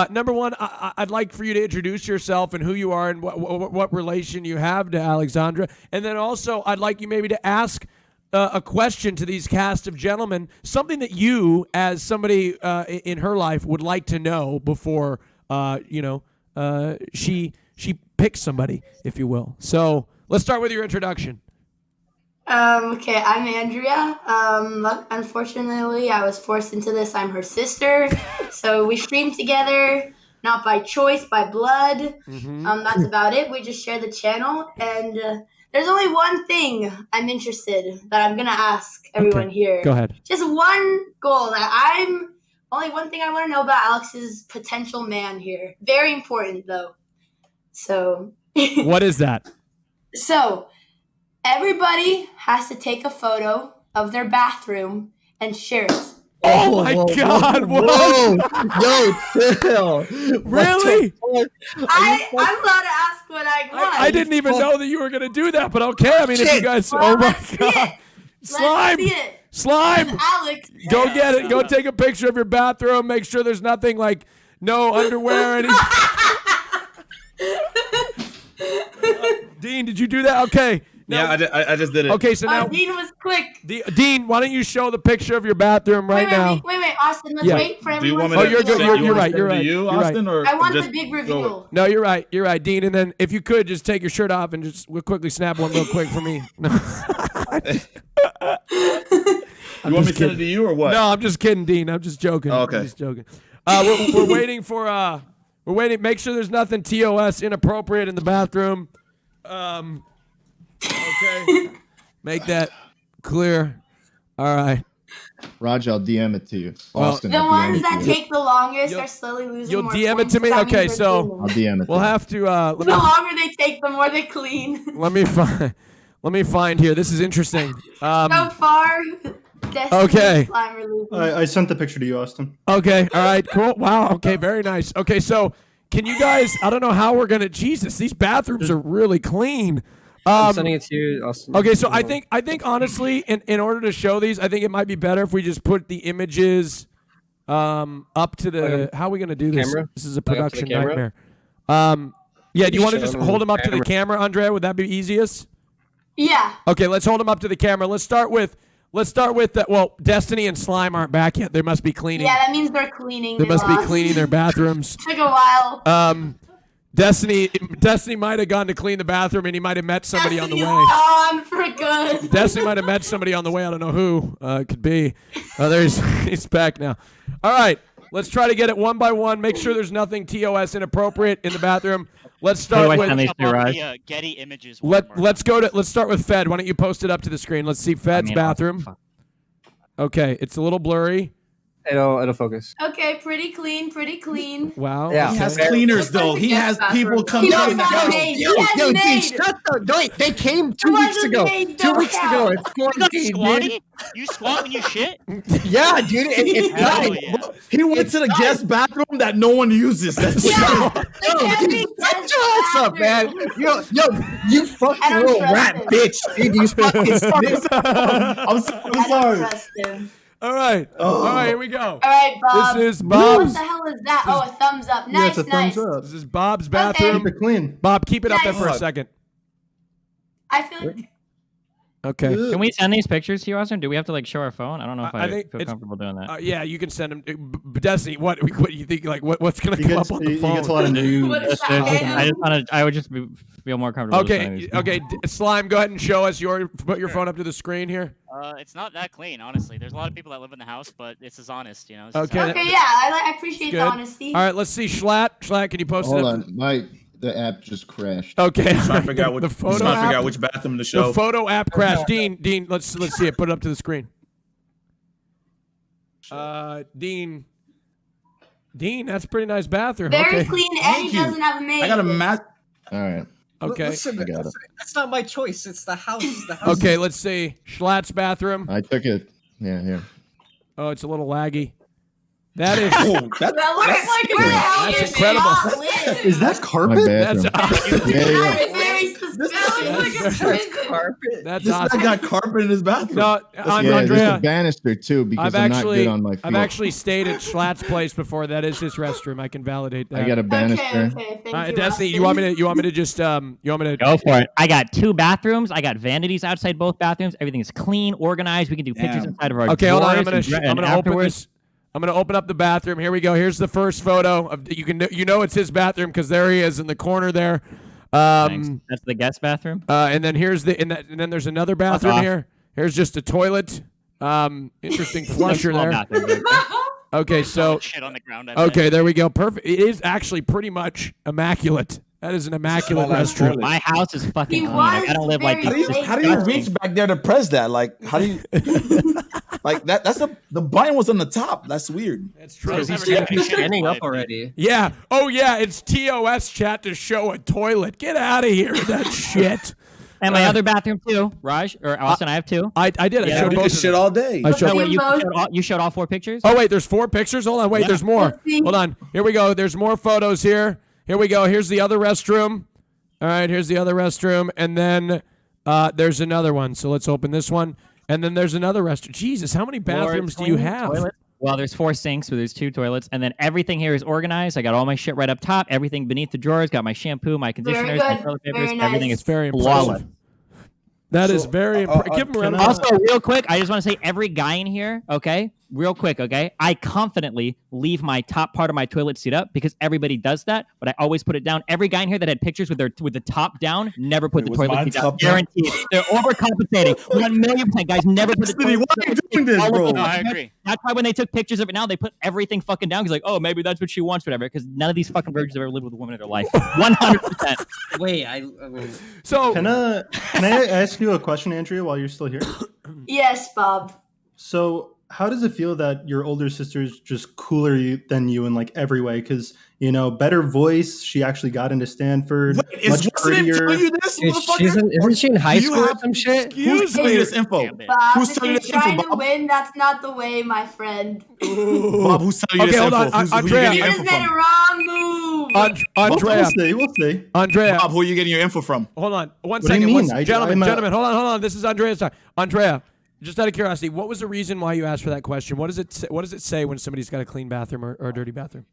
B: number one, I'd like for you to introduce yourself and who you are and what relation you have to Alexandra. And then also, I'd like you maybe to ask a question to these cast of gentlemen, something that you, as somebody in her life, would like to know before, she picks somebody, if you will. So let's start with your introduction.
Q: Okay, I'm Andrea. Unfortunately, I was forced into this. I'm her sister. So we stream together, not by choice, by blood. That's about it. We just share the channel. And there's only one thing I'm interested that I'm going to ask everyone here.
B: Go ahead.
Q: Just one goal that only one thing I want to know about Alex's potential man here. Very important, though. So.
B: What is that?
Q: So. Everybody has to take a photo of their bathroom and share it.
B: Oh my God!
M: Whoa! Yo, chill.
B: Really?
Q: I'm allowed to ask what I want.
B: I didn't even know that you were going to do that, but okay. I mean, if you guys,
Q: Well,
B: oh my
Q: let's see
B: God,
Q: it.
B: slime,
Q: Let's see it.
B: slime,
Q: Alex.
B: go get it. Go take a picture of your bathroom. Make sure there's nothing like no underwear. Anything. Dean, did you do that? Okay.
O: Yeah, I just did it.
B: Okay, so now
Q: Dean was quick.
B: Dean, why don't you show the picture of your bathroom right now?
Q: Wait, Austin, let's
B: Yeah.
Q: wait for
O: Do you
Q: everyone.
O: want me to
B: you're good.
O: send-
B: You're
O: you want me
B: right.
O: to
B: You're
O: send it
B: right.
O: to you,
B: You're right.
O: Austin, or
Q: I want
O: just
Q: the big
O: go
Q: reveal.
B: No, you're right. You're right, Dean. And then if you could just take your shirt off and just we'll quickly snap one real quick for me. No.
O: You want me to send it to you or what?
B: No, I'm just kidding, Dean. I'm just joking.
O: Oh, okay.
B: I'm just joking. We're waiting for we're waiting. Make sure there's nothing TOS inappropriate in the bathroom. Okay. Make that clear. All right.
L: Raj, I'll DM it to you.
B: Well,
L: Austin,
Q: The
L: I'll DM
Q: ones
L: it
Q: that
L: to you.
Q: take the longest are slowly losing
B: You'll
Q: more
B: DM it
Q: points,
B: to me?
Q: so that
B: Okay,
Q: means
B: so
Q: they're
L: I'll DM it.
B: we'll
L: to you.
B: have to
Q: The longer they take, the more they clean.
B: let me find here. This is interesting.
Q: So far, Destiny
B: Okay.
Q: Slime removal.
G: I sent the picture to you, Austin.
B: Okay. All right. Cool. Wow. Okay. Very nice. Okay. So can you guys? I don't know how we're gonna. Jesus, these bathrooms are really clean.
H: I'm sending it to you, Austin.
B: Okay. So I think honestly, in order to show these, I think it might be better if we just put the images up to the. How are we gonna do this?
H: Camera?
B: This is a
H: Like up to the
B: production
H: camera?
B: nightmare. Yeah. Do you want to
H: Show
B: just
H: them
B: hold them up to the
H: camera.
B: camera, Andrea? Would that be easiest?
Q: Yeah.
B: Okay. Let's hold them up to the camera. Let's start with that. Well, Destiny and Slime aren't back yet. They must be cleaning.
Q: Yeah, that means they're cleaning.
B: They must be
Q: lost.
B: cleaning their bathrooms.
Q: Took a while.
B: Destiny might have gone to clean the bathroom and he might have met somebody on the way.
Q: Oh, for good.
B: Destiny might have met somebody on the way. I don't know who. It could be. Oh, he's back now. All right. Let's try to get it one by one. Make sure there's nothing TOS inappropriate in the bathroom. Let's start with.
N: Getty images.
B: Let's start with Fed. Why don't you post it up to the screen? Let's see Fed's bathroom. Okay, it's a little blurry.
H: It'll focus.
Q: Okay, pretty clean.
B: Wow.
O: He has cleaners though. He has people come
Q: He
O: clean the
Q: has
O: house.
Q: made.
H: Yo,
Q: He has
H: Dean,
Q: made.
H: shut the. Wait, they came 2
Q: It
H: weeks
Q: wasn't
H: ago.
Q: made,
H: 2
Q: don't
H: weeks ago.
Q: count.
H: It's
N: You got
H: quarantine, dude.
N: squatty? You squat when you shit?
H: Yeah, dude. It's
N: Hell
H: not.
N: yeah.
O: He went to the guest bathroom that no one uses. That's
Q: Yeah.
H: Yo, dude, shut your ass up, man. Yo, you fucking
Q: I don't
H: little
Q: trust
H: rat
Q: him.
H: bitch. Dude, you fucking snitch.
O: I'm
Q: I don't
O: sorry.
Q: trust him.
B: All right.
O: Oh.
B: All right, here we go.
Q: All right, Bob.
B: This is
Q: What
B: Bob's.
Q: the hell is that? Oh, a thumbs up.
G: Yeah,
Q: Nice,
G: it's a
Q: nice.
G: thumbs up.
B: This is Bob's
G: Keep
B: bathroom.
G: it clean.
B: Bob, keep it up there for a
Q: Nice.
B: second.
Q: I feel like
B: Okay.
J: Can we send these pictures to you, Austin? Do we have to show our phone? I don't know if
B: I
J: I
B: think
J: feel
B: it's-
J: comfortable doing that.
B: Yeah, you can send them. Destiny, what do you think? What's gonna
G: He
B: come
G: gets,
B: up on
G: he,
B: the
G: he
B: phone?
G: gets a lot of news.
Q: What is
J: I would just feel more comfortable. just sending
B: Okay,
J: these.
B: okay. Slime, go ahead and show us put your phone up to the screen here.
N: It's not that clean, honestly. There's a lot of people that live in the house, but it's as honest, you know. It's
B: Okay.
N: as
Q: okay. Yeah, I appreciate
B: Good.
Q: the honesty.
B: All right, let's see. Schlatt, can you post
L: Hold
B: it up?
L: on, the app just crashed.
B: Okay.
O: He's trying to figure out
B: the
O: which.
B: photo
O: He's trying to
B: app.
O: figure out which bathroom to show.
B: The photo app crashed. Dean, let's see it. Put it up to the screen. Dean, that's a pretty nice bathroom.
Q: Very
B: Okay.
Q: clean, and he doesn't have a maid.
O: I got a mat.
L: All right.
B: Okay.
E: Listen,
L: I got it.
E: that's not my choice. It's the house. The house.
B: Okay, let's see. Schlatt's bathroom.
L: I took it. Yeah, here.
B: Oh, it's a little laggy. That is.
O: Oh,
Q: That looks like where the hell
B: That's
Q: you
B: incredible.
Q: all live.
G: Is that
L: My
G: carpet?
B: That's
L: bathroom. Yeah, yeah.
Q: That is very suspicious. Like a prison.
E: Carpet.
B: That's
O: This
B: awesome.
O: guy got carpet in his bathroom.
B: No,
L: Yeah, there's a
B: Andrea.
L: banister too because I'm not good on my feet.
B: I've actually stayed at Schlatt's place before. That is his restroom. I can validate that.
L: I got a banister.
Q: Okay, thank you,
B: Destiny,
Q: Austin.
B: you want me to just
J: Go for it. I got 2 bathrooms. I got vanities outside both bathrooms. Everything is clean, organized. We can do pictures
O: Damn.
J: inside of our
B: Okay, hold on. I'm
J: drawers
B: gonna
J: and
B: open
J: afterwards.
B: this. I'm going to open up the bathroom. Here we go. Here's the first photo of you know it's his bathroom because there he is in the corner there.
J: Thanks. That's the guest bathroom.
B: And then here's and then there's another bathroom here. Here's just a toilet. Interesting flusher there. Okay, so
N: shit on the ground.
B: Okay, there we go. Perfect. It is actually pretty much immaculate. That is an immaculate restroom.
J: My house is fucking
Q: He
J: clean. I
Q: was
J: don't live like
Q: very
J: this.
O: How do you reach back there to press that? Like, how do you like that? That's the button was on the top. That's weird.
B: That's true.
H: He's standing up already.
B: Yeah. Oh yeah. It's TOS chat to show a toilet. Get out of here with that shit.
J: And my other bathroom too, Raj or Austin. I have two.
B: I did.
J: Yeah,
B: I showed
O: You
B: both.
O: can shit all day.
B: I showed.
J: No, wait, you showed all 4 pictures.
B: Oh wait, there's 4 pictures. Hold on. Wait, there's more. Hold on. Here we go. There's more photos here. Here we go. Here's the other restroom. All right. Here's the other restroom, and then there's another one. So let's open this one, and then there's another restroom. Jesus, how many bathrooms do you have?
J: Toilet. Well, there's 4 sinks, so there's 2 toilets, and then everything here is organized. I got all my shit right up top. Everything beneath the drawers. Got my shampoo, my conditioners, my
Q: good.
J: toilet papers.
Q: Very nice.
J: Everything is
B: Very
J: flawless.
B: impressive. That is very impressive. Give him a round of applause.
J: Also, real quick, I just want to say every guy in here, okay, real quick, okay, I confidently leave my top part of my toilet seat up because everybody does that, but I always put it down. Every guy in here that had pictures with the top down never put the toilet seat down. Guaranteed. They're overcompensating. 1,000,000% guys never put the toilet
O: Why are you doing this, bro?
N: No, I agree.
J: That's why when they took pictures of it now, they put everything fucking down. Because like, oh, maybe that's what she wants, whatever. Because none of these fucking virgins have ever lived with a woman in their life. 100%.
P: Wait,
B: So
G: Can I ask you a question, Andrea, while you're still here?
Q: Yes, Bob.
G: So, how does it feel that your older sister's just cooler than you in like every way? Because better voice. She actually got into Stanford.
O: Wait,
G: much prettier.
O: tell you this,
H: Isn't she in high school or some shit?
O: Who's telling you this info?
Q: Bob,
O: Who's
Q: if
O: telling
Q: you're
O: you this info,
Q: trying to
O: Bob?
Q: win, that's not the way, my friend.
O: Bob, who's telling you this
B: hold
O: info?
B: on,
O: Who you
B: Andrea.
O: getting
Q: You
O: your
Q: just
O: info
Q: made a
O: from?
Q: wrong move.
B: Andrea.
G: We'll see.
B: Andrea.
O: Bob, who are you getting your info from?
B: Hold on. One
G: What do you
B: second.
G: mean?
B: Gentlemen, hold on. This is Andrea's time. Andrea, just out of curiosity, what was the reason why you asked for that question? What does it say when somebody's got a clean bathroom or a dirty bathroom?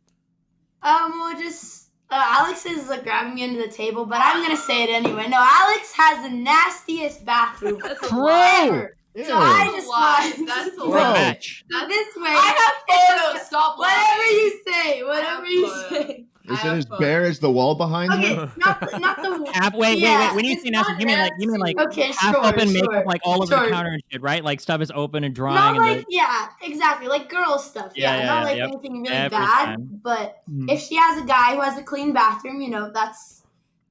Q: Well, just Alex is grabbing me into the table, but I'm gonna say it anyway. No, Alex has the nastiest bathroom ever. So I just want
C: That's a
Q: Bro.
C: lie.
J: Match.
Q: this way.
C: I have photos. Stop
Q: Whatever
C: lying.
Q: you say. Whatever you
C: photos.
Q: say.
L: Is it as bare as the wall behind
Q: Okay,
L: you?
Q: not the.
J: Wait.
Q: Yeah,
J: When you
Q: it's
J: say nasty,
Q: not
J: you mean like
Q: Okay,
J: half
Q: sure,
J: open makeup,
Q: sure,
J: like all over the
Q: sure.
J: counter and shit, right? Like stuff is open and drying.
Q: Not
J: and
Q: like exactly, like girl stuff.
J: Yeah,
Q: Not like
J: yep.
Q: anything really
J: Every
Q: bad.
J: time.
Q: But if she has a guy who has a clean bathroom, that's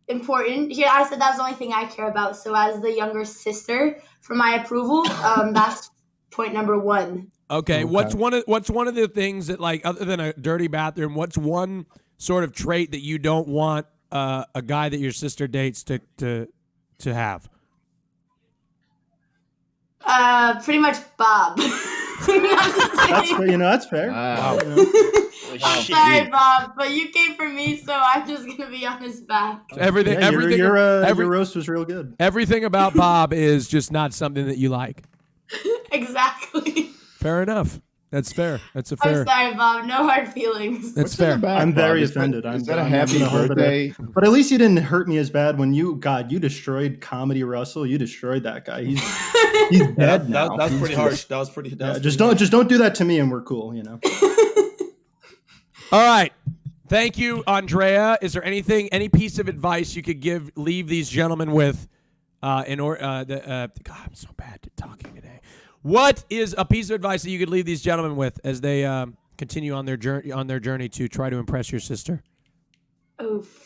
Q: important. Here, I said that's the only thing I care about. So as the younger sister, for my approval, that's point number 1.
B: Okay. What's one of the things that, like, other than a dirty bathroom, what's one sort of trait that you don't want a guy that your sister dates to have?
Q: Pretty much Bob.
G: That's fair.
L: Wow.
Q: I'm sorry, Bob, but you came for me, so I'm just gonna be on his back.
B: Everything.
G: Your roast was real good.
B: Everything about Bob is just not something that you like.
Q: Exactly.
B: Fair enough. That's fair. That's a fair.
Q: I'm sorry, Bob. No hard feelings.
B: That's fair.
G: I'm very
L: Is that-
G: offended.
L: is that a happy
G: gonna hold it
L: birthday?
G: up. But at least you didn't hurt me as bad when you destroyed Comedy Russell. You destroyed that guy. He's dead now.
O: That was
G: He's
O: pretty
G: just-
O: harsh. That was pretty.
G: Just don't do that to me, and we're cool.
B: All right. Thank you, Andrea. Is there any piece of advice you could leave these gentlemen with? God, I'm so bad at talking today. What is a piece of advice that you could leave these gentlemen with as they continue on their journey to try to impress your sister?
Q: Oof.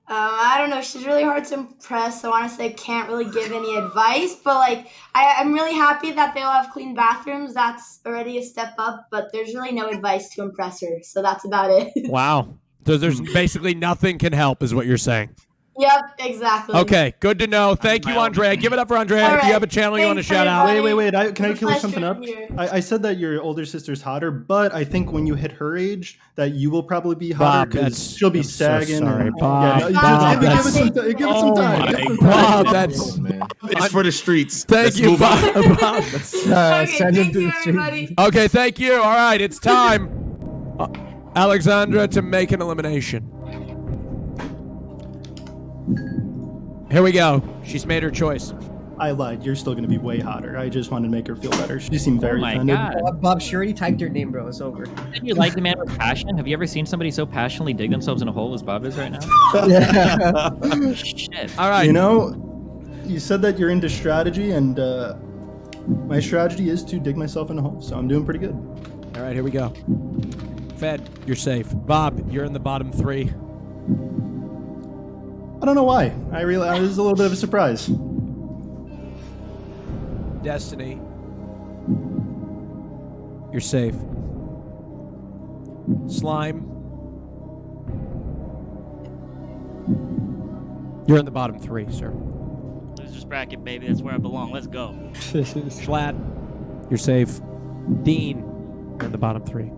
Q: I don't know. She's really hard to impress. So honestly, I can't really give any advice. But I'm really happy that they all have clean bathrooms. That's already a step up. But there's really no advice to impress her. So that's about it.
B: Wow. So there's basically nothing can help, is what you're saying.
Q: Yep, exactly.
B: Okay, good to know. Thank you, Andrea. Give it up for Andrea.
Q: All
B: If you
Q: right.
B: have a channel you want to
Q: Thanks,
B: shout out.
Q: everybody.
G: Wait. Can I
Q: It's a
G: clear something
Q: pleasure
G: up?
Q: here.
G: I said that your older sister's hotter, but I think when you hit her age, that you will probably be
B: Bob,
G: hotter
B: that's-
G: because she'll be
B: I'm so
G: sagging.
B: sorry,
G: and-
B: Bob.
G: Yeah, no,
B: Bob,
G: give it
B: that's-
G: some time. Give it some time. Give it some time.
B: Bob, that's...
O: It's for the streets.
B: Thank
O: Let's
B: you,
O: move on.
B: Bob.
Q: Okay,
H: Send him
Q: thank
H: to
Q: you,
H: the street.
Q: everybody.
B: Okay, thank you. All right, it's time, Alexandra, to make an elimination. Here we go. She's made her choice.
G: I lied. You're still gonna be way hotter. I just wanted to make her feel better. She seemed very
J: my
G: offended.
J: God.
E: Bob, she already typed your name, bro. It's over.
J: Didn't you like the man with passion? Have you ever seen somebody so passionately dig themselves in a hole as Bob is right now? Shit.
B: All right.
G: You know, you said that you're into strategy, and my strategy is to dig myself in a hole, so I'm doing pretty good.
B: All right, here we go. Fed, you're safe. Bob, you're in the bottom 3.
G: I don't know why. I was a little bit of a surprise.
B: Destiny, you're safe. Slime, you're in the bottom 3, sir.
N: Losers bracket, baby. That's where I belong. Let's go.
B: Schlatt, you're safe. Dean, you're in the bottom 3.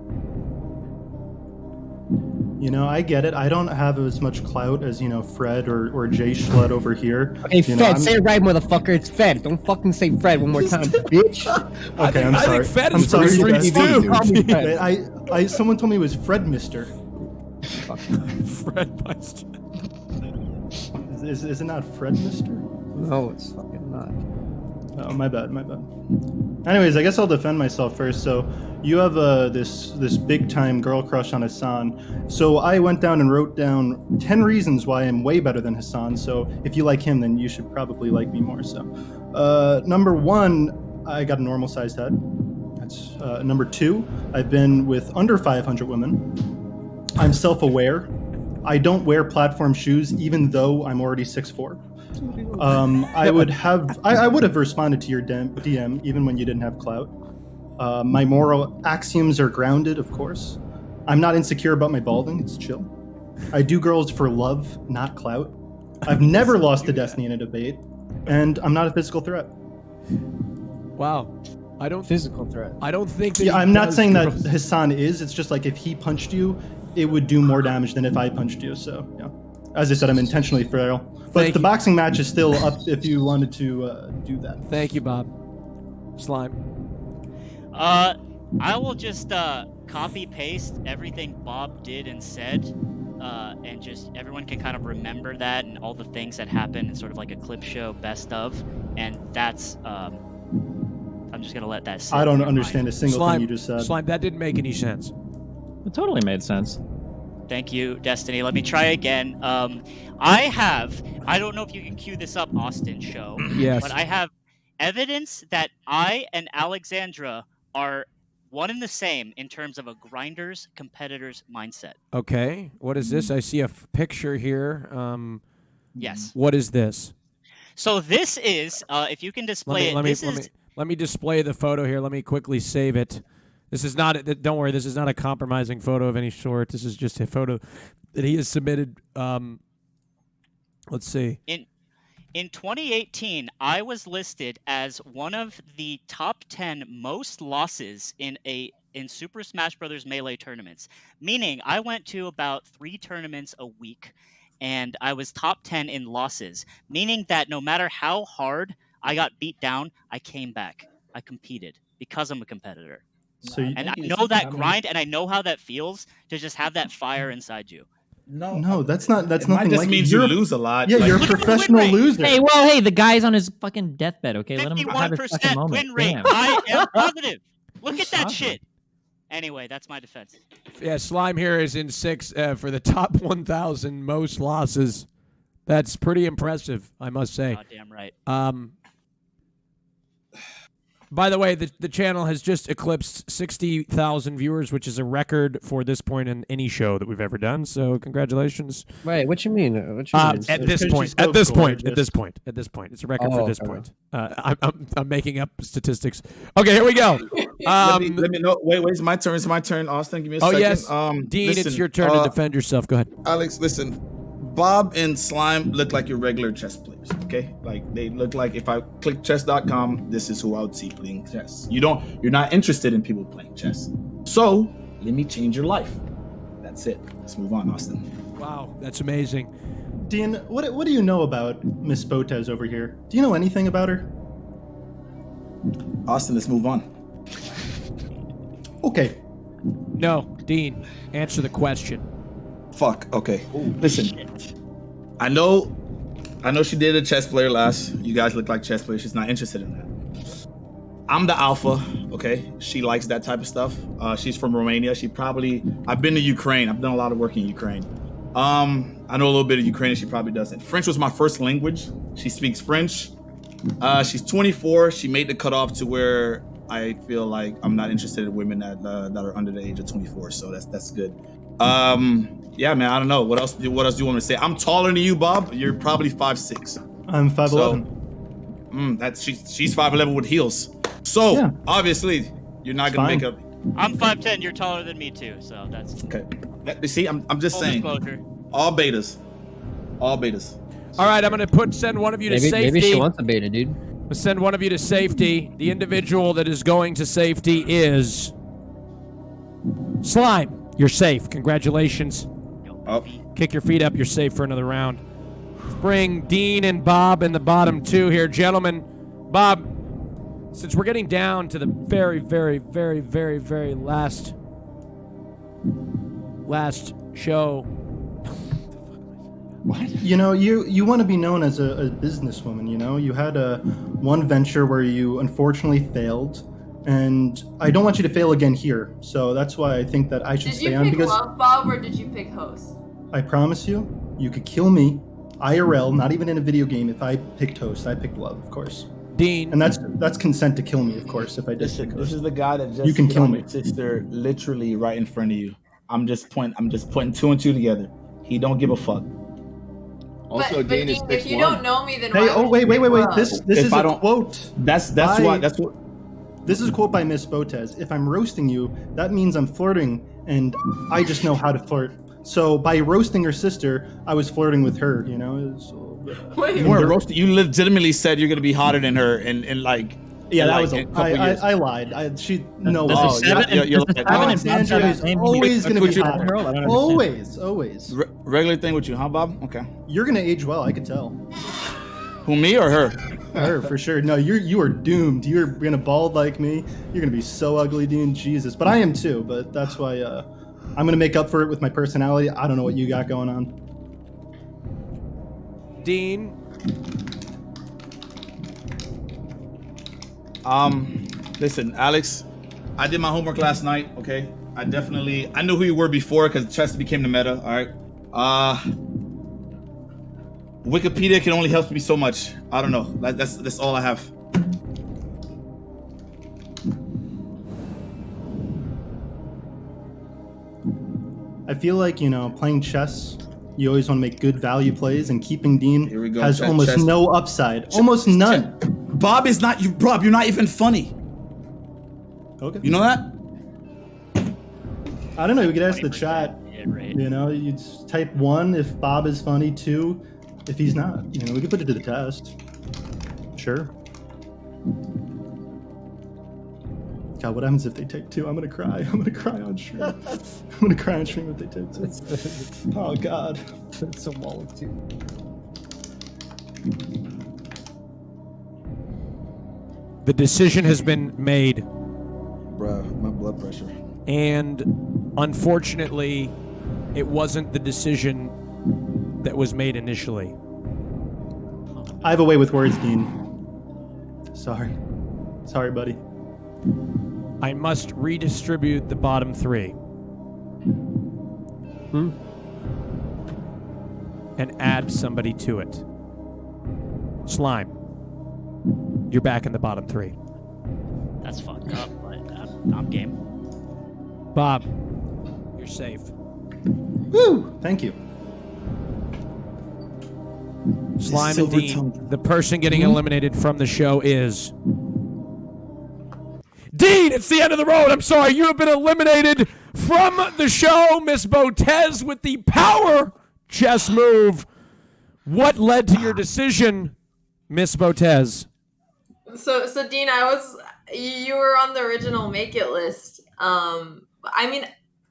G: You know, I get it. I don't have as much clout as, Fred or Jay Schlett over here.
E: Okay, Fed, say it right, motherfucker. It's Fed. Don't fucking say Fred one more time, bitch.
G: Okay, I'm sorry.
B: I think Fed
G: I'm
B: is
G: sorry,
B: pretty
G: you guys.
B: freaky too.
G: Someone told me it was Fred Mister.
B: Fred Meister.
G: Is it not Fred Mister?
E: No, it's fucking not.
G: Oh, my bad. Anyways, I guess I'll defend myself first. So, you have this big time girl crush on Hassan. So I went down and wrote down 10 reasons why I'm way better than Hassan. So if you like him, then you should probably like me more. So, number 1, I got a normal sized head. That's number 2. I've been with under 500 women. I'm self-aware. I don't wear platform shoes, even though I'm already 6'4". I would have responded to your DM even when you didn't have clout. My moral axioms are grounded, of course. I'm not insecure about my balding. It's chill. I do girls for love, not clout. I've never lost to Destiny in a debate, and I'm not a physical threat.
B: Wow.
E: Physical threat.
B: I don't think that
G: I'm not saying that Hassan is. It's just like if he punched you, it would do more damage than if I punched you. So, yeah. As I said, I'm intentionally frail. But the boxing match is still up if you wanted to do that.
B: Thank you, Bob. Slime.
N: I will just copy paste everything Bob did and said, and just everyone can kind of remember that and all the things that happened in sort of like a clip show best of, and that's I'm just gonna let that sit.
G: I don't understand a single thing you just said.
B: Slime, that didn't make any sense.
J: It totally made sense.
N: Thank you, Destiny. Let me try again. I don't know if you can cue this up, Austin show.
B: Yes.
N: But I have evidence that I and Alexandra are one and the same in terms of a grinder's competitor's mindset.
B: Okay. What is this? I see a picture here.
N: Yes.
B: What is this?
N: So this is, if you can display
B: Let me display the photo here. Let me quickly save it. This is not. Don't worry. This is not a compromising photo of any sort. This is just a photo that he has submitted. Let's see.
N: In 2018, I was listed as one of the top 10 most losses in Super Smash Bros. Melee tournaments. Meaning, I went to about 3 tournaments a week, and I was top 10 in losses. Meaning that no matter how hard I got beat down, I came back. I competed because I'm a competitor. And I know that grind, and I know how that feels to just have that fire inside you.
G: No, that's not. That's
O: it might
G: nothing
O: just
G: like
O: means you lose a lot.
G: Yeah,
O: Like-
G: you're a professional loser.
J: Hey, the guy's on his fucking deathbed. Okay, let him have his fucking
N: 51%
J: moment.
N: win rate.
J: Damn.
N: I am positive. Look at that shit. Anyway, that's my defense.
B: Yeah, Slime here is in 6 for the top 1,000 most losses. That's pretty impressive, I must say.
N: Goddamn right.
B: By the way, the channel has just eclipsed 60,000 viewers, which is a record for this point in any show that we've ever done. So, congratulations.
H: Wait, what you mean?
B: At this point, it's a record for this point. I'm making up statistics. Okay, here we go.
O: let me know. Wait, it's my turn. It's my turn. Austin, give me a second.
B: Yes, Dean,
O: listen,
B: it's your turn to defend yourself. Go ahead.
O: Alex, listen. Bob and Slime look like your regular chess players, okay? Like they look like if I click chess.com, this is who I would see playing chess. You're not interested in people playing chess. So let me change your life. That's it. Let's move on, Austin.
B: Wow, that's amazing.
G: Dean, what do you know about Miss Botez over here? Do you know anything about her?
O: Austin, let's move on.
G: Okay.
B: No, Dean, answer the question.
O: Fuck. Okay. Listen, I know I know she did a chess player last. You guys look like chess players. She's not interested in that. I'm the alpha, okay? She likes that type of stuff. She's from Romania. I've been to Ukraine. I've done a lot of work in Ukraine. I know a little bit of Ukrainian. She probably doesn't. French was my first language. She speaks French. She's 24. She made the cutoff to where I feel like I'm not interested in women that are under the age of 24. So that's good. Yeah, man. I don't know. What else do you want me to say? I'm taller than you, Bob. You're probably 5'6".
G: I'm 5'11".
O: She's 5'11" with heels. So
G: Yeah. Obviously,
O: you're not gonna make up.
N: I'm 5'10". You're taller than me too, so that's
O: okay. See, I'm just
N: full
O: saying.
N: disclosure.
O: All betas. All betas.
B: All right, I'm going to send one of you to safety.
H: Maybe she wants a beta, dude.
B: We'll send one of you to safety. The individual that is going to safety is Slime. You're safe. Congratulations.
O: Oh.
B: Kick your feet up. You're safe for another round. Let's bring Dean and Bob in the bottom two here. Gentlemen, Bob, since we're getting down to the very, very, very, very, very last show.
G: What? You know, you want to be known as a businesswoman, you know? You had one venture where you unfortunately failed, and I don't want you to fail again here. So that's why I think that I should
C: Did
G: stay
C: you
G: on
C: pick
G: because
C: Love Bob or did you pick Host?
G: I promise you could kill me IRL, not even in a video game. If I picked Host, I picked Love, of course.
B: Dean.
G: And that's consent to kill me, of course, if I did pick Host.
O: This is the guy that just
G: you can
O: hit
G: kill
O: on
G: me.
O: your sister literally right in front of you. I'm just putting two and two together. He don't give a fuck.
L: Also,
C: but Dean, if you don't know me, then
G: Hey,
C: why
G: oh
C: would you
G: wait.
C: pick Love?
G: This is a quote.
O: That's what.
G: This is a quote by Miss Botez. If I'm roasting you, that means I'm flirting, and I just know how to flirt. So by roasting her sister, I was flirting with her. You know, it was a little bit,
O: You weren't roasting. You legitimately said you're gonna be hotter than her, and like.
G: Yeah, that
O: like
G: was.
O: I
G: lied. Alexandra is always going to be hot. Always.
O: Regular thing with you, huh, Bob? Okay.
G: You're going to age well. I could tell.
O: Who, me or her?
G: Her for sure. No, you are doomed. You're going to bald like me. You're going to be so ugly, dude. Jesus. But I am too. But that's why I'm going to make up for it with my personality. I don't know what you got going on.
B: Dean.
O: Listen, Alex, I did my homework last night, okay? I knew who you were before because chess became the meta, all right? Wikipedia can only help me so much. I don't know. That's all I have.
G: I feel like, playing chess, you always want to make good value plays, and keeping Dean has almost no upside. Almost none.
O: Bob is not you, Bob. You're not even funny.
G: Okay.
O: You know that?
G: I don't know. We could ask the chat.
N: Yeah, right.
G: You just type 1 if Bob is funny, 2 if he's not. We could put it to the test. Sure. God, what happens if they take 2? I'm gonna cry. I'm gonna cry on stream. I'm gonna cry on stream if they take 2. Oh God.
E: It's a wall of 2.
B: The decision has been made.
O: Bruh, my blood pressure.
B: And unfortunately, it wasn't the decision that was made initially.
G: I have a way with words, Dean. Sorry, buddy.
B: I must redistribute the bottom 3. And add somebody to it. Slime. You're back in the bottom 3.
N: That's fucked up, but I'm game.
B: Bob, you're safe.
G: Woo! Thank you.
B: Slime and Dean, the person getting eliminated from the show is... Dean, it's the end of the road. I'm sorry. You have been eliminated from the show, Miss Botez, with the power chess move. What led to your decision, Miss Botez?
C: So Dean, you were on the original Make It list.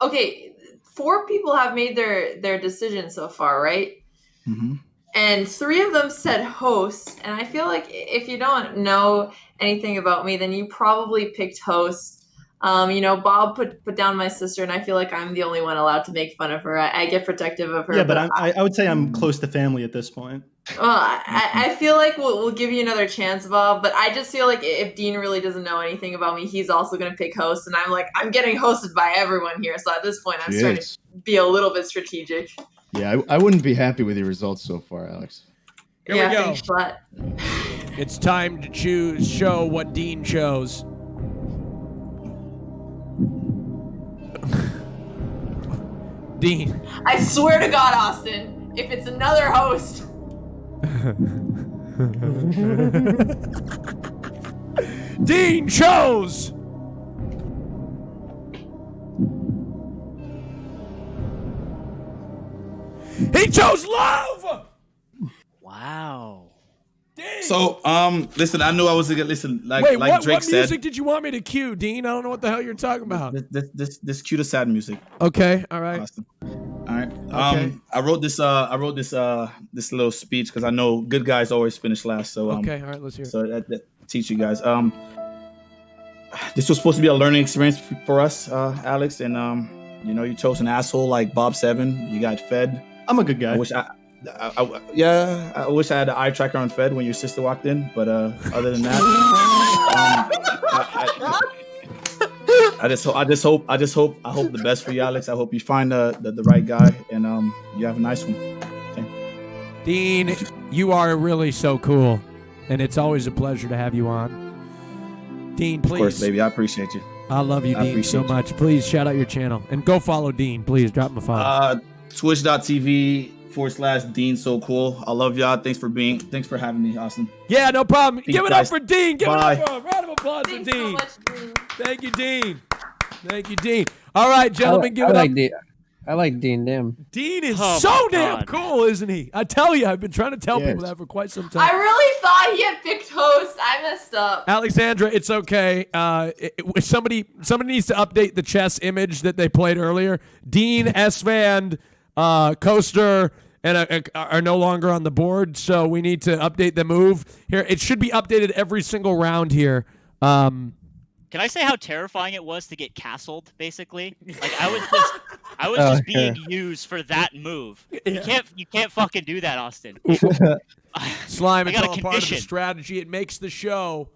C: Okay, 4 people have made their decision so far, right?
O: Mm-hmm.
C: And 3 of them said host, and I feel like if you don't know anything about me, then you probably picked host. Bob put down my sister, and I feel like I'm the only one allowed to make fun of her. I get protective of her.
G: Yeah, but I would say I'm close to family at this point.
C: Well, I feel like we'll give you another chance, Bob, but I just feel like if Dean really doesn't know anything about me, he's also going to pick host, and I'm getting hosted by everyone here, so at this point I'm starting to be a little bit strategic.
L: Yeah, I wouldn't be happy with your results so far, Alex.
B: Here we go.
C: Thanks, Schlatt.
B: It's time to show what Dean chose. Dean.
C: I swear to God, Austin, if it's another host.
B: Dean chose. He chose love.
N: Wow.
O: So, listen, I knew I was gonna listen. Like
B: Wait,
O: like
B: what
O: Drake said,
B: music did you want me to cue, Dean? I don't know what the hell you're talking about.
O: this cue to sad music.
B: Okay, all right.
O: Awesome. All right.
B: Okay.
O: I wrote this this little speech because I know good guys always finish last. So
B: Okay, all right, let's hear it.
O: So that teach you guys. This was supposed to be a learning experience for us, Alex, and you chose an asshole like Bob 7. You got fed.
G: I'm a good guy.
O: I wish I had the eye tracker on Fed when your sister walked in, but other than that, I hope the best for you, Alex. I hope you find the right guy, and you have a nice one. Okay.
B: Dean, you are really so cool, and it's always a pleasure to have you on. Dean, please.
O: Of course, baby. I appreciate you.
B: I love you, Dean, so much. Please shout out your channel and go follow Dean. Please drop him a follow.
O: Twitch.tv/Dean So Cool. I love y'all. Thanks for having me, Austin.
B: Yeah, no problem.
O: Peace,
B: Give it
O: guys.
B: up for Dean. Give
O: Bye.
B: it up for him. Round of applause for
C: Thanks
B: Dean.
C: so much, Dean.
B: Thank you, Dean. Thank you, Dean. All right, gentlemen, give it up.
H: I like Dean. Damn.
B: Dean is
N: Oh
B: so
N: my
B: damn
N: God.
B: cool, isn't he? I tell you, I've been trying to tell
L: Yes.
B: people that for quite some time.
C: I really thought he had picked host. I messed up.
B: Alexandra, it's okay. Somebody needs to update the chess image that they played earlier. Dean, S-Van, Coaster, and are no longer on the board, so we need to update the move here. It should be updated every single round here.
N: Can I say how terrifying it was to get castled? Basically, like I was just being used for that move. You can't fucking do that, Austin.
B: Slime,
N: I
B: it's
N: got a
B: all part of the
N: condition.
B: strategy. It makes the show.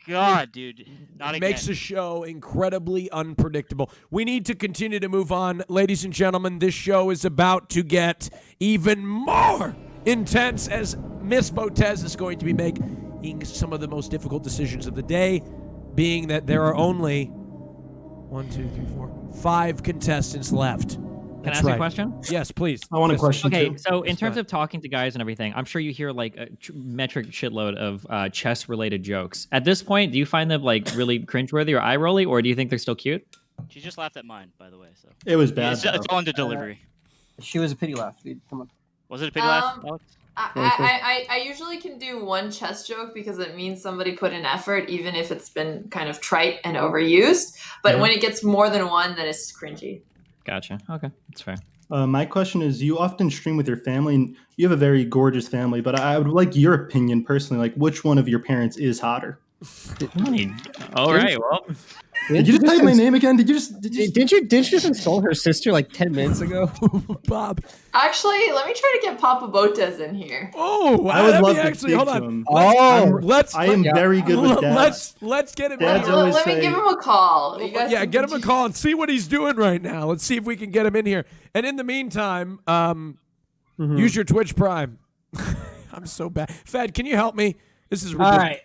N: God, dude, not
B: It
N: again.
B: makes the show incredibly unpredictable. We need to continue to move on. Ladies and gentlemen, this show is about to get even more intense as Miss Botez is going to be making some of the most difficult decisions of the day, being that there are only 5 contestants left.
J: Can I ask you a question?
B: Yes, please.
G: I want a
B: Yes.
G: question
J: Okay,
G: too.
J: so in terms of talking to guys and everything, I'm sure you hear like a metric shitload of chess-related jokes. At this point, do you find them like really cringeworthy or eye-rolly, or do you think they're still cute?
N: She just laughed at mine, by the way. So
G: It was bad.
N: it's all in the delivery.
E: She was a pity laugh, dude. Come on.
N: Was it a pity laugh, Alex?
C: I usually can do one chess joke because it means somebody put in effort, even if it's been kind of trite and overused. But when it gets more than one, then it's cringy.
J: Gotcha. Okay, that's fair.
G: My question is, you often stream with your family, and you have a very gorgeous family, but I would like your opinion personally. Like, which one of your parents is hotter?
J: All right. Well,
G: Did you just type my name again? Didn't
H: you just insult her sister like 10 minutes ago?
B: Bob.
C: Actually, let me try to get Papa Botez in here.
B: Oh,
G: I would
B: that'd
G: love
B: be
G: to
B: actually.
G: speak
B: Hold
G: to
B: on.
G: him. I am
B: Yeah.
G: very good with dads.
B: Let's get him.
G: Dads
B: in.
G: always
C: Let me
G: say-
C: give him a call. You guys
B: Yeah,
C: can
B: get him a call and see what he's doing right now. Let's see if we can get him in here. And in the meantime, use your Twitch Prime. I'm so bad. Fed, can you help me? This is ridiculous.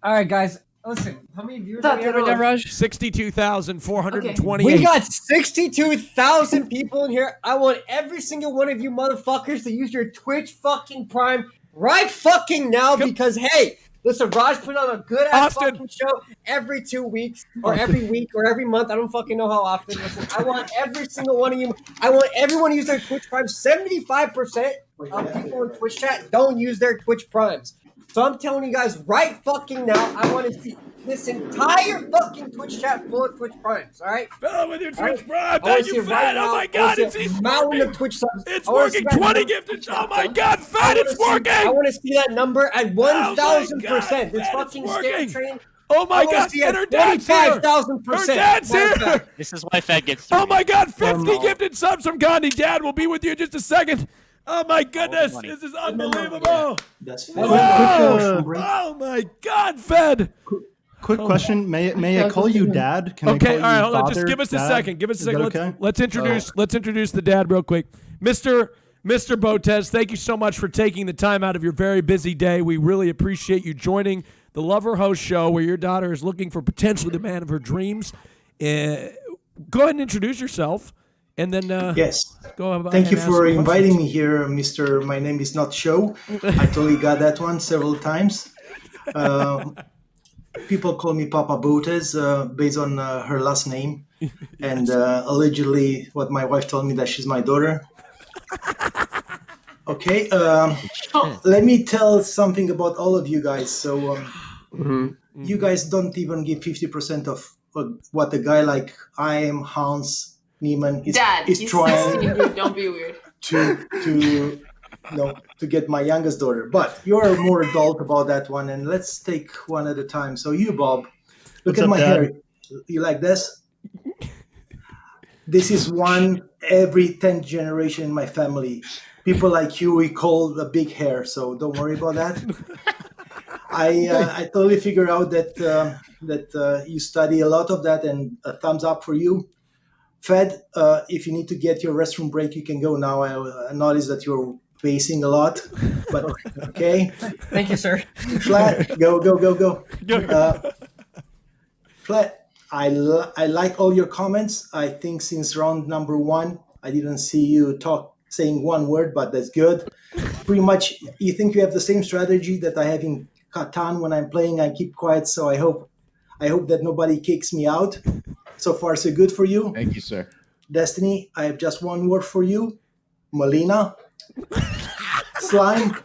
E: All right, guys. Listen, how many viewers do we have right now, Raj?
B: 62,428.
E: We got 62,000 people in here. I want every single one of you motherfuckers to use your Twitch fucking Prime right fucking now because, hey, listen, Raj put on a good-ass fucking show every 2 weeks or every week or every month. I don't fucking know how often. Listen, I want every single one of you. I want everyone to use their Twitch Prime. 75% of people in Twitch chat don't use their Twitch Primes. So I'm telling you guys right fucking now, I want to see this entire fucking Twitch chat full of Twitch Primes, all right?
B: Fill it with your Twitch Prime.
E: I wanna
B: Thank
E: see
B: you,
E: it right
B: Fed.
E: now.
B: Oh my
E: I wanna
B: God,
E: see
B: it's
E: a mountain of Twitch subs.
B: It's
E: I wanna
B: working.
E: see that
B: 20
E: number-
B: gifted. Oh my God, Fed, it's working.
E: I want to see that number at 1,000%.
B: God,
E: This
B: Fed,
E: fucking
B: it's
E: scam
B: working.
E: train
B: Oh my God! And her dad's here.
P: 25,000%.
B: Her dad's here.
N: This is why Fed gets through.
B: Oh my God! 50 gifted subs from Gandhi. Dad will be with you in just a second. Oh my goodness! This is unbelievable.
G: That's
B: Whoa! Oh my God, Fed.
G: Quick question: May I call you Dad? Can I
B: Okay,
G: call
B: all right,
G: you
B: hold on. Just
G: father,
B: give us a
G: dad?
B: second. Give us a
G: Is
B: second.
G: that okay?
B: Let's introduce the dad real quick, Mr. Botez. Thank you so much for taking the time out of your very busy day. We really appreciate you joining the Lover Host Show, where your daughter is looking for potentially the man of her dreams. Go ahead and introduce yourself, and then
R: yes.
B: Go about
R: Thank you
B: and ask
R: for
B: some
R: inviting
B: questions.
R: me here, Mr. My name is not Show. I totally got that one several times. People call me Papa Bowties based on her last name, and allegedly, what my wife told me that she's my daughter. Okay, let me tell something about all of you guys. So, you guys don't even give 50% of what a guy like I am, Hans Niemann,
C: Dad,
R: is
C: he's
R: trying
C: 16, dude. Don't be weird.
R: to get my youngest daughter. But you're more adult about that one, and let's take one at a time. So you, Bob, look
G: What's
R: at
G: up,
R: my
G: Dad?
R: hair. You like this? This is one every 10th generation in my family. People like you, we call the big hair, so don't worry about that. I totally figure out that you study a lot of that, and a thumbs up for you. Fed, if you need to get your restroom break, you can go now. I noticed that you're pacing a lot, but okay.
P: Thank you, sir.
R: Flat, go. Flat, I like all your comments. I think since round number 1, I didn't see you saying one word, but that's good. Pretty much, you think you have the same strategy that I have in Catan when I'm playing. I keep quiet, so I hope that nobody kicks me out. So far, so good for you.
L: Thank you, sir.
R: Destiny, I have just one word for you. Melina. Slime.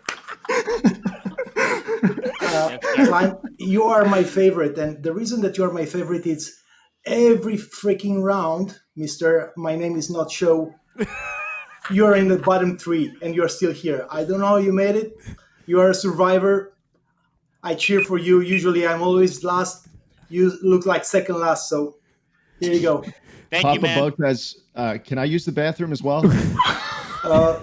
R: Slime, you are my favorite. And the reason that you are my favorite is every freaking round, Mr. My Name is Not Show, you're in the bottom 3 and you're still here. I don't know how you made it. You are a survivor. I cheer for you. Usually I'm always last. You look like second last, so here you go.
N: Thank
L: Papa
N: you, man.
L: Botez, can I use the bathroom as well?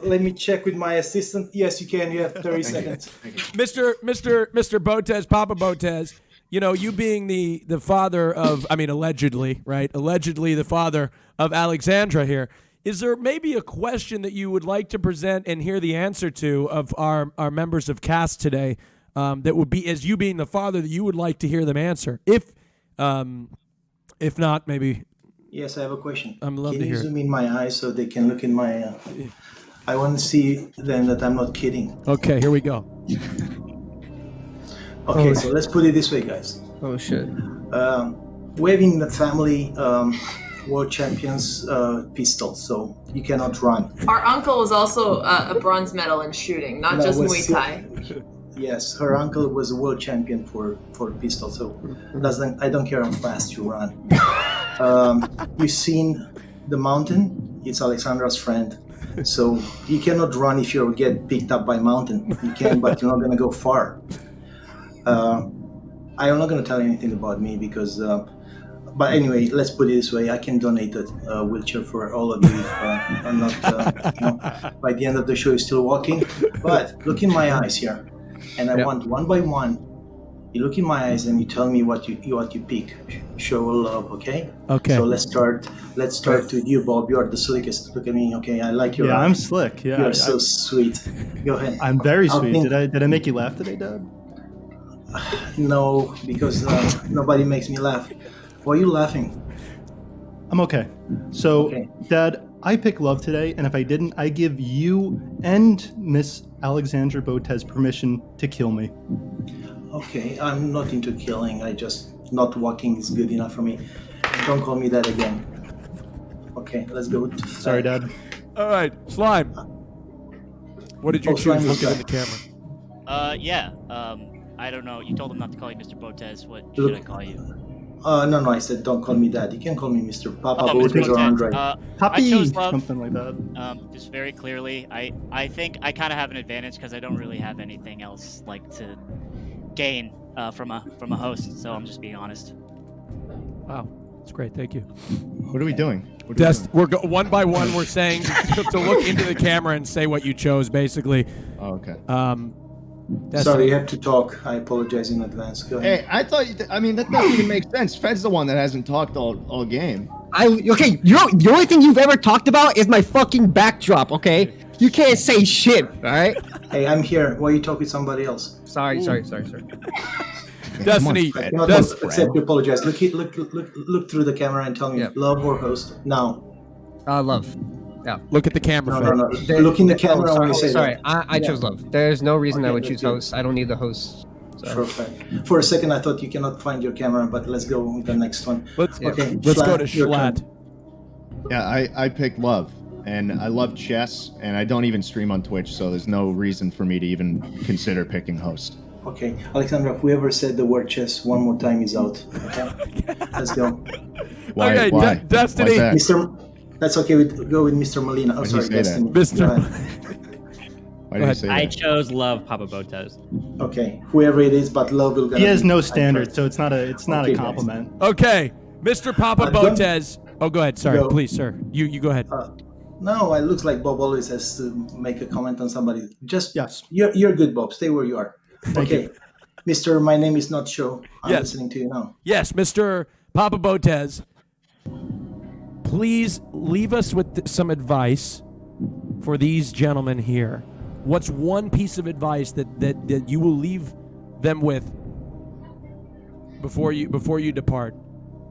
R: Let me check with my assistant. Yes, you can. You have 30 seconds.
B: Mr. Botez, Papa Botez, you being the father of, allegedly, right? Allegedly the father of Alexandra here. Is there maybe a question that you would like to present and hear the answer to of our members of cast today that would be, as you being the father, that you would like to hear them answer? If not, maybe.
R: Yes, I have a question.
B: I'm love
R: can
B: to
R: you
B: hear it.
R: zoom in my eyes so they can look in my... I want to see then that I'm not kidding.
B: Okay, here we go.
R: Okay, so let's put it this way, guys.
H: Oh, shit.
R: We have in the family world champions pistol, so you cannot run.
C: Our uncle was also a bronze medal in shooting, not
R: No,
C: just
R: was
C: Muay Thai.
R: Yes, her uncle was a world champion for pistol, so I don't care how fast you run. You've seen the mountain? It's Alexandra's friend. So you cannot run if you get picked up by mountain. You can, but you're not going to go far. I'm not going to tell you anything about me because... but anyway, let's put it this way. I can donate a wheelchair for all of you if I'm not... by the end of the show, you're still walking. But look in my eyes here. And I want one by one, you look in my eyes and you tell me what you pick. Show love, okay?
B: Okay.
R: So let's start with you, Bob. You are the slickest. Look at me, okay? I like your
G: Yeah,
R: eyes.
G: I'm slick. Yeah,
R: You're so sweet. Go ahead.
G: I'm very
R: I'll
G: sweet.
R: think-
G: Did I make you laugh today, Dad?
R: No, because nobody makes me laugh. Why are you laughing?
G: I'm okay. So, Dad, I pick love today, and if I didn't, I give you and Miss Alexandra Botez permission to kill me.
R: Okay, I'm not into killing. I just not walking is good enough for me. Don't call me that again. Okay, let's go.
G: Sorry, Dad.
B: All right, Slime. What did you choose?
R: Slime
B: Look
R: is
B: at the
R: back.
B: camera.
N: Yeah. I don't know. You told him not to call you Mr. Botez. What should I call you?
R: No, I said don't call me that. You can call me Mr. Papa
N: Oh, Mr.
R: Botez or
N: Botez.
R: Andre.
N: I chose love.
G: Something like that.
N: Just very clearly. I think I kind of have an advantage because I don't really have anything else like to gain from a host. So I'm just being honest.
B: Wow, that's great. Thank you.
L: What are we doing?
B: We're one by one. We're saying to look into the camera and say what you chose, basically.
L: Oh, okay.
R: Sorry, you have to talk. I apologize in advance. Go ahead.
L: Hey, I thought. I mean, that doesn't even make sense. Fed's the one that hasn't talked all game.
H: Okay, the only thing you've ever talked about is my fucking backdrop, okay? You can't say shit, alright?
R: Hey, I'm here. Why are you talking to somebody else?
H: Sorry.
B: Destiny.
R: I cannot accept your apologize. Look through the camera and tell me, love or host? Now.
H: Love. Yeah.
B: Look at the camera.
R: No. Look in the camera when you say
H: sorry.
R: love.
H: I chose love. There's no reason I
R: Okay,
H: would
R: let's
H: choose
R: do it.
H: host. I don't need the host. So.
R: Perfect. For a second, I thought you cannot find your camera, but let's go with the next one.
B: Let's go to
R: your turn.
B: Schlatt.
L: Yeah, I picked love, and I love chess, and I don't even stream on Twitch, so there's no reason for me to even consider picking host.
R: Okay, Alexandra, whoever said the word chess one more time is out. Okay, let's go.
L: Why?
B: Okay,
L: Why?
B: Destiny.
L: Why's that?
R: That's okay. Go with Mr. Molina. Oh,
L: Why'd he
R: sorry,
L: say
R: Destiny.
L: that?
B: Mr.
R: Go ahead.
L: Why did you say
J: I
L: that?
J: chose love, Papa Botez.
R: Okay, whoever it is, but love will.
G: He has no standard, so it's not a
R: Okay,
G: compliment.
B: Okay, Mr. Papa
R: Don't-
B: Botez. Oh, go ahead. Sorry,
R: Go.
B: please, sir. You go ahead.
R: No, it looks like Bob always has to make a comment on somebody. Just
G: Yes.
R: You're good, Bob. Stay where you are. Okay, Mr. My name is not Show. I'm
B: Yes.
R: listening to you now.
B: Yes, Mr. Papa Botez. Please leave us with some advice for these gentlemen here. What's one piece of advice that you will leave them with before you depart?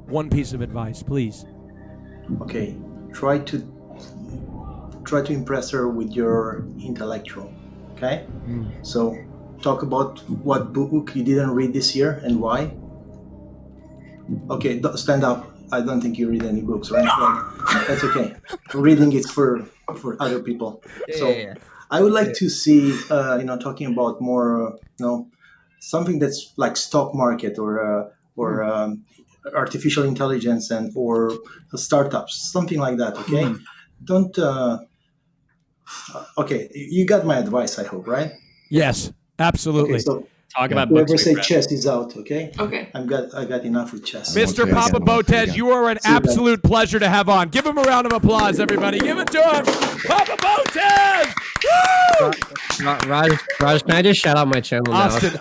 B: One piece of advice, please.
R: Okay, try to impress her with your intellectual. Okay, so talk about what book you didn't read this year and why. Okay, stand up. I don't think you read any books, right? Well, that's okay. Reading is for other people. So I would like to see, talking about more, something that's like stock market or artificial intelligence or startups, something like that. Okay, don't. Okay, you got my advice. I hope, right?
B: Yes, absolutely.
R: Okay, so
J: Talk about
R: whoever
J: books.
R: say chess is out. Okay.
C: Okay.
R: I got enough with chess.
B: Mr. Papa Botez, you are an absolute pleasure to have on. Give him a round of applause, everybody. Give it to him. Papa Botez! Woo!
H: Raj, can I just shout out my channel
B: Austin.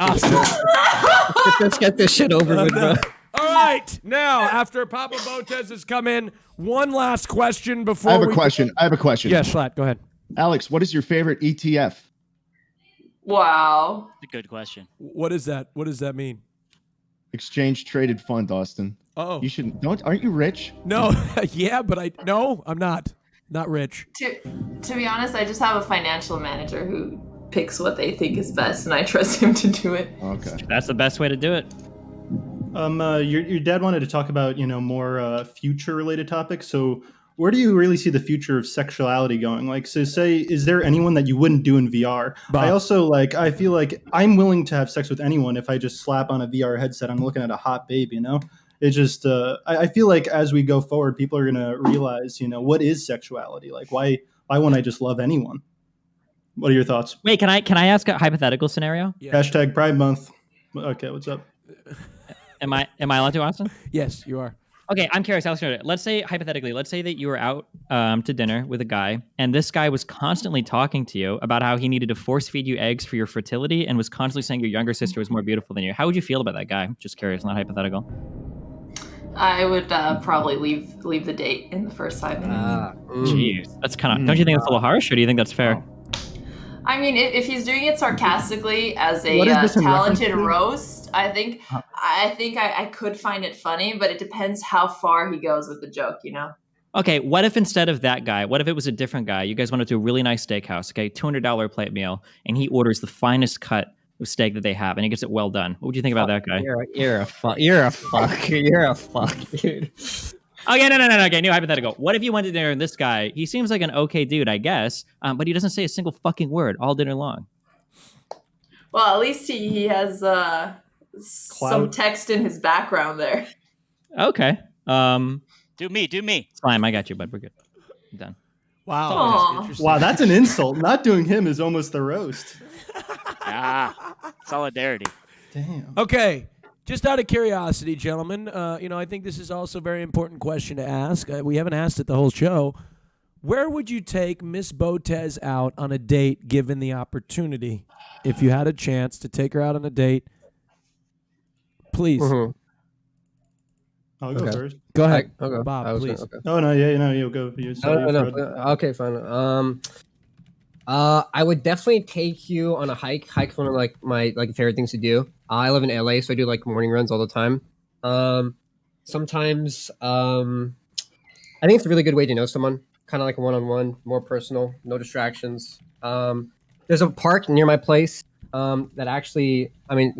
H: Let's get this shit over with, bro.
B: All right. Now, after Papa Botez has come in, one last question before
L: I have a question.
B: Yes, Schlatt, go ahead.
L: Alex, what is your favorite ETF?
C: Wow.
N: It's a good question.
B: What is that? What does that mean?
L: Exchange traded fund, Austin.
B: Oh.
L: You shouldn't. Aren't you rich?
B: No. Yeah, but I'm not. Not rich.
C: To be honest, I just have a financial manager who picks what they think is best, and I trust him to do it.
L: Okay.
J: That's the best way to do it.
G: Your dad wanted to talk about more future related topics. So where do you really see the future of sexuality going? Like, so say, is there anyone that you wouldn't do in VR?
B: Bob.
G: I also I feel like I'm willing to have sex with anyone if I just slap on a VR headset. I'm looking at a hot babe, It just, I feel like as we go forward, people are going to realize, what is sexuality? Like, why won't I just love anyone? What are your thoughts?
J: Wait, can I ask a hypothetical scenario?
B: Yeah.
G: Hashtag Pride Month. Okay, what's up?
J: Am I allowed to, Austin?
B: Yes, you are.
J: Okay, I'm curious. Let's say hypothetically, let's say that you were out to dinner with a guy, and this guy was constantly talking to you about how he needed to force feed you eggs for your fertility, and was constantly saying your younger sister was more beautiful than you. How would you feel about that guy? Just curious, not hypothetical.
C: I would probably leave the date in the first 5 minutes.
J: Jeez, that's kind of. Don't you think that's a little harsh, or do you think that's fair?
C: I mean, if he's doing it sarcastically as
G: What is
C: a
G: this in reference
C: talented
G: to?
C: roast, I think I could find it funny, but it depends how far he goes with the joke,
J: Okay, what if instead of that guy, what if it was a different guy? You guys went to a really nice steakhouse, okay, $200 plate meal, and he orders the finest cut of steak that they have, and he gets it well done. What would you think about that guy?
H: You're a fuck, dude.
J: Okay, no. Okay, new hypothetical. What if you went to dinner and this guy, he seems like an okay dude, I guess, but he doesn't say a single fucking word all dinner long.
C: Well, at least he has some text in his background there.
J: Okay.
N: Do me.
J: It's fine. I got you, bud. We're good. I'm done.
B: Wow.
C: Aw.
B: Interesting.
G: Wow, that's an insult. Not doing him is almost the roast.
N: Solidarity.
G: Damn.
B: Okay. Just out of curiosity, gentlemen, I think this is also a very important question to ask. We haven't asked it the whole show. Where would you take Miss Botez out on a date given the opportunity? If you had a chance to take her out on a date, please.
H: Mm-hmm.
G: I'll go first.
B: Go ahead,
H: Okay.
B: Bob, please.
G: Oh, no, yeah, you'll go.
H: No. Okay, fine. I would definitely take you on a hike. Hike's one of my favorite things to do. I live in LA, so I do like morning runs all the time. Sometimes I think it's a really good way to know someone, kind of like a one-on-one, more personal, no distractions. There's a park near my place that actually, I'm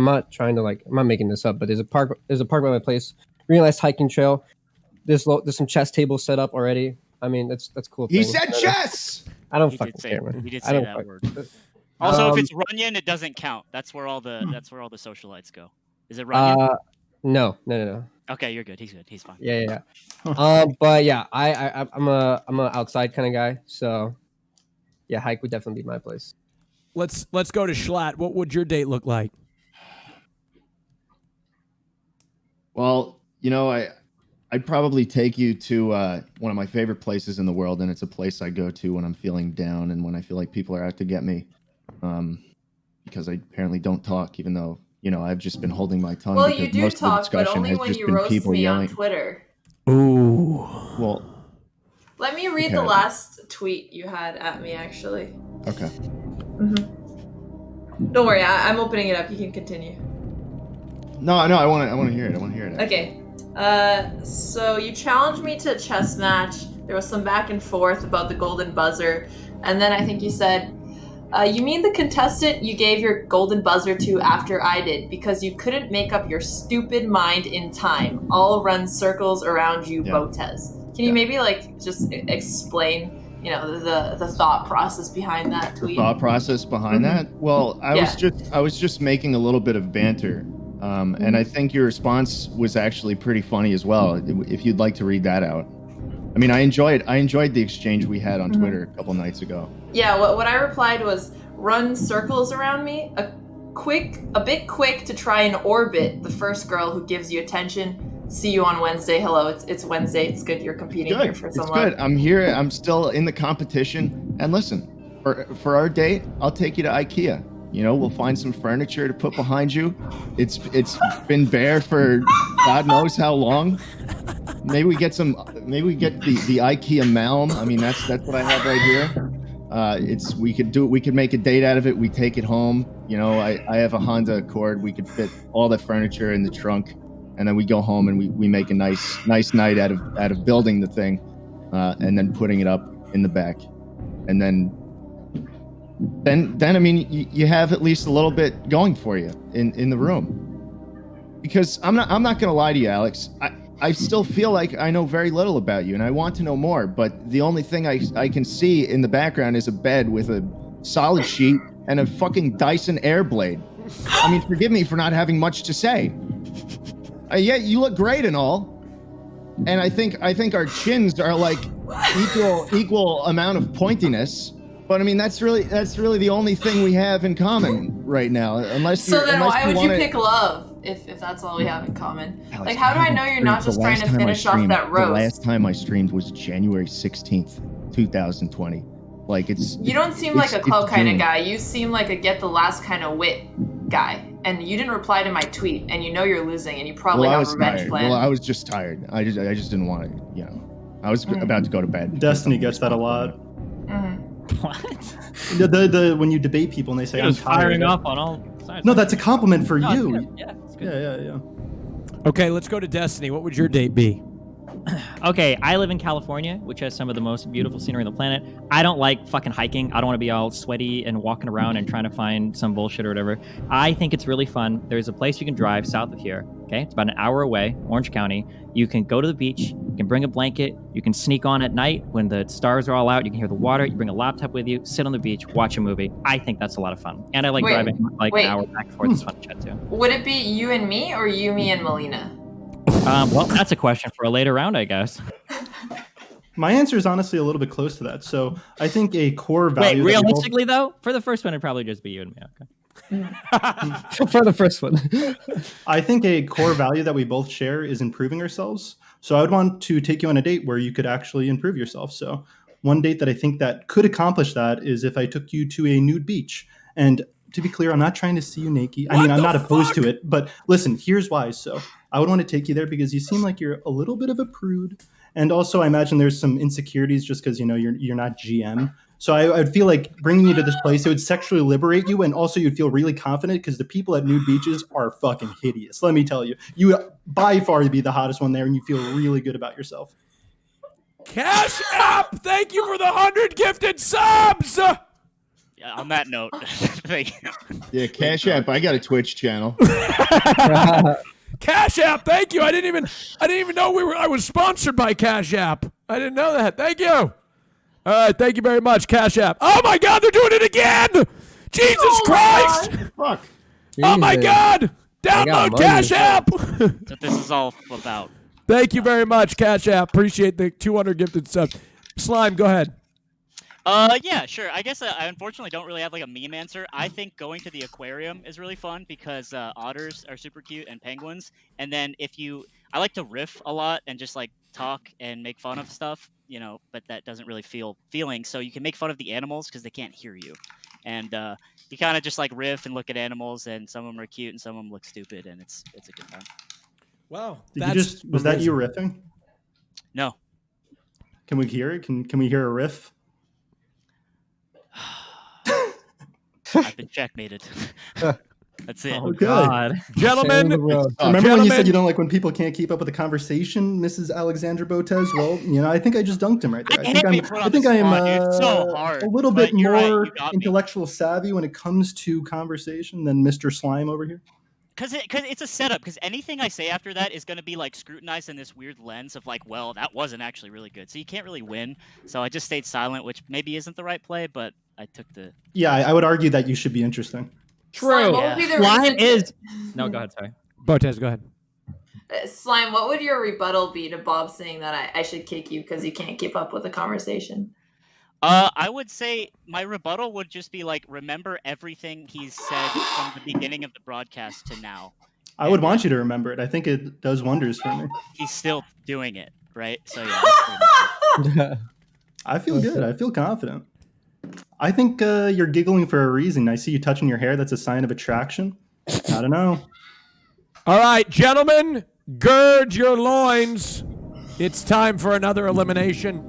H: not making this up, but there's a park by my place. Really nice hiking trail. There's some chess tables set up already. That's cool.
L: He said chess.
H: I don't
N: He
H: fucking
N: did say,
H: care, man.
N: He did
H: I
N: say
H: don't
N: that
H: fuck-
N: word. Also, if it's Runyon, it doesn't count. That's where all the socialites go. Is it Runyon?
H: No.
N: Okay, you're good. He's good. He's fine.
H: Yeah. But yeah, I'm a outside kind of guy. So yeah, hike would definitely be my place.
B: Let's go to Schlatt. What would your date look like?
L: Well, I'd probably take you to one of my favorite places in the world, and it's a place I go to when I'm feeling down and when I feel like people are out to get me. Because I apparently don't talk, even though I've just been holding my tongue.
C: Well,
L: because
C: you do
L: most of the
C: talk, but
L: discussion
C: only
L: has
C: when
L: just
C: you
L: been
C: roast
L: people
C: me
L: yelling.
C: on Twitter.
B: Ooh.
L: Well,
C: Let me read the last tweet you had at me, actually.
L: okay.
C: Don't worry, I'm opening it up. You can continue.
L: No, I want to hear it.
C: Okay. So you challenged me to a chess match. There was some back and forth about the golden buzzer. And then I think you said, you mean the contestant you gave your golden buzzer to after I did because you couldn't make up your stupid mind in time. All run circles around you, Botez. Can you maybe just explain, the thought process behind that tweet?
L: The thought process behind that? Well, I was just making a little bit of banter. And I think your response was actually pretty funny as well. If you'd like to read that out. I enjoyed the exchange we had on Twitter a couple nights ago.
C: Yeah, what I replied was, run circles around me, a bit quick to try and orbit the first girl who gives you attention. See you on Wednesday. Hello, it's Wednesday. It's good you're competing here for some love.
L: Good. I'm here. I'm still in the competition. And listen, for our date, I'll take you to IKEA. We'll find some furniture to put behind you. It's been bare for God knows how long. Maybe we get the IKEA Malm. That's what I have right here. We could make a date out of it. We take it home. I have a Honda Accord. We could fit all the furniture in the trunk, and then we go home and we make a nice night out of building the thing, and then putting it up in the back, and then you have at least a little bit going for you in the room. Because I'm not gonna lie to you, Alex. I still feel like I know very little about you, and I want to know more. But the only thing I can see in the background is a bed with a solid sheet and a fucking Dyson Airblade. Forgive me for not having much to say. Yeah, you look great and all, and I think our chins are like equal amount of pointiness. But that's really the only thing we have in common right now.
C: Why would you pick love if that's all we have in common?
L: Alex,
C: How do I know you're not just trying to finish off that roast?
L: The last time I streamed was January 16th, 2020.
C: You don't seem like a club kind of guy. You seem like a get the last kind of wit guy. And you didn't reply to my tweet, and you're losing, and you probably have a revenge plan.
L: Well, I was just tired. I just didn't want to, I was about to go to bed.
G: Destiny gets that a lot.
J: What?
G: The when you debate people and they say
J: He
G: I'm
J: was firing
G: tired.
J: up on all sides.
G: No, that's a compliment for
J: No,
G: you.
J: it's good. Yeah, it's good.
G: Yeah.
B: Okay, let's go to Destiny. What would your date be?
J: Okay, I live in California, which has some of the most beautiful scenery on the planet. I don't like fucking hiking. I don't want to be all sweaty and walking around and trying to find some bullshit or whatever. I think it's really fun. There's a place you can drive south of here. Okay, it's about an hour away, Orange County. You can go to the beach. You can bring a blanket. You can sneak on at night when the stars are all out. You can hear the water. You bring a laptop with you. Sit on the beach. Watch a movie. I think that's a lot of fun. And I like driving an hour back and forth. It's fun to chat too.
C: Would it be you and me or you, me, and Melina?
J: Well, that's a question for a later round, I guess.
G: My answer is honestly a little bit close to that. So I think a core value.
J: Wait, realistically though, for the first one, it'd probably just be you and me. Okay.
H: For the first one.
G: I think a core value that we both share is improving ourselves. So I would want to take you on a date where you could actually improve yourself. So one date that I think that could accomplish that is if I took you to a nude beach. And to be clear, I'm not trying to see you naked. I mean, I'm not opposed to it, but listen, here's why. So I would want to take you there because you seem like you're a little bit of a prude. And also I imagine there's some insecurities just because, you're not GM. So I'd feel like bringing you to this place, it would sexually liberate you. And also you'd feel really confident because the people at nude beaches are fucking hideous. Let me tell you, you by far be the hottest one there and you feel really good about yourself.
B: Cash App, thank you for the 100 gifted subs.
N: Yeah, on that note, thank you.
L: Yeah, Cash App. I got a Twitch channel.
B: Cash App, thank you. I didn't even know I was sponsored by Cash App. I didn't know that. Thank you. All right, thank you very much, Cash App. Oh my God, they're doing it again! Jesus Christ!
L: Fuck.
B: Oh my God! Download Cash App.
N: That's what this is all about.
B: Thank you very much, Cash App. Appreciate the 200 gifted subs. Slime, go ahead.
N: Yeah, sure. I guess I unfortunately don't really have like a meme answer. I think going to the aquarium is really fun because otters are super cute and penguins. And then I like to riff a lot and just like talk and make fun of stuff, but that doesn't really feel feelings. So you can make fun of the animals because they can't hear you. And you kind of just like riff and look at animals, and some of them are cute and some of them look stupid, and it's a good time.
B: Wow.
G: Was that you riffing?
N: No.
G: Can we hear it? Can we hear a riff?
N: I've been checkmated. That's it.
G: Oh, God.
B: Gentlemen.
G: Remember when you said you don't like when people can't keep up with the conversation, Mrs. Alexandra Botez? Well, I think I just dunked him right there. I think I am a little bit more intellectual savvy when it comes to conversation than Mr. Slime over here.
N: Because it's a setup. Because anything I say after that is going to be like scrutinized in this weird lens of like, well, that wasn't actually really good. So you can't really win. So I just stayed silent, which maybe isn't the right play, but I took the.
G: Yeah, I would argue that you should be interesting.
B: True.
C: Slime
J: is. No, go ahead. Sorry.
B: Botez, go ahead.
C: Slime, what would your rebuttal be to Bob saying that I should kick you because you can't keep up with the conversation?
N: I would say my rebuttal would just be like, remember everything he's said from the beginning of the broadcast to now.
G: I would want you to remember it. I think it does wonders for me.
N: He's still doing it, right? So yeah.
G: I feel good. I feel confident. I think you're giggling for a reason. I see you touching your hair. That's a sign of attraction. I don't know.
B: All right, gentlemen, gird your loins. It's time for another elimination.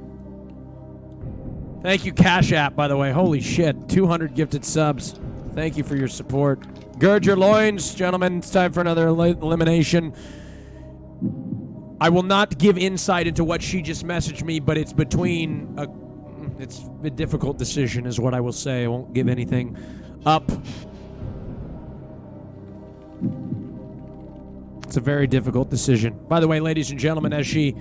B: Thank you, Cash App, by the way. Holy shit, 200 gifted subs. Thank you for your support. Gird your loins, gentlemen. It's time for another elimination. I will not give insight into what she just messaged me, but it's it's a difficult decision is what I will say. I won't give anything up. It's a very difficult decision. By the way, ladies and gentlemen, as she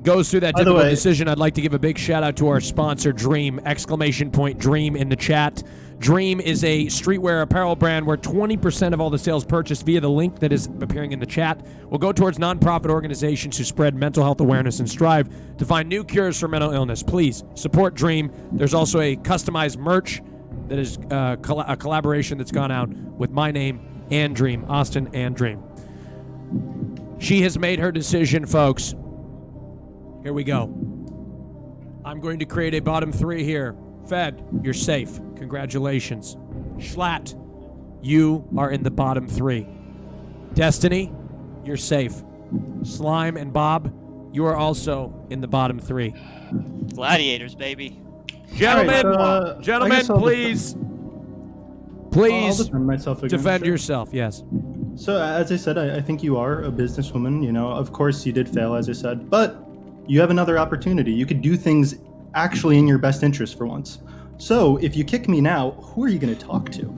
B: goes through that difficult decision, I'd like to give a big shout out to our sponsor, Dream! Dream in the chat. Dream is a streetwear apparel brand where 20% of all the sales purchased via the link that is appearing in the chat will go towards nonprofit organizations who spread mental health awareness and strive to find new cures for mental illness. Please support Dream. There's also a customized merch that is a collaboration that's gone out with my name and Dream, Austin and Dream. She has made her decision, folks. Here we go. I'm going to create a bottom three here. Fed, you're safe. Congratulations. Schlatt, you are in the bottom three. Destiny, you're safe. Slime and Bob, you are also in the bottom three.
N: Gladiators, baby.
B: Gentlemen,
G: Right,
B: gentlemen, please
G: I'll defend myself again,
B: defend
G: sure.
B: yourself. Yes.
G: So as I said, I think you are a businesswoman. Of course you did fail, as I said, but you have another opportunity. You could do things actually in your best interest for once. So if you kick me now, who are you going to talk to?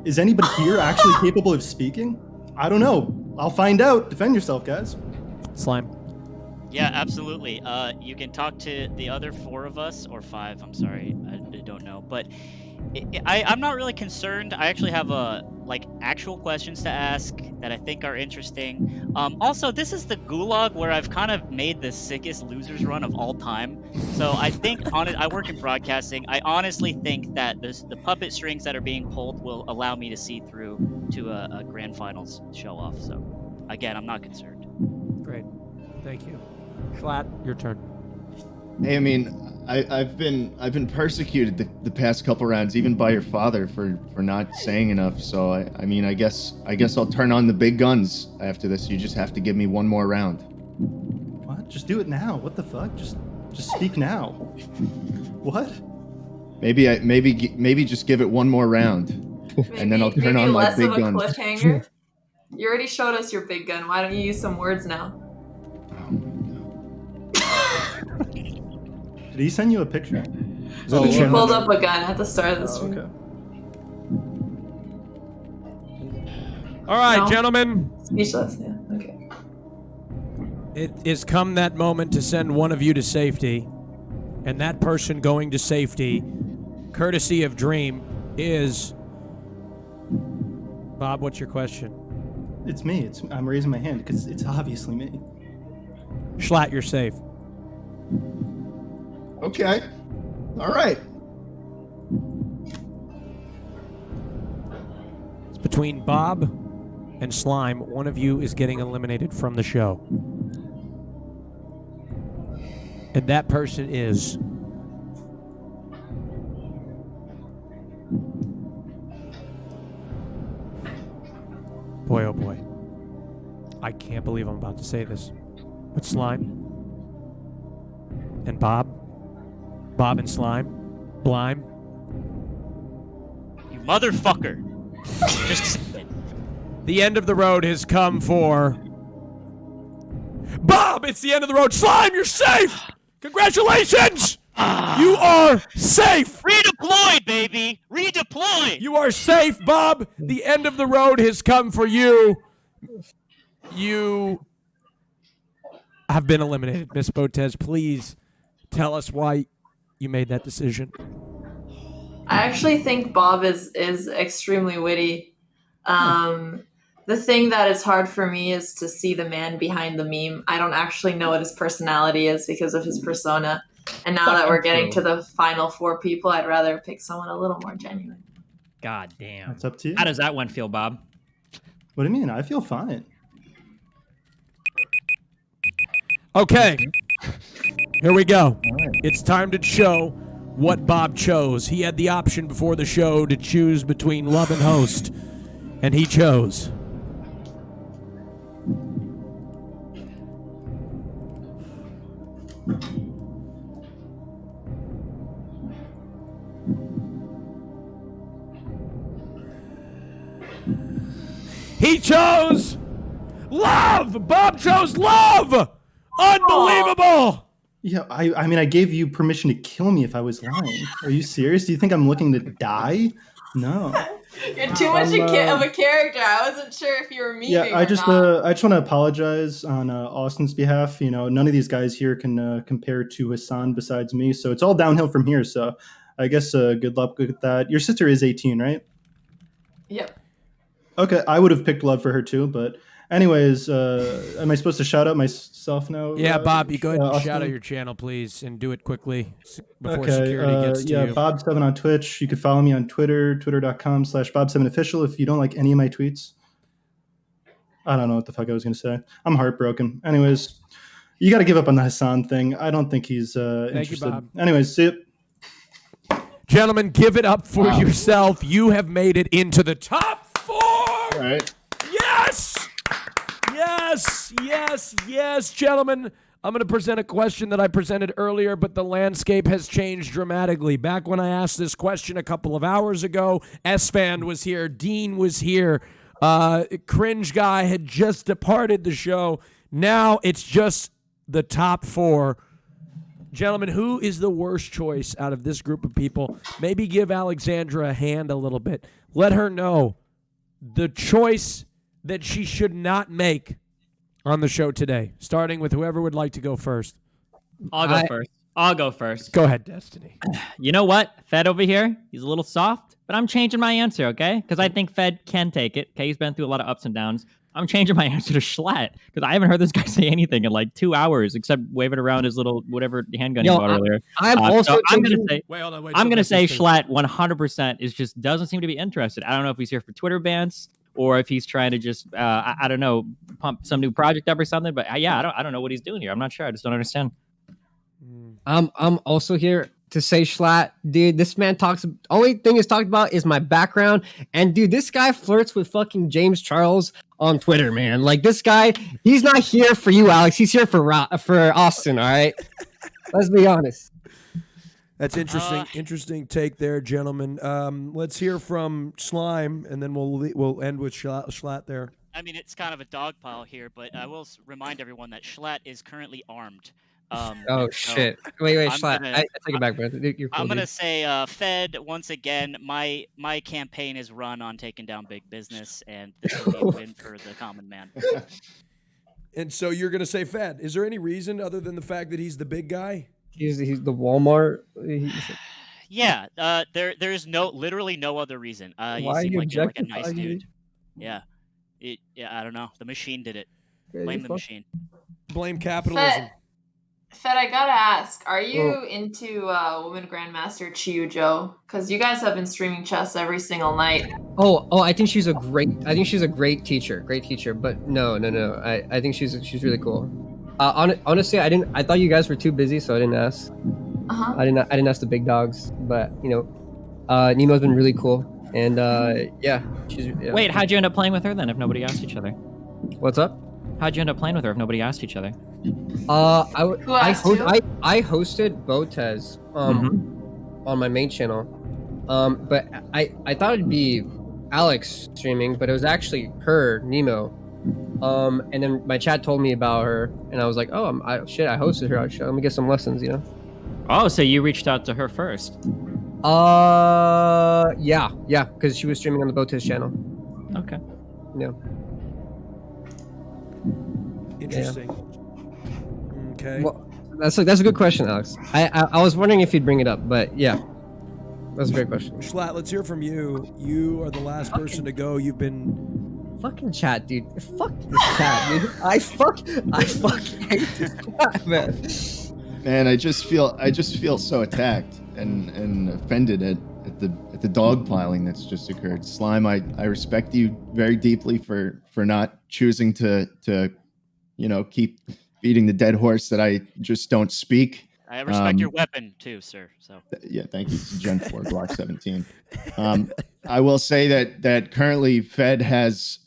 G: Is anybody here actually capable of speaking? I don't know. I'll find out. Defend yourself, guys.
B: Slime.
N: Yeah, absolutely. You can talk to the other four of us, or five, I'm sorry, I don't know. But I'm not really concerned. I actually have a like actual questions to ask that I think are interesting. Also, this is the gulag where I've kind of made the sickest losers run of all time. So I think I work in broadcasting. I honestly think that the puppet strings that are being pulled will allow me to see through to a grand finals show off. So again, I'm not concerned.
B: Great. Thank you. Schlatt, your turn.
L: Hey, I mean, I've been persecuted the past couple rounds, even by your father for not saying enough. So I mean, I guess I'll turn on the big guns after this. You just have to give me one more round.
G: What? Just do it now. What the fuck? Just speak now. What?
L: Maybe just give it one more round, and then I'll turn on my big guns.
C: Less of a cliffhanger. You already showed us your big gun. Why don't you use some words now?
G: Did he send you a picture?
C: He pulled up a gun at the start of the stream.
G: Okay.
B: All right,
C: No?
B: gentlemen.
C: Speechless. Yeah. Okay.
B: It is come that moment to send one of you to safety, and that person going to safety, courtesy of Dream, is Bob. What's your question?
G: It's me. I'm raising my hand because it's obviously me.
B: Schlatt, you're safe.
L: Okay. All right.
B: It's between Bob and Slime. One of you is getting eliminated from the show. And that person is boy, oh boy. I can't believe I'm about to say this. But Slime and Bob and Slime, Blime.
N: You motherfucker! Just
B: The end of the road has come for Bob. It's the end of the road. Slime, you're safe. Congratulations. You are safe.
N: Redeployed, baby. Redeployed.
B: You are safe, Bob. The end of the road has come for you. You have been eliminated. Miss Botez, please tell us why you made that decision.
C: I actually think Bob is extremely witty. The thing that is hard for me is to see the man behind the meme. I don't actually know what his personality is because of his persona. And now that we're getting to the final 4 people, I'd rather pick someone a little more genuine.
J: God damn.
G: It's up to you.
J: How does that one feel, Bob?
G: What do you mean? I feel fine.
B: Okay. Here we go. It's time to show what Bob chose. He had the option before the show to choose between love and host, and he chose love. Bob chose love. Unbelievable.
G: Yeah, I mean, I gave you permission to kill me if I was lying. Are you serious? Do you think I'm looking to die? No.
C: You're too much of a character. I wasn't sure if you were memeing
G: Yeah, I just
C: not.
G: want to apologize on Austin's behalf. You know, none of these guys here can compare to Hassan besides me, so it's all downhill from here. So, I guess good luck with that. Your sister is 18, right?
C: Yep.
G: Okay, I would have picked love for her too, but anyways, am I supposed to shout out myself now?
B: Yeah, Bob, you go ahead and
G: Austin?
B: shout out your channel, please, and do it quickly before security gets to you.
G: Bob7 on Twitch. You can follow me on Twitter, twitter.com/Bob7official if you don't like any of my tweets. I don't know what the fuck I was going to say. I'm heartbroken. Anyways, you got to give up on the Hassan thing. I don't think he's interested.
B: you, Bob.
G: Anyways, see you.
B: Gentlemen, give it up for yourself. You have made it into the top 4.
L: All right.
B: Yes! Yes, yes, yes, gentlemen. I'm going to present a question that I presented earlier, but the landscape has changed dramatically. Back when I asked this question a couple of hours ago, S-Fan was here, Dean was here, Cringe Guy had just departed the show. Now it's just the top 4. Gentlemen, who is the worst choice out of this group of people? Maybe give Alexandra a hand a little bit. Let her know the choice that she should not make on the show today, starting with whoever would like to go first.
J: I'll go first. I'll go first.
B: Go ahead, Destiny.
J: You know what? Fed over here, he's a little soft, but I'm changing my answer, okay? Because I think Fed can take it. Okay, he's been through a lot of ups and downs. I'm changing my answer to Schlatt because I haven't heard this guy say anything in like 2 hours except waving around his little whatever handgun he bought earlier.
H: I'm also
J: so I'm gonna
H: thinking-
J: say
B: Wait, hold on, wait,
J: I'm
B: so
J: gonna
B: this
J: say
B: is the-
J: Schlatt 100% is just doesn't seem to be interested. I don't know if he's here for Twitter bans or if he's trying to just I don't know, pump some new project up or something. But yeah, I don't know what he's doing here. I'm not sure. I just don't understand.
H: I'm also here to say Schlatt, dude. This man talks. Only thing he's talked about is my background, and dude, this guy flirts with fucking James Charles on Twitter, man. Like this guy, he's not here for you, Alex. He's here for Austin. All right, let's be honest.
B: That's interesting. Interesting take there, gentlemen. Let's hear from Slime, and then we'll end with Schlatt there.
N: I mean, it's kind of a dog pile here, but I will remind everyone that Schlatt is currently armed.
H: Oh
N: so
H: shit! Wait,
N: I'm
H: Schlatt.
N: gonna-
H: I take it back, bro. You're cool,
N: I'm gonna
H: dude.
N: say Fed once again. My campaign is run on taking down big business, and this will be a win for the common man.
B: And so you're going to say Fed. Is there any reason other than the fact that he's the big guy?
H: He's the Walmart.
N: Yeah, there's literally no other reason. You
H: Why
N: seem
H: you
N: like you're like a nice
H: objectifying me?
N: dude. Yeah, I don't know. The machine did it.
H: Yeah,
N: Blame
H: you
N: the
H: fuck-
N: machine.
B: Blame capitalism.
C: Fed, I gotta ask, are you into Woman Grandmaster Chiyu-Jo? Because you guys have been streaming chess every single night.
H: Oh, I think she's a great teacher. Great teacher. But no. I think she's really cool. Honestly, I thought you guys were too busy, so I didn't ask.
C: Uh-huh.
H: I didn't ask the big dogs, but Nemo's been really cool, and yeah, she's. Yeah.
J: Wait, how'd you end up playing with her then if nobody asked each other?
H: What's up?
J: How'd you end up playing with her if nobody asked each other?
H: I hosted Botez on my main channel, but I thought it'd be Alex streaming, but it was actually her, Nemo. And then my chat told me about her, and I was like, oh, I hosted her. Let me get some lessons,
J: Oh, so you reached out to her first?
H: Yeah, because she was streaming on the Botez channel.
J: Okay.
H: Yeah.
B: Interesting. Okay.
H: Well, that's a good question, Alex. I was wondering if you'd bring it up, but yeah, that's a great question.
B: Schlatt, let's hear from you. You are the last person to go. You've been
H: fucking chat, dude. Fuck this chat, dude. I fucking hate this chat, man.
L: Man, I just feel so attacked and offended at the dogpiling that's just occurred. Slime, I respect you very deeply for not choosing to keep beating the dead horse that I just don't speak.
N: I respect your weapon too, sir. So
L: yeah, thank you. It's a Gen 4 Glock 17. I will say that currently Fed has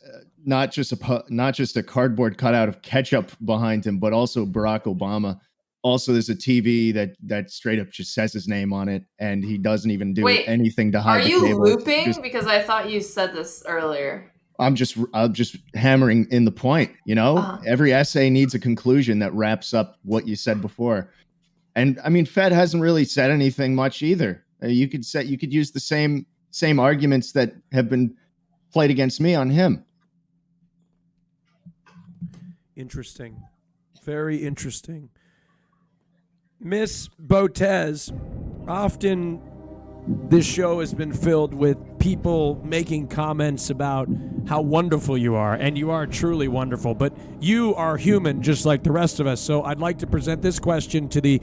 L: not just a cardboard cutout of ketchup behind him, but also Barack Obama. Also, there's a TV that straight up just says his name on it, and he doesn't even do
C: Wait,
L: anything to hide
C: are
L: the
C: you
L: cable.
C: looping?
L: Just-
C: Because I thought you said this earlier.
L: I'm just hammering in the point, Every essay needs a conclusion that wraps up what you said before. And I mean, Fed hasn't really said anything much either. You could use the same arguments that have been played against me on him.
B: interesting. Very interesting. Miss Botez, often this show has been filled with people making comments about how wonderful you are, and you are truly wonderful, but you are human just like the rest of us. So I'd like to present this question to the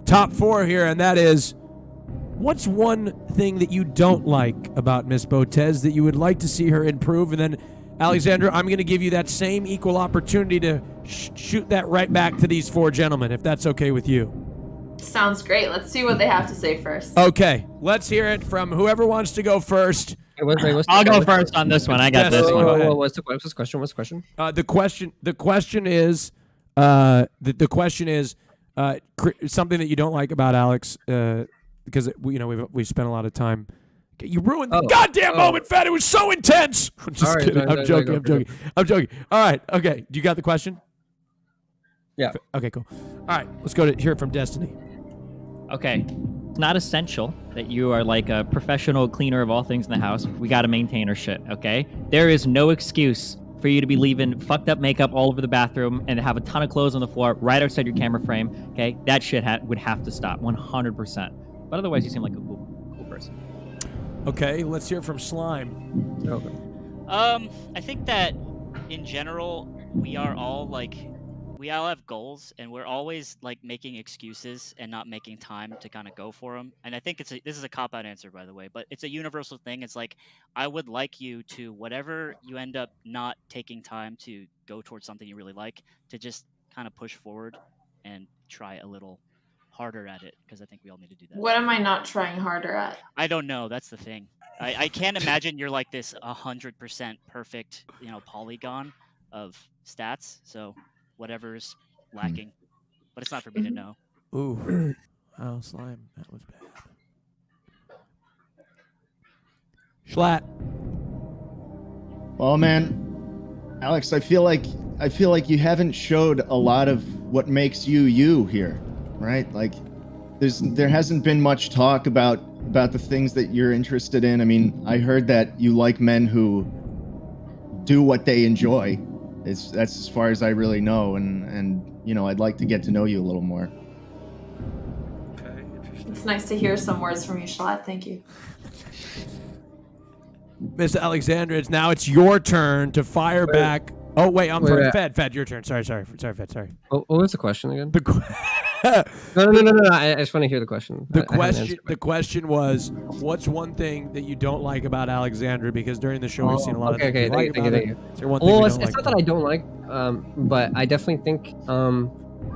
B: top four here, and that is, what's one thing that you don't like about Miss Botez that you would like to see her improve? And then, Alexandra, I'm going to give you that same equal opportunity to shoot that right back to these four gentlemen, if that's okay with you.
C: Sounds great. Let's see what they have to say first.
B: Okay, let's hear it from whoever wants to go first.
J: I'll go first on this one. I got this one.
H: What's the question?
B: The question is something that you don't like about Alex, because we've spent a lot of time. You ruined the goddamn moment, Fed. It was so intense. I'm just kidding. I'm joking. I'm joking. All right. Okay. Do you got the question?
H: Yeah.
B: Okay. Cool. All right. Let's go to hear it from Destiny.
J: Okay. It's not essential that you are like a professional cleaner of all things in the house. We got to maintain our shit, okay? There is no excuse for you to be leaving fucked up makeup all over the bathroom and have a ton of clothes on the floor right outside your camera frame, okay? That shit would have to stop 100%. But otherwise, you seem like a cool person.
B: Okay, let's hear from Slime.
E: Okay.
N: I think that in general, we all have goals, and we're always like making excuses and not making time to kind of go for them. And I think this is a cop out answer, by the way, but it's a universal thing. It's like I would like you to, whatever you end up not taking time to go towards something you really like, to just kind of push forward and try a little harder at it, because I think we all need to do that.
C: What am I not trying harder at?
N: I don't know. That's the thing. I can't imagine you're like this 100% perfect, polygon of stats. So whatever's lacking, but it's not for me to know.
B: Ooh, oh, Slime, that was bad. Schlatt.
L: Well, man, Alex, I feel like you haven't showed a lot of what makes you here, right? Like, there hasn't been much talk about the things that you're interested in. I mean, I heard that you like men who do what they enjoy. That's as far as I really know, and I'd like to get to know you a little more.
B: Okay, interesting.
C: It's nice to hear some words from you, Schlatt. Thank you.
B: Miss Alexandra, it's your turn to fire back. Oh wait, I'm sorry, Fed, your turn. Sorry, Fed. Sorry.
H: What was the question again? No. I just want to hear the question.
B: The question was, what's one thing that you don't like about Alexandra? Because during the show we've seen a lot of things you like about it. Is there one thing
H: it's not that I don't like, but I definitely think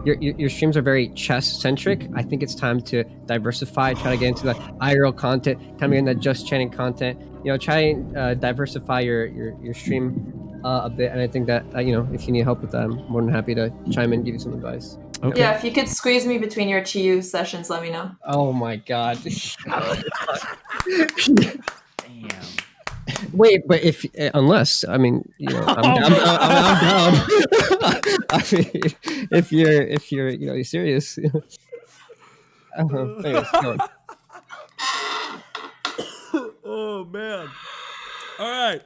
H: your streams are very chess centric. I think it's time to diversify, try to get into the IRL content, time to get into just chatting content. Try and diversify your stream a bit. And I think that if you need help with that, I'm more than happy to chime in and give you some advice.
B: Okay.
C: Yeah, if you could squeeze me between your Chiyu sessions, let me know.
H: Oh my god.
N: Damn.
H: Wait, but unless I'm down. I mean, if you're you're serious. Anyways, go on.
B: Oh man! All right,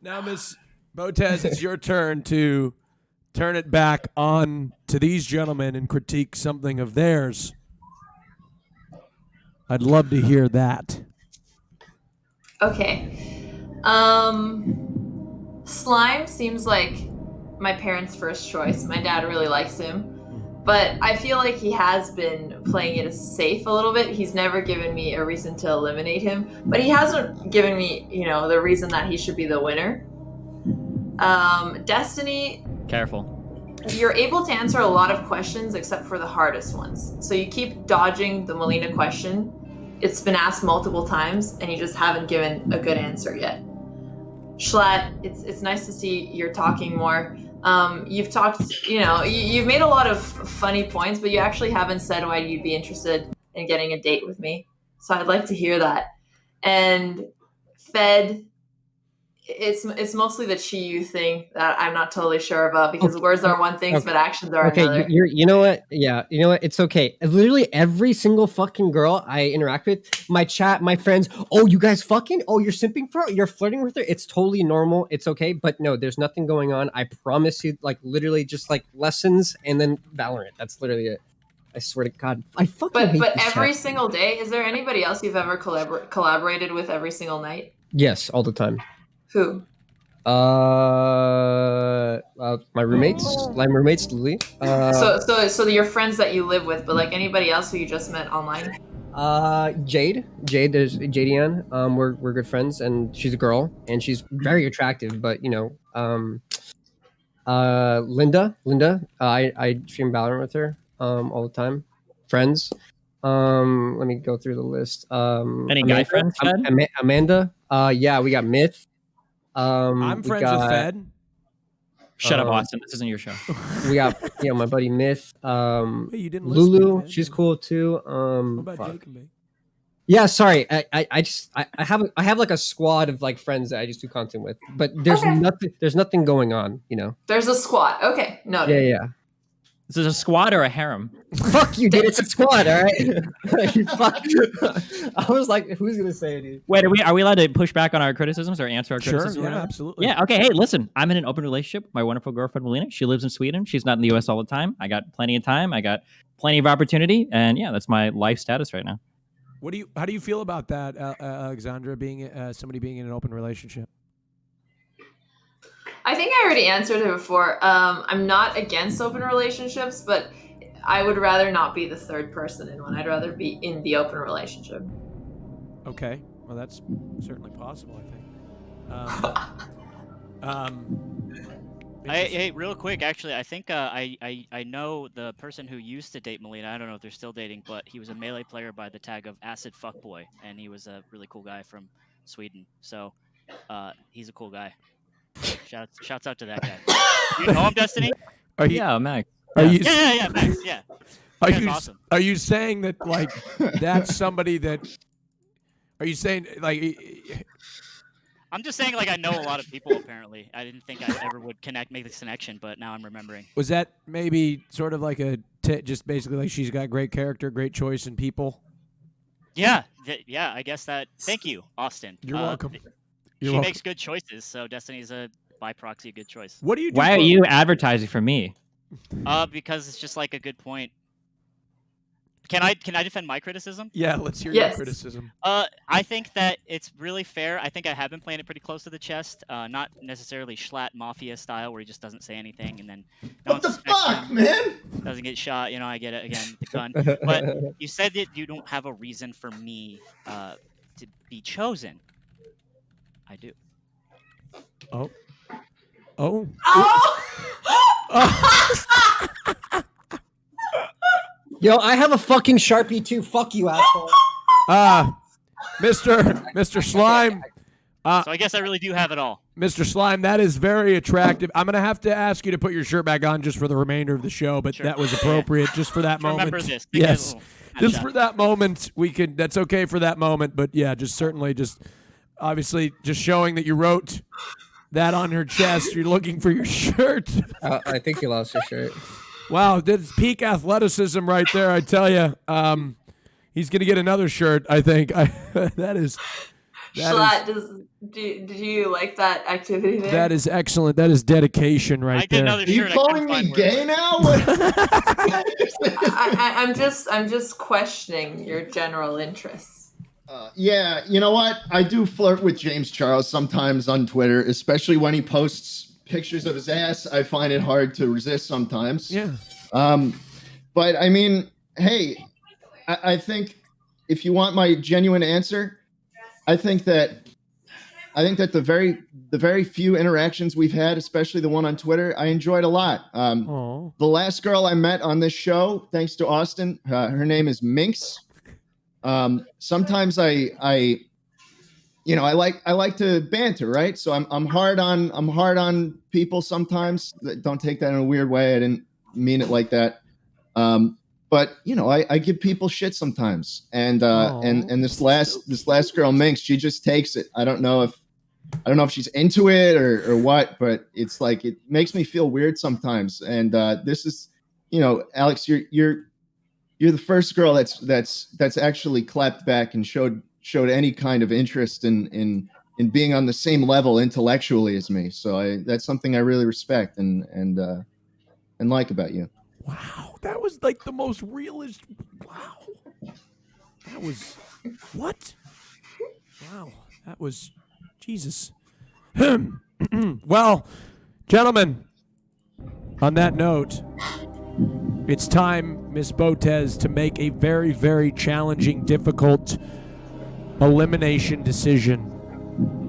B: now Miss Botez, it's your turn to turn it back on to these gentlemen and critique something of theirs. I'd love to hear that.
C: Okay. Slime seems like my parents' first choice. My dad really likes him. But I feel like he has been playing it safe a little bit. He's never given me a reason to eliminate him. But he hasn't given me, the reason that he should be the winner. Destiny...
J: Careful.
C: You're able to answer a lot of questions except for the hardest ones. So you keep dodging the Melina question. It's been asked multiple times, and you just haven't given a good answer yet. Schlatt, it's nice to see you're talking more. You've talked, you've made a lot of funny points, but you actually haven't said why you'd be interested in getting a date with me. So I'd like to hear that. And Fed, it's mostly the Chiyu thing that I'm not totally sure about, because words are one thing, but actions are another.
H: You know what? Yeah, you know what? It's okay. Literally every single fucking girl I interact with, my chat, my friends, oh, you guys fucking? Oh, you're simping for her? You're flirting with her? It's totally normal. It's okay. But no, there's nothing going on. I promise you, literally just lessons and then Valorant. That's literally it. I swear to God. I fucking hate
C: But
H: this
C: every
H: chat.
C: single day, is there anybody else you've ever collaborated with every single night?
H: Yes, all the time.
C: Who?
H: My roommates, Lily.
C: So your friends that you live with, but anybody else who you just met online?
H: Jade, there's Jadian. We're good friends, and she's a girl, and she's very attractive. But Linda, I stream Valorant with her all the time. Friends. Let me go through the list.
J: Any guy friends, Fed?
H: Amanda. Yeah, we got Myth.
B: I'm friends with Fed.
J: Shut up, Austin. This isn't your show.
H: We got my buddy Myth.
B: Hey, you didn't listen
H: Lulu,
B: to me, Fed.
H: She's cool too.
B: What about Jake and me?
H: Yeah, sorry. I have a squad of friends that I just do content with, but there's nothing going on.
C: There's a squad. Okay, no.
H: Yeah.
J: Is it a squad or a harem?
H: Fuck you, dude. It's a squad, all right? You fuck. I was like, who's gonna say it, dude?
J: Wait, are we allowed to push back on our criticisms or answer our criticisms?
B: Sure, yeah, absolutely.
J: Yeah, okay. Hey, listen, I'm in an open relationship with my wonderful girlfriend, Melina. She lives in Sweden. She's not in the US all the time. I got plenty of time. I got plenty of opportunity. And yeah, that's my life status right now.
B: How do you feel about that, Alexandra, being somebody being in an open relationship?
C: I think I already answered it before. I'm not against open relationships, but I would rather not be the third person in one. I'd rather be in the open relationship.
B: Okay, well, that's certainly possible, I think.
N: Hey, real quick, actually, I think I know the person who used to date Melina. I don't know if they're still dating, but he was a Melee player by the tag of Acid Fuckboy, and he was a really cool guy from Sweden. So, he's a cool guy. Shouts out to that guy. You know him, Destiny?
J: Yeah, Max.
N: Yeah, Max. Yeah. That's awesome.
B: Are you saying that like that's somebody that? Are you saying like?
N: I'm just saying, like, I know a lot of people. Apparently, I didn't think I ever would make this connection, but now I'm remembering.
B: Was that maybe sort of like just basically like she's got great character, great choice in people?
N: Yeah, I guess that. Thank you, Austin.
B: You're welcome.
N: She makes good choices, so Destiny's by proxy a good choice.
B: What do you do?
J: Why are you advertising for me?
N: Because it's just like a good point. Can I defend my criticism?
B: Yeah, let's hear your criticism.
N: I think that it's really fair. I think I have been playing it pretty close to the chest. Not necessarily Schlatt Mafia style, where he just doesn't say anything and then
L: what the fuck, man?
N: Doesn't get shot. You know, I get it again with the gun. But you said that you don't have a reason for me to be chosen. I do.
B: Oh.
E: Yo, I have a fucking Sharpie too. Fuck you, asshole.
B: Mr. Slime.
N: So I guess I really do have it all.
B: Mr. Slime, that is very attractive. I'm going to have to ask you to put your shirt back on just for the remainder of the show, but that was appropriate just for that moment.
N: Remember this.
B: Yes. Just for that moment, that's okay for that moment, but yeah, obviously just showing that you wrote that on her chest. You're looking for your shirt.
H: I think you lost your shirt.
B: Wow, that's peak athleticism right there, I tell you. He's going to get another shirt, I think.
C: Schlatt, do you like that activity there?
B: That is excellent. That is dedication right there.
L: Are you calling me gay now?
C: I'm just questioning your general interests.
L: Yeah, you know what? I do flirt with James Charles sometimes on Twitter, especially when he posts pictures of his ass. I find it hard to resist sometimes.
B: Yeah.
L: But I mean, hey, I think if you want my genuine answer, I think that the very few interactions we've had, especially the one on Twitter, I enjoyed a lot. The last girl I met on this show, thanks to Austin, her name is Minx. Sometimes I like to banter, right? So I'm hard on people sometimes. Don't take that in a weird way. I didn't mean it like that. But I give people shit sometimes. And this last girl, Minx, she just takes it. I don't know if she's into it or what, but it's like it makes me feel weird sometimes. And this is, Alex, you're the first girl that's actually clapped back and showed any kind of interest in being on the same level intellectually as me. So that's something I really respect and like about you.
B: Wow, that was like the most realist. Wow, that was what? Wow, that was Jesus. Well, gentlemen, on that note, it's time, Miss Botez, to make a very, very challenging, difficult elimination decision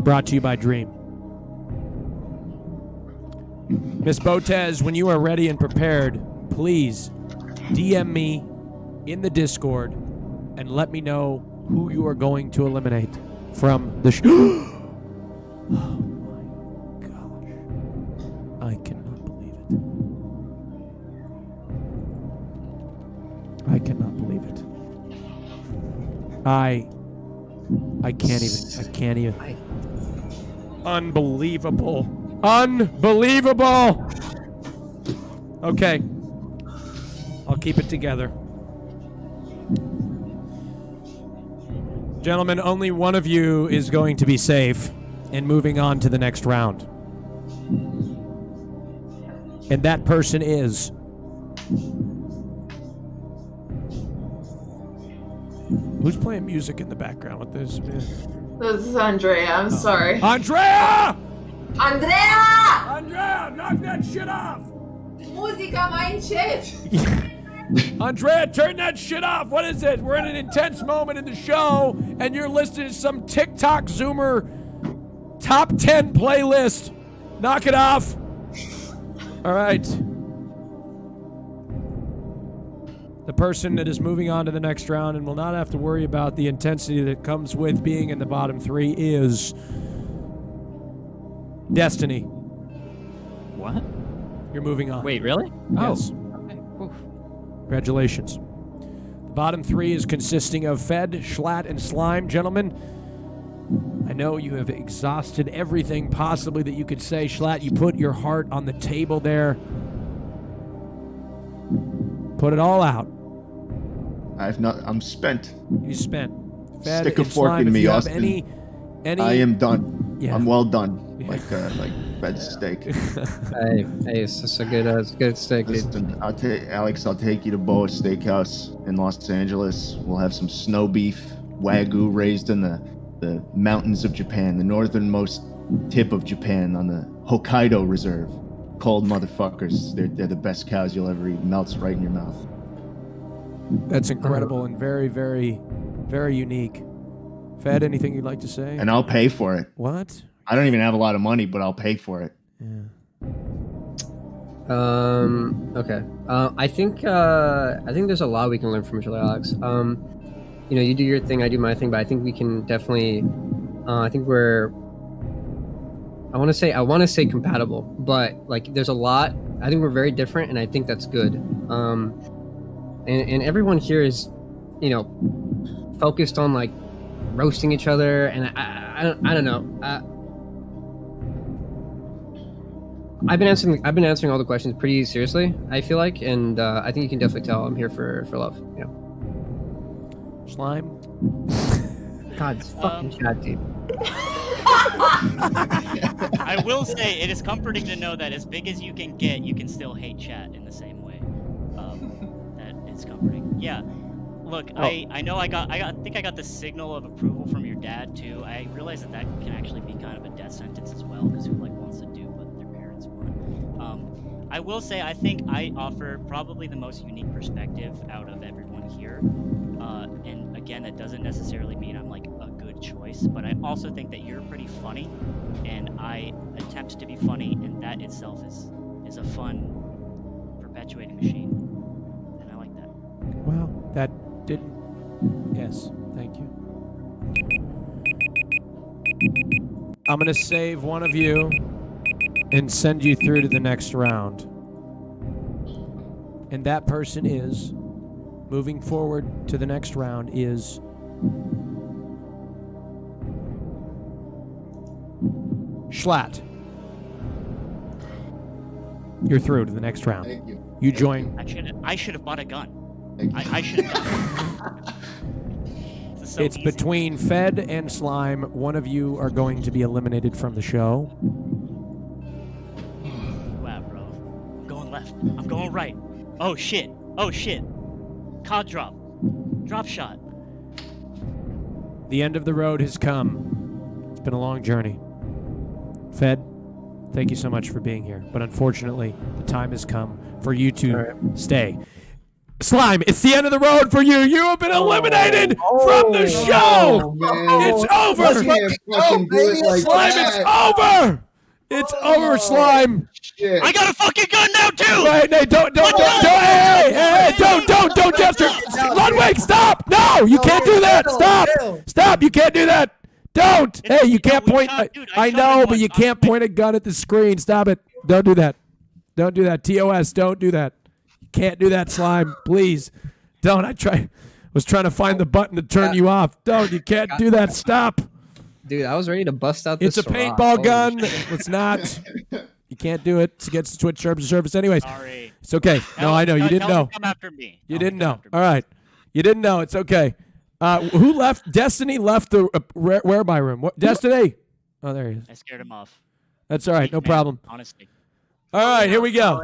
B: brought to you by Dream. Miss Botez, when you are ready and prepared, please DM me in the Discord and let me know who you are going to eliminate from the show. Oh my gosh. I cannot believe it. I cannot believe it. I can't even. Unbelievable. Unbelievable. Okay. I'll keep it together. Gentlemen, only one of you is going to be safe in moving on to the next round. And that person is Who's playing music in the background with this?
C: This is Andrea. I'm sorry.
B: Andrea!
C: Andrea!
B: Andrea, knock that shit off!
C: Musica mai încet.
B: Andrea, turn that shit off. What is it? We're in an intense moment in the show, and you're listening to some TikTok Zoomer top 10 playlist. Knock it off. All right. The person that is moving on to the next round and will not have to worry about the intensity that comes with being in the bottom 3 is Destiny.
J: What?
B: You're moving on.
J: Wait, really?
B: Yes.
J: Oh. Okay. Oof.
B: Congratulations. The bottom 3 is consisting of Fed, Schlatt, and Slime. Gentlemen, I know you have exhausted everything possibly that you could say. Schlatt, you put your heart on the table there. Put it all out.
L: I'm spent.
B: You spent. Fed
L: Stick a
B: and
L: fork
B: Slime,
L: in
B: if
L: me,
B: you have
L: Austin.
B: any
L: I am done.
B: Yeah.
L: I'm well done. Like Fed's steak.
H: Hey, it's just a good steak, dude.
L: Listen, Alex, I'll take you to Boa Steakhouse in Los Angeles. We'll have some snow beef, Wagyu raised in the mountains of Japan, the northernmost tip of Japan on the Hokkaido Reserve. Cold motherfuckers. They're the best cows you'll ever eat. Melts right in your mouth.
B: That's incredible and very, very, very unique. Fed, anything you'd like to say?
L: And I'll pay for it.
B: What?
L: I don't even have a lot of money, but I'll pay for it.
H: Okay. I think there's a lot we can learn from each other, Alex. You do your thing, I do my thing, but I think we can definitely. I think we're. I want to say compatible, but like there's a lot. I think we're very different, and I think that's good. And everyone here is, focused on like roasting each other, and I don't know. I've been answering all the questions pretty seriously, I feel like, and I think you can definitely tell I'm here for love. Yeah.
B: Slime.
H: God, it's fucking chat, dude.
N: I will say it is comforting to know that as big as you can get, you can still hate chat in the same way. That is comforting. Yeah. Look, I know I think I got the signal of approval from your dad too. I realize that can actually be kind of a death sentence as well, because who wants to do what their parents want. I will say I think I offer probably the most unique perspective out of everyone here. And again, that doesn't necessarily mean I'm like a good choice, but I also think that you're pretty funny, and I attempt to be funny, and that itself is a fun perpetuating machine, and I like that.
B: Well, that didn't. Yes, thank you. I'm gonna save one of you and send you through to the next round, and that person is. Moving forward to the next round is Schlatt. You're through to the next round.
L: Thank you.
B: You join.
N: I should have bought a gun. I should have done it. So
B: it's
N: easy.
B: between Fed and Slime. One of you are going to be eliminated from the show.
N: Wow, bro. I'm going left. I'm going right. Oh shit. Cod drop. Drop shot.
B: The end of the road has come. It's been a long journey. Fed, thank you so much for being here. But unfortunately, the time has come for you to stay. Slime, it's the end of the road for you. You have been eliminated from the show. It's over. Slime, it's over. It's over, Slime.
L: Shit.
N: I got a fucking gun now too.
B: Wait, hey, don't, hey, don't gesture. Ludwig, stop. No, you can't do that. Stop, you can't do that. Don't. Hey, you can't point. I know, but you can't point a gun at the screen. Stop it. Don't do that. Don't do that. TOS, don't do that. You can't do that, Slime. Please. Don't. Was trying to find the button to turn you off. Don't. You can't do that. Stop.
H: Dude, I was ready to bust out
B: It's
H: this
B: a paintball gun. It's not. You can't do it. It's against the Twitch terms of service. Anyways,
N: sorry.
B: It's okay. No, I know. You didn't know.
N: Come after me.
B: You didn't know. All right. You didn't know. It's okay. Who left? Destiny left the whereby room. What? Destiny? Oh, there he is.
N: I scared him off.
B: That's all right. No problem.
N: Honestly.
B: All right. Here we go.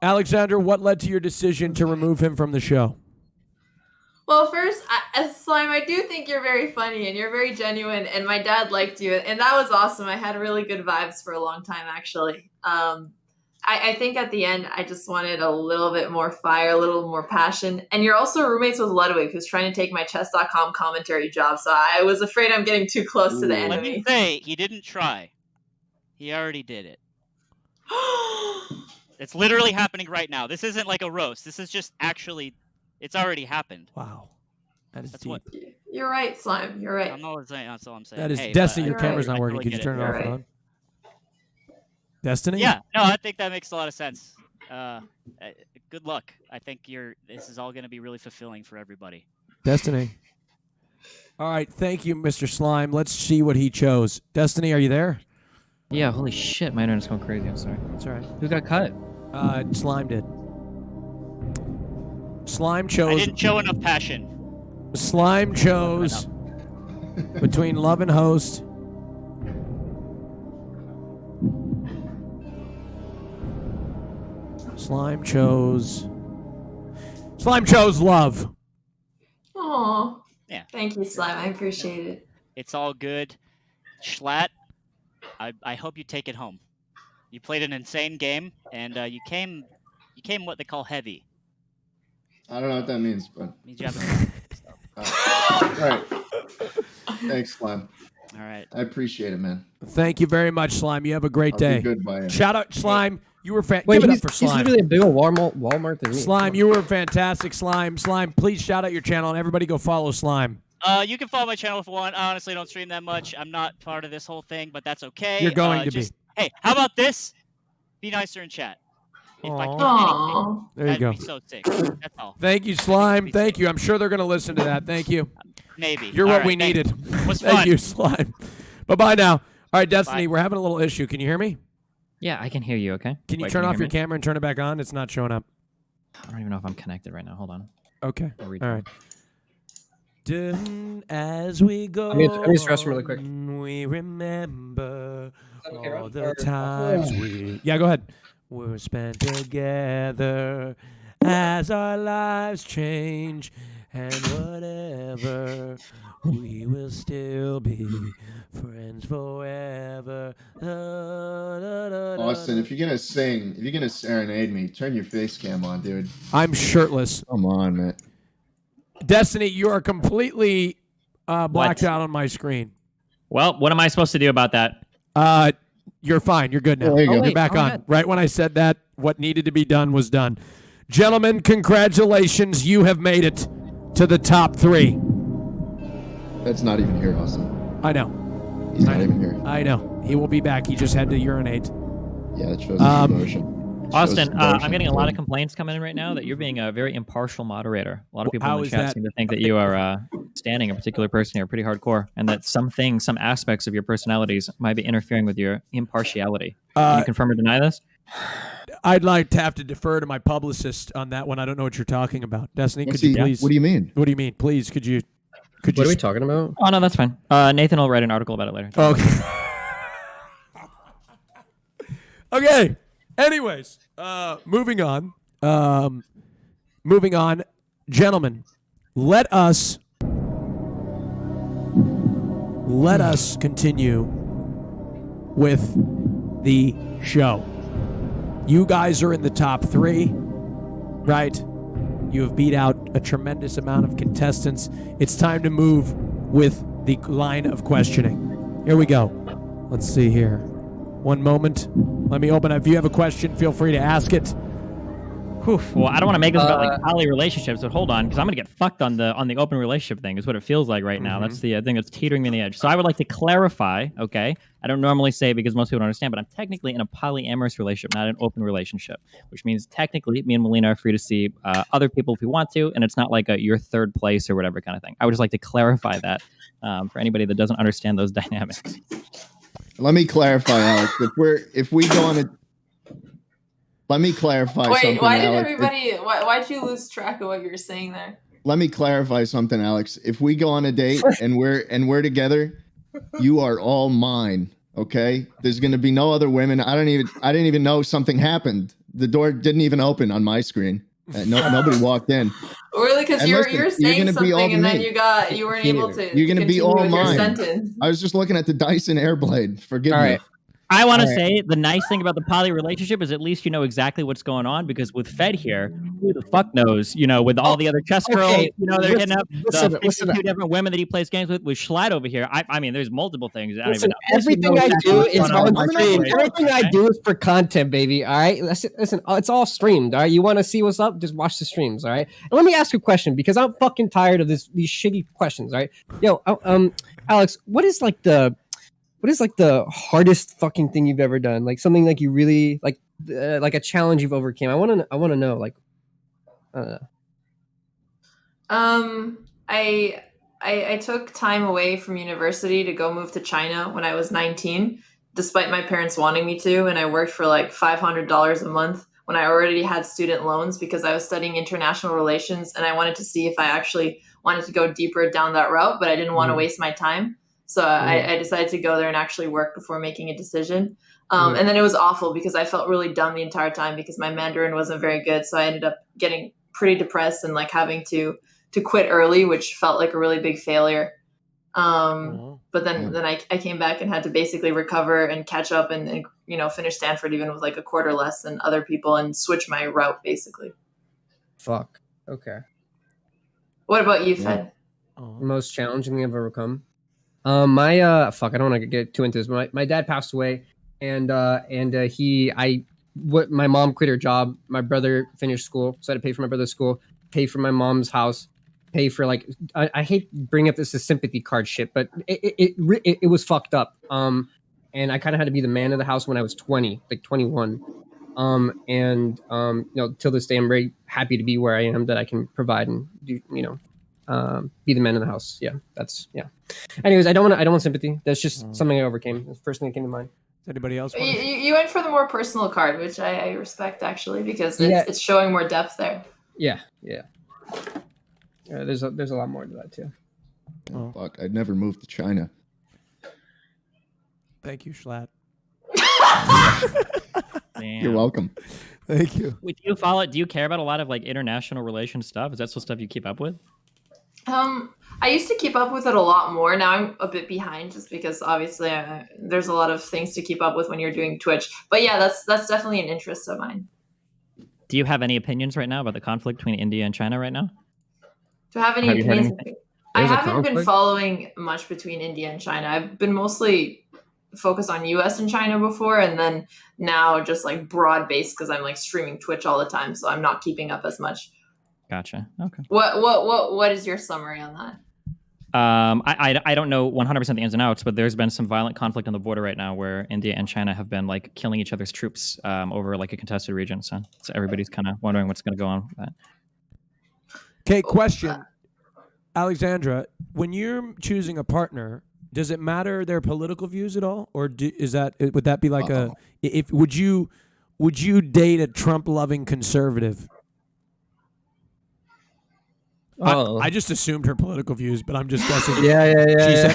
B: Alexandra, what led to your decision to remove him from the show?
C: Well, first, Slime, I do think you're very funny and you're very genuine, and my dad liked you, and that was awesome. I had really good vibes for a long time, actually. I think at the end, I just wanted a little bit more fire, a little more passion. And you're also roommates with Ludwig, who's trying to take my chess.com commentary job, so I was afraid I'm getting too close to the
N: Let
C: enemy.
N: me say, he didn't try. He already did it. It's literally happening right now. This isn't like a roast. This is just actually, it's already happened.
B: Wow. That's
N: That's
B: deep.
N: what.
C: You're right, Slime. You're right.
N: I'm not saying. That's all I'm saying.
B: That is
N: Hey,
B: Destiny.
N: but
B: Your
N: I-
B: camera's
N: I
B: not working.
N: totally
B: Could you
N: get
B: turn it off and on? Destiny?
N: Yeah. No, I think that makes a lot of sense. Good luck. I think this is all going to be really fulfilling for everybody.
B: Destiny. All right. Thank you, Mr. Slime. Let's see what he chose. Destiny, are you there?
J: Yeah, holy shit, my internet's going crazy. I'm sorry.
B: That's all right.
J: Who got cut?
B: Slime did. Slime chose.
N: I didn't show enough passion.
B: Slime chose between love and host. Slime chose love.
C: Aw.
N: Yeah.
C: Thank you, Slime. I appreciate it.
N: It's all good. Schlatt, I hope you take it home. You played an insane game, and you came what they call heavy.
L: I don't know what that means, but
N: Means you have
L: all right. Thanks, Slime.
N: All right.
L: I appreciate it, man.
B: Thank you very much, Slime. You have a great
L: I'll be
B: day.
L: good by you.
B: Shout out, Slime. You were
H: Wait,
B: give it up
H: he's,
B: for
H: he's
B: Slime.
H: literally a bigger Walmart than me.
B: Slime, you were fantastic, Slime. Slime, please shout out your channel and everybody go follow Slime.
N: You can follow my channel if you want. I honestly don't stream that much. I'm not part of this whole thing, but that's okay.
B: You're going to
N: be. Hey, how about this? Be nicer in chat. If I can do
B: Aw.
N: anything,
B: There you
N: that'd
B: go.
N: be so sick. That's all.
B: Thank you, Slime. Thank you. I'm sure they're going to listen to that. Thank you.
N: Maybe.
B: You're
N: All
B: what
N: right,
B: we
N: thanks.
B: needed.
N: Was
B: Thank
N: fun.
B: you, Slime. Bye-bye now. All right, Destiny, we're having a little issue. Can you hear me?
J: Yeah, I can hear you, okay?
B: Can you
J: Wait,
B: turn off
J: hear
B: your
J: me?
B: camera and turn it back on? It's not showing up.
J: I don't even know if I'm connected right now. Hold on.
B: Okay.
J: I'll
B: All
J: return.
B: right. As we go,
H: I'm gonna use the restroom really quick.
B: we remember
H: okay,
B: all
H: Rob?
B: the
H: Or-
B: times we. Yeah, go ahead. We're spent together as our lives change, and whatever, we will still be friends forever.
L: Austin, if you're gonna sing, if you're gonna serenade me, turn your face cam on, dude.
B: I'm shirtless.
L: Come on, man.
B: Destiny, you are completely blacked
J: What?
B: out on my screen.
J: Well, what am I supposed to do about that?
B: You're fine. You're good now.
L: There you go.
B: You're back
J: oh,
B: on.
J: good.
B: Right when I said that, what needed to be done was done. Gentlemen, congratulations. You have made it to the top 3.
L: That's not even here, Austin.
B: I know.
L: He's not even here.
B: I know. He will be back. He just had to urinate.
L: Yeah, that shows his emotion.
J: Austin, I'm getting a lot of complaints coming in right now that you're being a very impartial moderator. A lot of people
B: How
J: in the
B: is
J: chat
B: that?
J: seem to think that you are standing a particular person here pretty hardcore, and that some aspects of your personalities might be interfering with your impartiality. Can you confirm or deny this?
B: I'd like to have to defer to my publicist on that one. I don't know what you're talking about. Destiny,
L: What's
B: could you
L: he-
B: please?
L: what do you mean?
B: What do you mean? Please, could you?
H: What are we talking about?
J: Oh, no, that's fine. Nathan will write an article about it later.
B: Okay. Okay. Anyways, moving on. Moving on, gentlemen. Let us continue with the show. You guys are in the top 3, right? You have beat out a tremendous amount of contestants. It's time to move with the line of questioning. Here we go. Let's see here. One moment. Let me open it. If you have a question, feel free to ask it.
J: Well, I don't want to make this about like poly relationships, but hold on, because I'm gonna get fucked on the open relationship thing. Is what it feels like right now. That's the thing that's teetering me on the edge. So I would like to clarify. Okay, I don't normally say it because most people don't understand, but I'm technically in a polyamorous relationship, not an open relationship, which means technically me and Melina are free to see other people if we want to, and it's not like your third place or whatever kind of thing. I would just like to clarify that for anybody that doesn't understand those dynamics.
L: Let me clarify, Alex. If we go on a let me clarify something.
C: Wait, why did
L: Alex.
C: everybody? Why'd you lose track of what you were saying there?
L: Let me clarify something, Alex. If we go on a date and we're together, you are all mine. Okay? There's gonna be no other women. I didn't even know something happened. The door didn't even open on my screen. Nobody walked in.
C: Really, because
L: And
C: you're
L: listen,
C: saying
L: gonna be all
C: something and then
L: me.
C: you weren't able to.
L: You're gonna be
C: continue
L: all
C: with your
L: mine.
C: sentence.
L: I was just looking at the Dyson Airblade. Forgive me.
J: I want to
L: All right.
J: say the nice thing about the poly relationship is at least you know exactly what's going on, because with Fed here, who the fuck knows? You know, with all the other chess girls, you know, they're hitting up the 52 different women that he plays games with Schlatt over here. I mean, there's multiple things. I don't even know.
H: Everything I do is on stream. Everything I do is for content, baby. All right. Listen, it's all streamed. All right. You want to see what's up? Just watch the streams. All right. And let me ask you a question, because I'm fucking tired of these shitty questions. All right. Yo, Alex, what is like the hardest fucking thing you've ever done? Like something like you really like a challenge you've overcame. I want to know. Like,
C: I took time away from university to go move to China when I was 19, despite my parents wanting me to, and I worked for like $500 a month when I already had student loans because I was studying international relations and I wanted to see if I actually wanted to go deeper down that route, but I didn't want to waste my time. So I decided to go there and actually work before making a decision. And then it was awful because I felt really dumb the entire time because my Mandarin wasn't very good. So I ended up getting pretty depressed and like having to quit early, which felt like a really big failure. But then I came back and had to basically recover and catch up and you know, finish Stanford even with like a quarter less than other people and switch my route basically.
H: fuck. Okay.
C: What about you, Fed?
H: Most challenging thing I've overcome. My fuck, I don't want to get too into this. My dad passed away, and my mom quit her job. My brother finished school, so I had to pay for my brother's school, pay for my mom's house, pay for like I hate bringing up this sympathy card shit, but it was fucked up. And I kind of had to be the man of the house when I was 20, like 21. You know, till this day, I'm very happy to be where I am, that I can provide and do, you know, be the man in the house. Yeah, that's yeah. Anyways, I don't want sympathy. That's just something I overcame. That's the first thing that came to mind.
B: Does anybody else?
C: You went for the more personal card, which I respect actually because it's showing more depth there.
H: Yeah. There's a lot more to that too.
L: Oh, fuck! I'd never moved to China.
B: Thank you, Schlatt.
L: You're welcome.
B: Thank you.
J: Wait, do you care about a lot of like international relations stuff? Is that still stuff you keep up with?
C: I used to keep up with it a lot more. Now I'm a bit behind just because obviously there's a lot of things to keep up with when you're doing Twitch. But yeah, that's definitely an interest of mine.
J: Do you have any opinions right now about the conflict between India and China right now?
C: Do I have any
J: Have you heard
C: opinions?
J: anything?
C: I
J: There's a
C: haven't been
J: conflict?
C: following much between India and China. I've been mostly focused on US and China before, and then now just like broad based because I'm like streaming Twitch all the time, so I'm not keeping up as much.
J: Gotcha. Okay.
C: What is your summary on that?
J: I don't know 100% the ins and outs, but there's been some violent conflict on the border right now where India and China have been like killing each other's troops over like a contested region. So everybody's kind of wondering what's going to go on with that.
B: Okay, question. Alexandra, when you're choosing a partner, does it matter their political views at all, or would that be like would you date a Trump-loving conservative? I just assumed her political views, but I'm just guessing.
H: Yeah.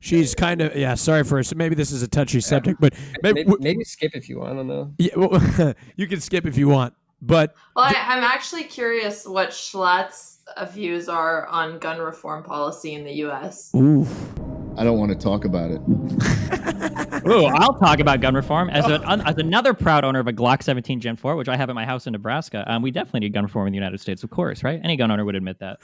B: She's kind of sorry for us. Maybe this is a touchy subject, but
H: maybe skip if you want. I don't know.
B: Yeah, well, you can skip if you want, but
C: I'm actually curious what Schlatt's views are on gun reform policy in the U.S.
B: Ooh.
L: I don't want to talk about it.
J: Ooh, I'll talk about gun reform as another proud owner of a Glock 17 Gen 4, which I have at my house in Nebraska. We definitely need gun reform in the United States, of course, right? Any gun owner would admit that.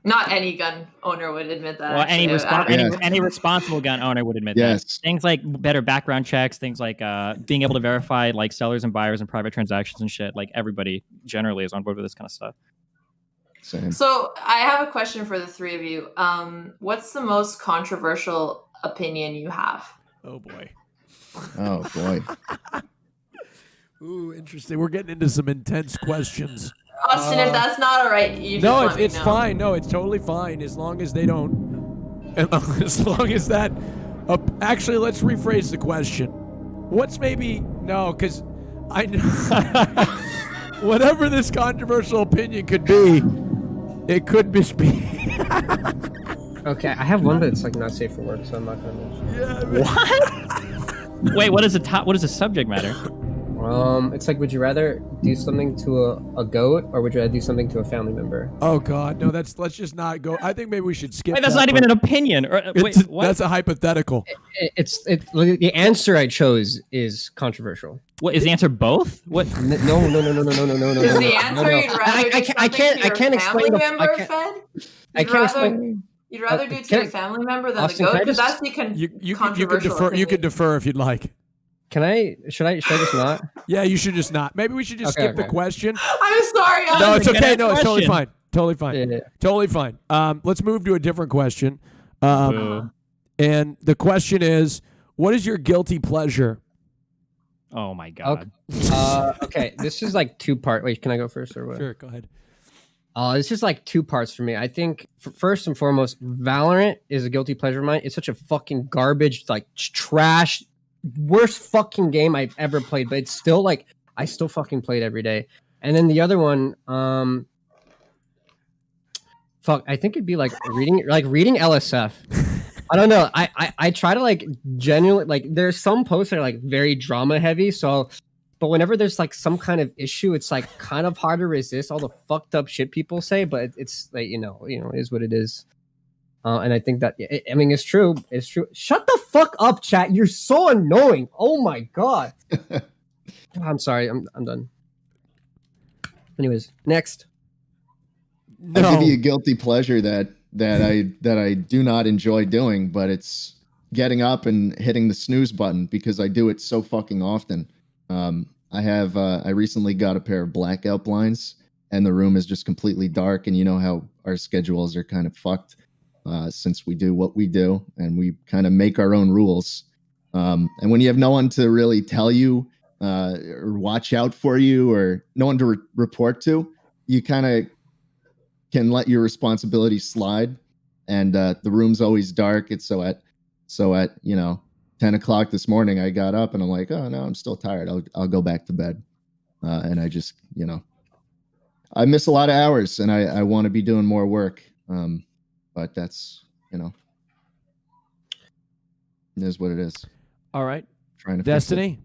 C: Not any gun owner would admit that.
J: Well,
C: actually.
J: any responsible gun owner would admit that. Things like better background checks, things like being able to verify like sellers and buyers and private transactions and shit. Like everybody generally is on board with this kind of stuff.
L: Same.
C: So I have a question for the three of you. What's the most controversial opinion you have?
B: Oh boy.
L: Oh boy.
B: Ooh, interesting. We're getting into some intense questions.
C: Austin, if that's not all right, you just let me
B: it's
C: know.
B: fine. No, it's totally fine as long as they don't. As long as that. Actually, let's rephrase the question. What's maybe because I whatever this controversial opinion could be, it could be.
H: Okay, I have one, but it's like not safe for work, so I'm not gonna mention.
B: Yeah.
J: What? Wait, what is the subject matter?
H: It's like, would you rather do something to a goat, or would you rather do something to a family member?
B: Oh God, no. Let's just not go. I think maybe we should skip.
J: Wait, that's
B: that
J: not even
B: part.
J: an opinion. Or wait,
B: It's-
J: what?
B: That's a hypothetical.
H: The answer I chose is controversial.
J: What is the answer? Both? What?
H: No.
C: Is the answer you'd rather do something to your family member, Fed? You'd rather do it to your family member than
H: Austin,
C: the
H: can I
C: goat? Because
H: just-
C: that's the
B: You
C: controversial
B: can defer. You
C: opinion.
B: can defer if you'd like.
H: Should I just not?
B: Yeah, you should just not. Maybe we should just skip the question.
C: I'm sorry.
B: No, it's
C: Austin.
B: okay. No, it's totally
J: question.
B: fine. Totally fine. Totally fine. Let's move to a different question. And the question is, what is your guilty pleasure?
J: Oh my God.
H: Okay, this is like two part. Wait, can I go first or what?
B: Sure, go ahead.
H: This is like two parts for me. I think first and foremost, Valorant is a guilty pleasure of mine. It's such a fucking garbage, like trash, worst fucking game I've ever played. But it's still like I still fucking play it every day. And then the other one, I think it'd be like reading LSF. I don't know. I try to like genuinely like. There's some posts that are like very drama heavy, so. But whenever there's like some kind of issue, it's like kind of hard to resist all the fucked up shit people say. But it's like it is what it is. And I think that I mean it's true. It's true. Shut the fuck up, chat. You're so annoying. Oh my God. I'm sorry. I'm done. Anyways, next.
L: I'll give you a guilty pleasure that I do not enjoy doing, but it's getting up and hitting the snooze button because I do it so fucking often. I recently got a pair of blackout blinds, and the room is just completely dark. And you know how our schedules are kind of fucked since we do what we do, and we kind of make our own rules. And when you have no one to really tell you or watch out for you, or no one to report to, you kind of can let your responsibility slide. And the room's always dark. It's so at 10 o'clock this morning, I got up and I'm like, oh no, I'm still tired. I'll go back to bed. And I just, I miss a lot of hours, and I want to be doing more work. But that's, it is what it is.
B: All right.
L: Trying to
B: Destiny.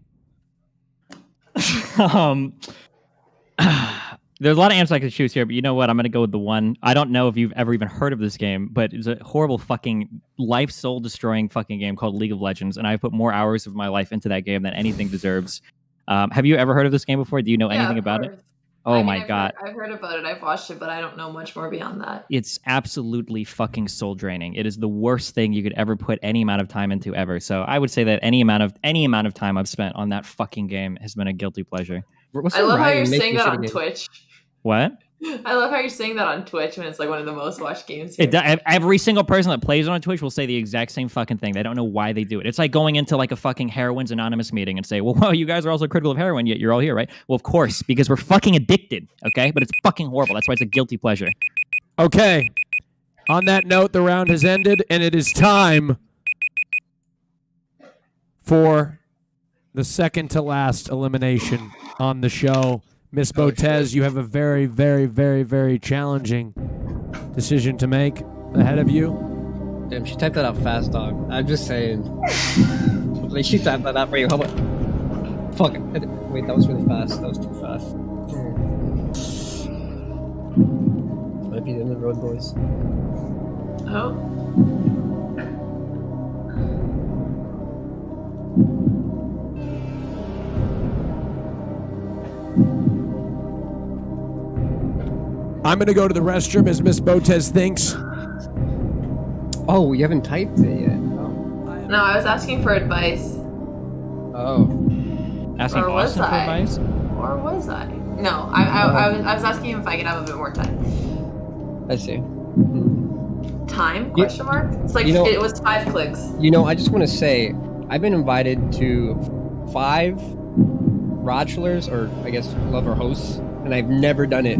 J: There's a lot of answers I could choose here, but you know what? I'm going to go with the one. I don't know if you've ever even heard of this game, but it's a horrible fucking life soul destroying fucking game called League of Legends, and I put more hours of my life into that game than anything deserves. Have you ever heard of this game before? Do you know anything about it? Oh my God.
C: I've heard about it. I've watched it, but I don't know much more beyond that.
J: It's absolutely fucking soul draining. It is the worst thing you could ever put any amount of time into ever. So I would say that any amount of time I've spent on that fucking game has been a guilty pleasure.
C: I love how you're saying that on Twitch.
J: What?
C: I love how you're saying that on Twitch when it's like one of the most watched games here.
J: Every single person that plays on Twitch will say the exact same fucking thing. They don't know why they do it. It's like going into like a fucking Heroin's Anonymous meeting and say, well, you guys are also critical of heroin, yet you're all here, right? Well, of course, because we're fucking addicted, okay? But it's fucking horrible. That's why it's a guilty pleasure.
B: Okay. On that note, the round has ended, and it is time for the second to last elimination on the show. Miss Botez, you have a very, very, very, very challenging decision to make ahead of you.
H: Damn, she typed that out fast, dog. I'm just saying. Like, she typed that out for you. How much? Fuck it. Wait, that was really fast. That was too fast. Might be the end of the road, boys.
C: Oh.
B: I'm going to go to the restroom as Miss Botez thinks.
H: Oh, you haven't typed it yet.
C: No, I was asking for advice.
H: Oh.
J: Asking
C: Or was
J: Austin for
C: I?
J: advice?
C: Or was I? No, I was asking him if I could have a bit more time.
H: I see.
C: Time? Question mark? It's like it was 5 clicks.
H: I just want to say, I've been invited to 5 Bachelors, or I guess lover hosts, and I've never done it,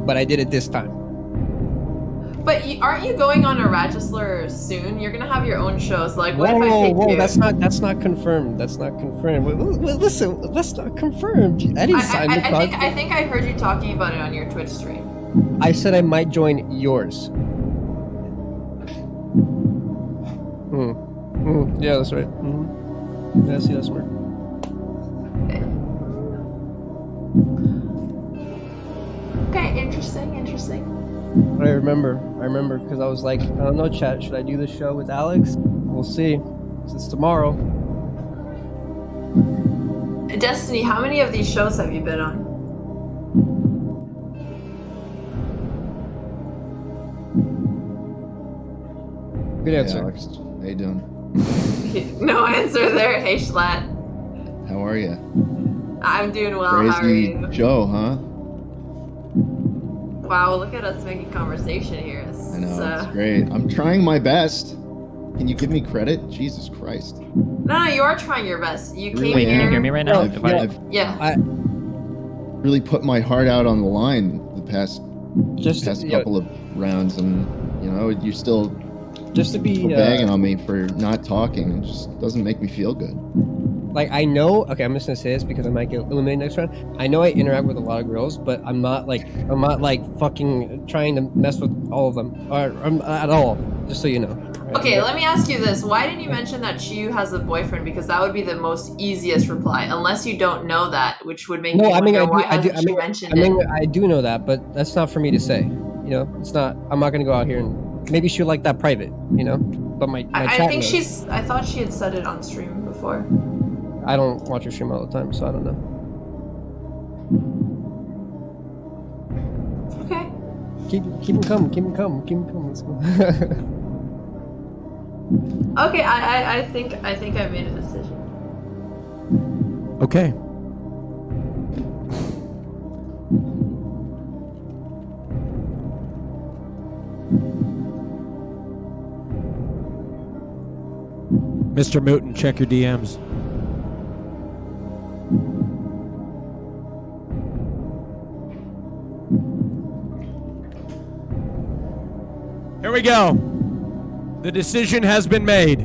H: but I did it this time.
C: But aren't you going on a Bachelor soon? You're gonna have your own shows. Like, what if I take you?
H: That's not confirmed. That's not confirmed. Listen, that's not confirmed. I didn't sign the contract.
C: I think I heard you talking about it on your Twitch stream.
H: I said I might join yours. Yeah, that's right. Yeah, see, that's right.
C: Interesting.
H: I remember because I was like, I don't know, chat. Should I do this show with Alex? We'll see. It's tomorrow.
C: Destiny, how many of these shows have you been on?
H: Good answer.
L: Hey, Alex. How you doing?
C: No answer there. Hey, Schlatt.
L: How are you?
C: I'm doing well. How are
L: Crazy
C: you?
L: Joe, huh?
C: Wow, look at us making conversation here.
L: I know, it's great. I'm trying my best. Can you give me credit? Jesus Christ.
C: No, you are trying your best. You came
J: Wait,
C: here.
J: can you hear me right now?
L: I've
C: Yeah.
L: really put my heart out on the line the past couple of rounds, and you're still bagging on me for not talking. It just doesn't make me feel good.
H: Like, I know, okay, I'm just gonna say this because I might get eliminated next round. I know I interact with a lot of girls, but I'm not like fucking trying to mess with all of them at all. Just so you know.
C: Okay, let me ask you this. Why didn't you mention that Chiyu has a boyfriend? Because that would be the most easiest reply, unless you don't know that, which would make me wonder why hasn't she mentioned it?
H: I do know that, but that's not for me to say. It's not. I'm not gonna go out here and maybe she'll like that private. But my
C: I
H: chat
C: think
H: knows.
C: I thought she had said it on stream before.
H: I don't watch her stream all the time, so I don't know.
C: Okay.
H: Keep them coming. Let's go.
C: Okay, I think I made a decision.
B: Okay. Mr. Mooten, check your DMs. Here we go. The decision has been made.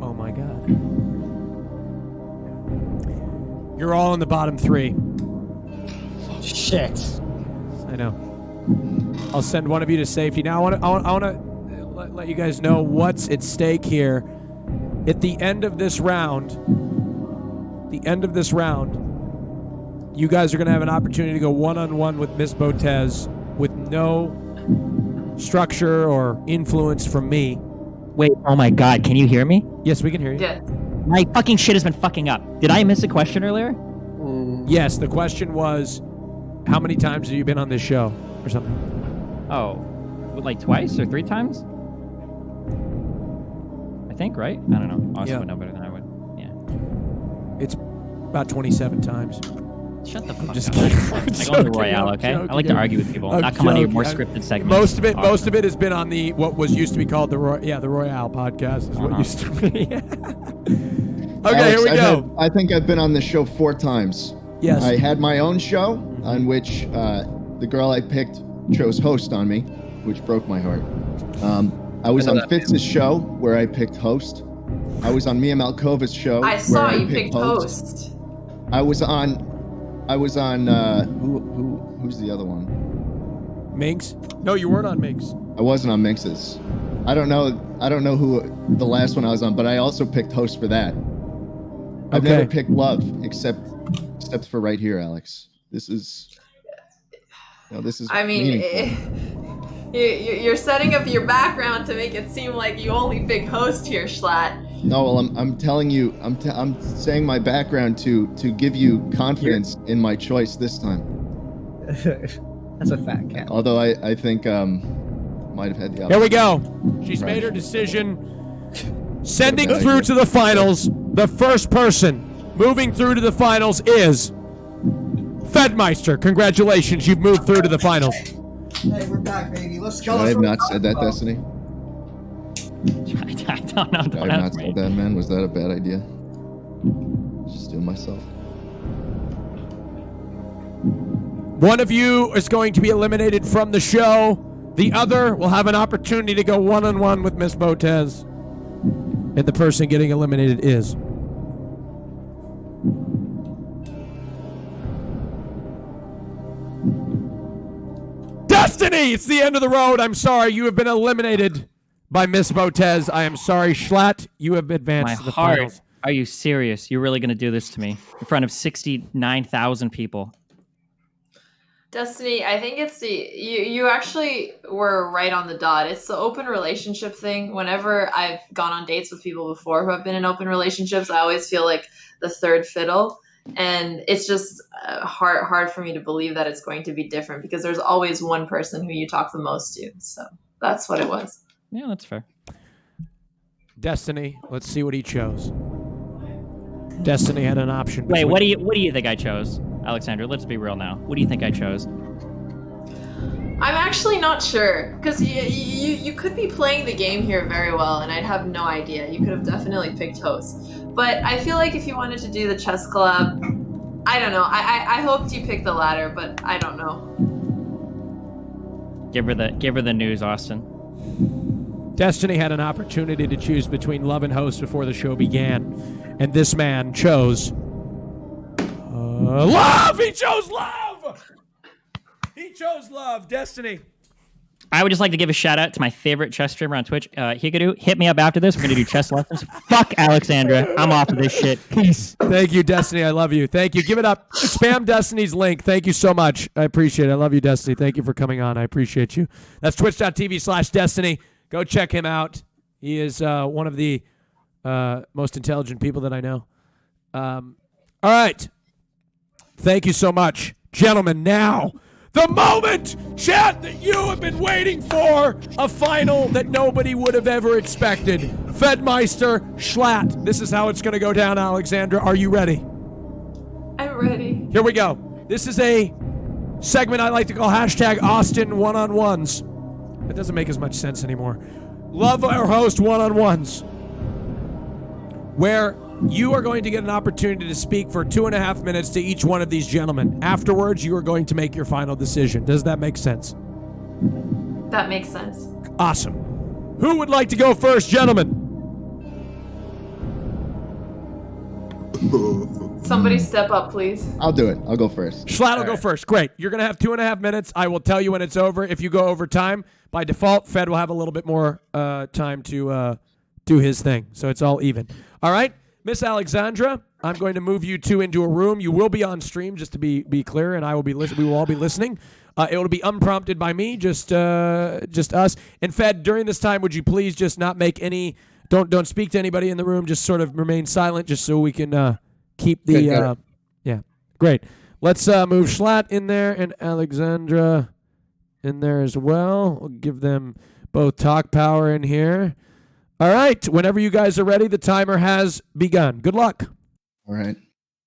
B: Oh my God. You're all in the bottom three.
H: Shit.
B: I know. I'll send one of you to safety. Now I want to let you guys know what's at stake here. At the end of this round, you guys are going to have an opportunity to go one-on-one with Miss Botez with no structure or influence from me.
J: Wait, oh my God, can you hear me?
B: Yes, we can hear you.
C: Yeah.
J: My fucking shit has been fucking up. Did I miss a question earlier?
B: Yes, the question was, how many times have you been on this show or something?
J: Oh, like twice or 3 times? I think, right? I don't know. Austin would know better than I would. Yeah.
B: It's about 27 times.
J: Shut the fuck
B: just
J: up.
B: kidding.
J: I go to the Royale, okay? I like to argue with people, not come on your more scripted segments.
B: Most of it has been on the what was used to be called the Royale podcast is what used to be. Okay,
L: Alex,
B: here we go.
L: I think I've been on this show 4 times.
B: Yes.
L: I had my own show on which the girl I picked chose host on me, which broke my heart. I was on Fitz's show where I picked host. I was on Mia Malkova's show.
C: I saw
L: where
C: you picked host.
L: I was on who's the other one?
B: Minx? No, you weren't on Minx.
L: I wasn't on Minx's. I don't know who the last one I was on, but I also picked host for that. I've never picked love except for right here, Alex. This is
C: I mean, you're setting up your background to make it seem like you only pick host here, Schlatt.
L: No, well, I'm telling you, I'm saying my background to give you confidence in my choice this time.
H: That's a fact, Cat.
L: Although I think might have had the
B: Here we go. She's made her decision. Sending through to the finals, the first person moving through to the finals is Fedmeister. Congratulations, you've moved through to the finals.
O: Hey, we're back, baby. Let's go.
L: I have not said that, Destiny.
J: I don't know.
L: I have not said that, man. Was that a bad idea? Just doing myself.
B: One of you is going to be eliminated from the show. The other will have an opportunity to go one-on-one with Miss Botez. And the person getting eliminated is... Destiny! Destiny, it's the end of the road. I'm sorry. You have been eliminated by Miss Botez. I am sorry. Schlatt, you have advanced
J: My
B: to the
J: heart.
B: finals.
J: Are you serious? You're really going to do this to me in front of 69,000 people?
C: Destiny, I think it's you actually were right on the dot. It's the open relationship thing. Whenever I've gone on dates with people before who have been in open relationships, I always feel like the third fiddle. And it's just hard for me to believe that it's going to be different because there's always one person who you talk the most to. So that's what it was.
J: Yeah, that's fair.
B: Destiny, let's see what he chose. Destiny had an option.
J: Wait, what do you think I chose, Alexandra? Let's be real now. What do you think I chose?
C: I'm actually not sure because you could be playing the game here very well, and I'd have no idea. You could have definitely picked host, but I feel like if you wanted to do the chess collab, I don't know. I hoped you picked the latter, but I don't know.
J: Give her the news, Austin.
B: Destiny had an opportunity to choose between love and host before the show began, and this man chose love. He chose love. He chose love. Destiny.
J: I would just like to give a shout out to my favorite chess streamer on Twitch, Higadu. Hit me up after this. We're gonna do chess lessons. Fuck Alexandra. I'm off of this shit. Peace.
B: Thank you, Destiny. I love you. Thank you. Give it up. Spam Destiny's link. Thank you so much. I appreciate it. I love you, Destiny. Thank you for coming on. I appreciate you. That's twitch.tv/Destiny. Go check him out. He is one of the most intelligent people that I know. All right. Thank you so much. Gentlemen, now, the moment, chat, that you have been waiting for, a final that nobody would have ever expected. Fedmeister, Schlatt. This is how it's going to go down, Alexandra. Are you ready?
C: I'm ready.
B: Here we go. This is a segment I like to call hashtag Austin one-on-ones. That doesn't make as much sense anymore. Love our host one-on-ones, where you are going to get an opportunity to speak for 2.5 minutes to each one of these gentlemen. Afterwards, you are going to make your final decision. Does that make sense?
C: That makes sense.
B: Awesome. Who would like to go first, gentlemen?
C: Somebody step up, please.
L: I'll do it. I'll go first.
B: Schlatt will go first. Great. You're going to have 2.5 minutes. I will tell you when it's over. If you go over time, by default, Fed will have a little bit more time to do his thing. So it's all even. All right. Miss Alexandra, I'm going to move you two into a room. You will be on stream, just to be clear, and I will be we will all be listening. It will be unprompted by me, just us. And Fed, during this time, would you please just not make any, don't speak to anybody in the room. Just sort of remain silent, just so we can keep the yeah. Great. Let's move Schlatt in there and Alexandra in there as well. We'll give them both talk power in here. All right. Whenever you guys are ready, the timer has begun. Good luck.
L: All right.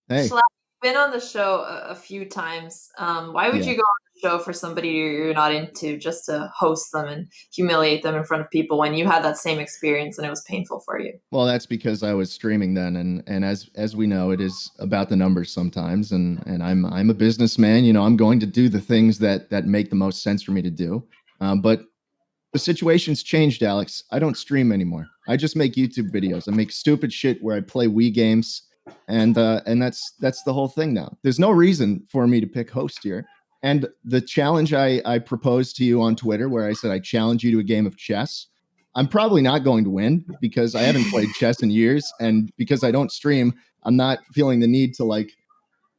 L: Hey.
C: Schlatt, you've been on the show a few times. Why would you go on the show for somebody you're not into just to host them and humiliate them in front of people when you had that same experience and it was painful for you?
L: Well, that's because I was streaming then, and as we know, it is about the numbers sometimes. And I'm a businessman. You know, I'm going to do the things that make the most sense for me to do. But the situation's changed, Alex. I don't stream anymore. I just make YouTube videos. I make stupid shit where I play Wii games, and that's the whole thing now. There's no reason for me to pick host here. And the challenge I proposed to you on Twitter, where I said I challenge you to a game of chess, I'm probably not going to win because I haven't played chess in years, and because I don't stream, I'm not feeling the need to like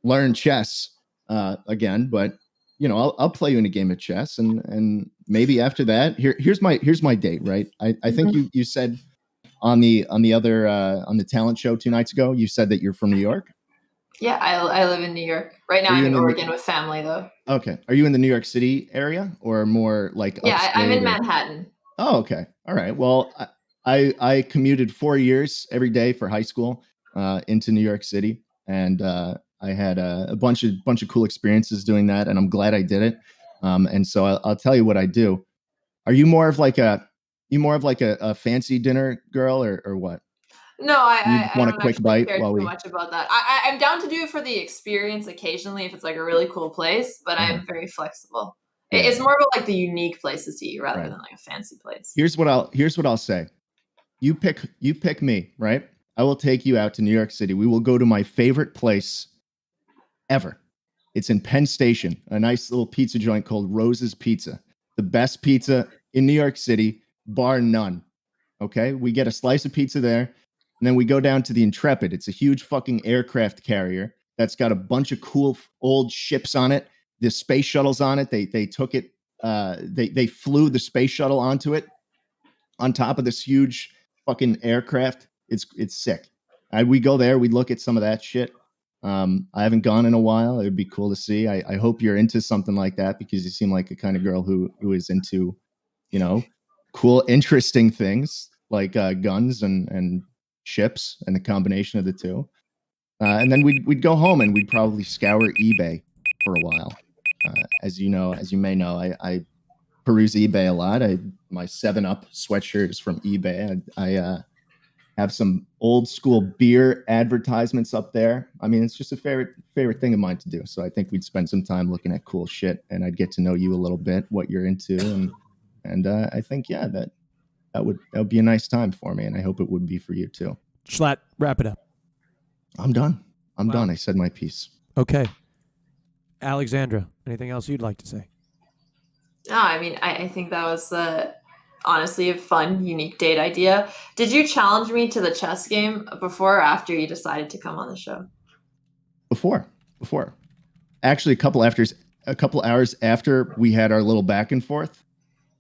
L: learn chess again. But you know, I'll play you in a game of chess, and maybe after that, here's my date, right? I think you said on the talent show 2 nights ago, you said that you're from New York.
C: Yeah, I live in New York. Right now I'm in Oregon with family, though.
L: Okay. Are you in the New York City area or more like
C: Yeah, I'm in
L: upstate or-
C: Manhattan.
L: Oh, okay. All right. Well, I commuted 4 years every day for high school into New York City, and I had a bunch of cool experiences doing that, and I'm glad I did it. And so I'll tell you what I do. Are you more of like a fancy dinner girl or what?
C: No, I
L: want a
C: don't
L: quick
C: actually
L: bite
C: care
L: while
C: too
L: we-
C: much about that. I'm down to do it for the experience occasionally if it's like a really cool place, but I'm very flexible. It's more about like the unique places to eat rather than like a fancy place.
L: Here's what I'll say. You pick me, right? I will take you out to New York City. We will go to my favorite place ever. It's in Penn Station, a nice little pizza joint called Rose's Pizza. the best pizza in New York City, bar none. Okay, we get a slice of pizza there, and then we go down to the Intrepid. It's a huge fucking aircraft carrier that's got a bunch of cool old ships on it. The space shuttles on it. They took it. They flew the space shuttle onto it, on top of this huge fucking aircraft. It's sick. We go there. We look at some of that shit. I haven't gone in a while. It would be cool to see. I hope you're into something like that, because you seem like a kind of girl who is into, you know, cool, interesting things like guns and ships and the combination of the two. And then we'd go home and we'd probably scour eBay for a while. As you may know, I peruse eBay a lot. My 7-Up sweatshirt is from eBay. I have some old school beer advertisements up there. I mean, it's just a favorite thing of mine to do. So I think we'd spend some time looking at cool shit, and I'd get to know you a little bit, what you're into, and I think that would be a nice time for me, and I hope it would be for you too.
B: Schlatt, wrap it up.
L: I'm done. I'm done. I said my piece.
B: Okay. Alexandra, anything else you'd like to say?
C: No, I mean, I think that was honestly a fun, unique date idea. Did you challenge me to the chess game before or after you decided to come on the show?
L: Before. Actually, a couple hours after we had our little back and forth.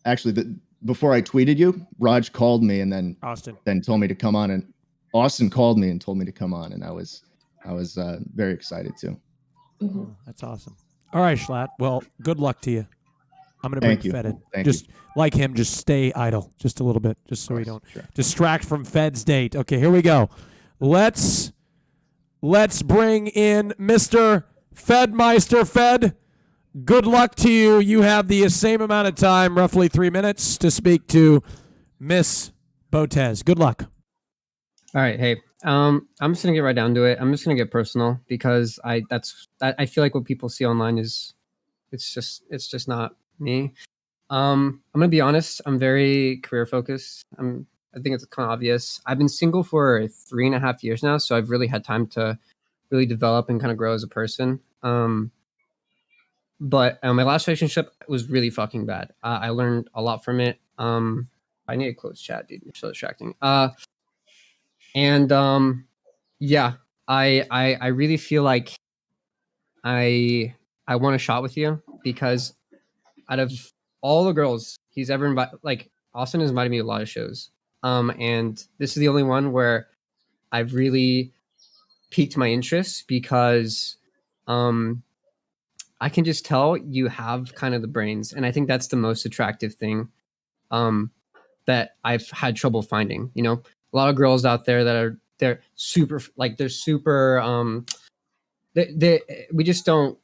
L: Actually, before I tweeted you, Raj called me and then told me to come on, and Austin called me and told me to come on, and I was very excited too.
C: Mm-hmm.
B: Oh, that's awesome. All right, Schlatt. Well, good luck to you. I'm going to bring Fed in.
L: Thank
B: just like him, just stay idle just a little bit, just so we don't distract from Fed's date. Okay, here we go. Let's bring in Mr. Fedmeister. Fed, good luck to you. You have the same amount of time, roughly 3 minutes, to speak to Miss Botez. Good luck.
H: All right, hey, I'm just gonna get right down to it. I'm just gonna get personal, because I feel like what people see online is it's just not me. I'm gonna be honest. I'm very career focused. I think it's kind of obvious. I've been single for 3.5 years now, so I've really had time to really develop and kind of grow as a person. But my last relationship was really fucking bad. I learned a lot from it. I need a close chat, dude. You're so distracting. And yeah, I really feel like I want a shot with you, because out of all the girls he's ever invited, like, Austin has invited me to a lot of shows. And this is the only one where I've really piqued my interest, because I can just tell you have kind of the brains, and I think that's the most attractive thing that I've had trouble finding. You know, a lot of girls out there that they're super we just don't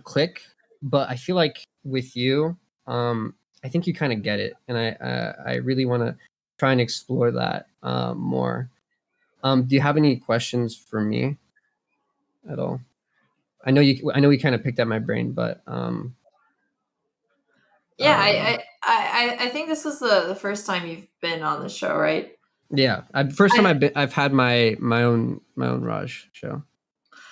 H: click. But I feel like with you, I think you kind of get it, and I really want to try and explore that more. Do you have any questions for me at all? I know we kind of picked at my brain, but
C: yeah, I think this was the first time you've been on the show, right?
H: yeah, first time I've had my own Raj show.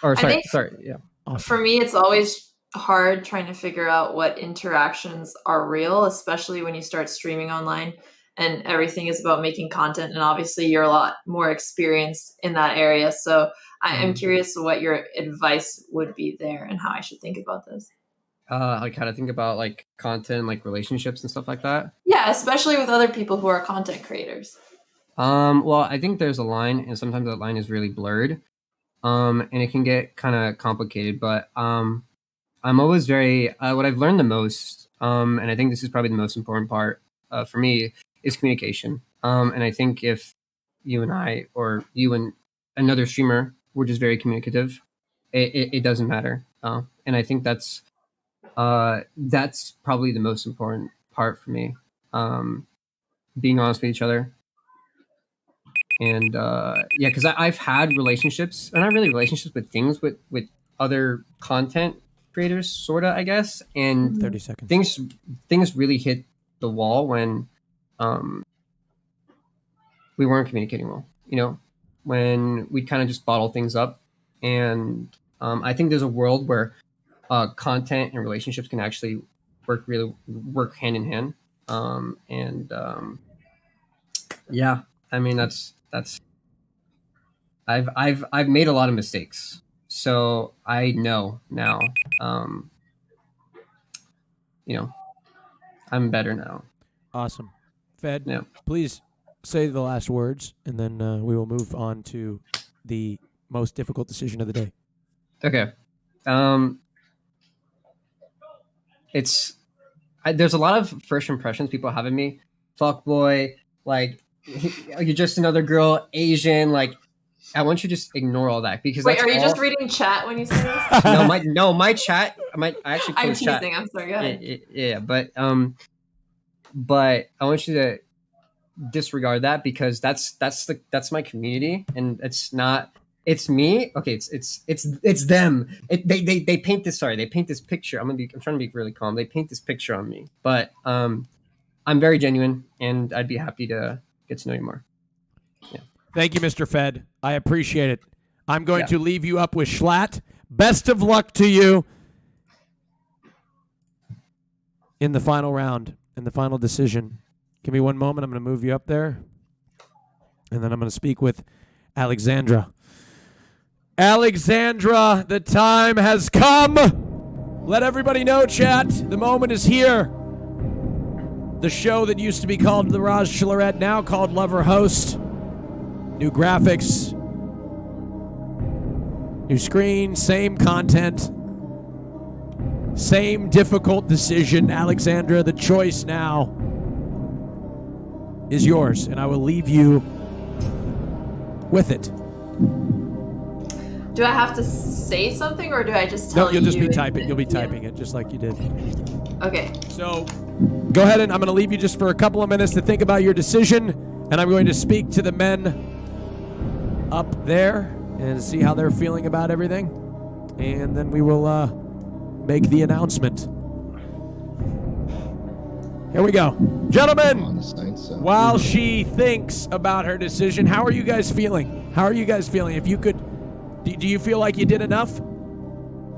H: Or sorry, yeah.
C: For me, it's always hard trying to figure out what interactions are real, especially when you start streaming online and everything is about making content. And obviously you're a lot more experienced in that area. So I'm curious what your advice would be there and how I should think about this.
H: Like how to think about like content, like relationships and stuff like that.
C: Yeah, especially with other people who are content creators.
H: Well, I think there's a line, and sometimes that line is really blurred. And it can get kind of complicated, but I'm always very what I've learned the most, and I think this is probably the most important part for me, is communication. And I think if you and I, or you and another streamer, were just very communicative, it doesn't matter. And I think that's probably the most important part for me. Being honest with each other. And yeah, because I've had relationships, and not really relationships, but things with other content creators, sorta, I guess. And
B: 30 seconds.
H: Things really hit the wall when we weren't communicating well. You know, when we kind of just bottle things up. And I think there's a world where content and relationships can actually work hand in hand. Yeah, I mean that's I've made a lot of mistakes, so I know now. I'm better now.
B: Awesome. Fed,
H: Yeah.
B: please say the last words, and then we will move on to the most difficult decision of the day.
H: Okay. There's a lot of first impressions people have of me. Fuck boy, like you're just another girl, Asian. Like I want you to just ignore all that because
C: Wait,
H: that's
C: are you
H: all...
C: just reading chat when you say this?
H: my chat. I actually
C: I'm
H: closed
C: teasing.
H: chat.
C: I'm sorry. Go ahead.
H: Yeah, but I want you to disregard that because that's my community and it's me. Okay, it's them. They paint this. Sorry, they paint this picture. I'm trying to be really calm. They paint this picture on me, but I'm very genuine, and I'd be happy to get to know you more. Yeah.
B: Thank you, Mr. Fed. I appreciate it. I'm going to leave you up with Schlatt. Best of luck to you in the final round, in the final decision. Give me one moment. I'm going to move you up there, and then I'm going to speak with Alexandra. Alexandra, the time has come. Let everybody know, chat. The moment is here. The show that used to be called The Raj Chillerette, now called Lover Host. New graphics. New screen, same content. Same difficult decision. Alexandra, the choice now is yours, and I will leave you with it.
C: Do I have to say something, or do I just tell you?
B: No, you'll just be typing. You'll be typing it just like you did.
C: Okay.
B: So go ahead, and I'm going to leave you just for a couple of minutes to think about your decision, and I'm going to speak to the men up there and see how they're feeling about everything, and then we will make the announcement. Here we go. Gentlemen, while she thinks about her decision, how are you guys feeling? How are you guys feeling? If you could, do you feel like you did enough?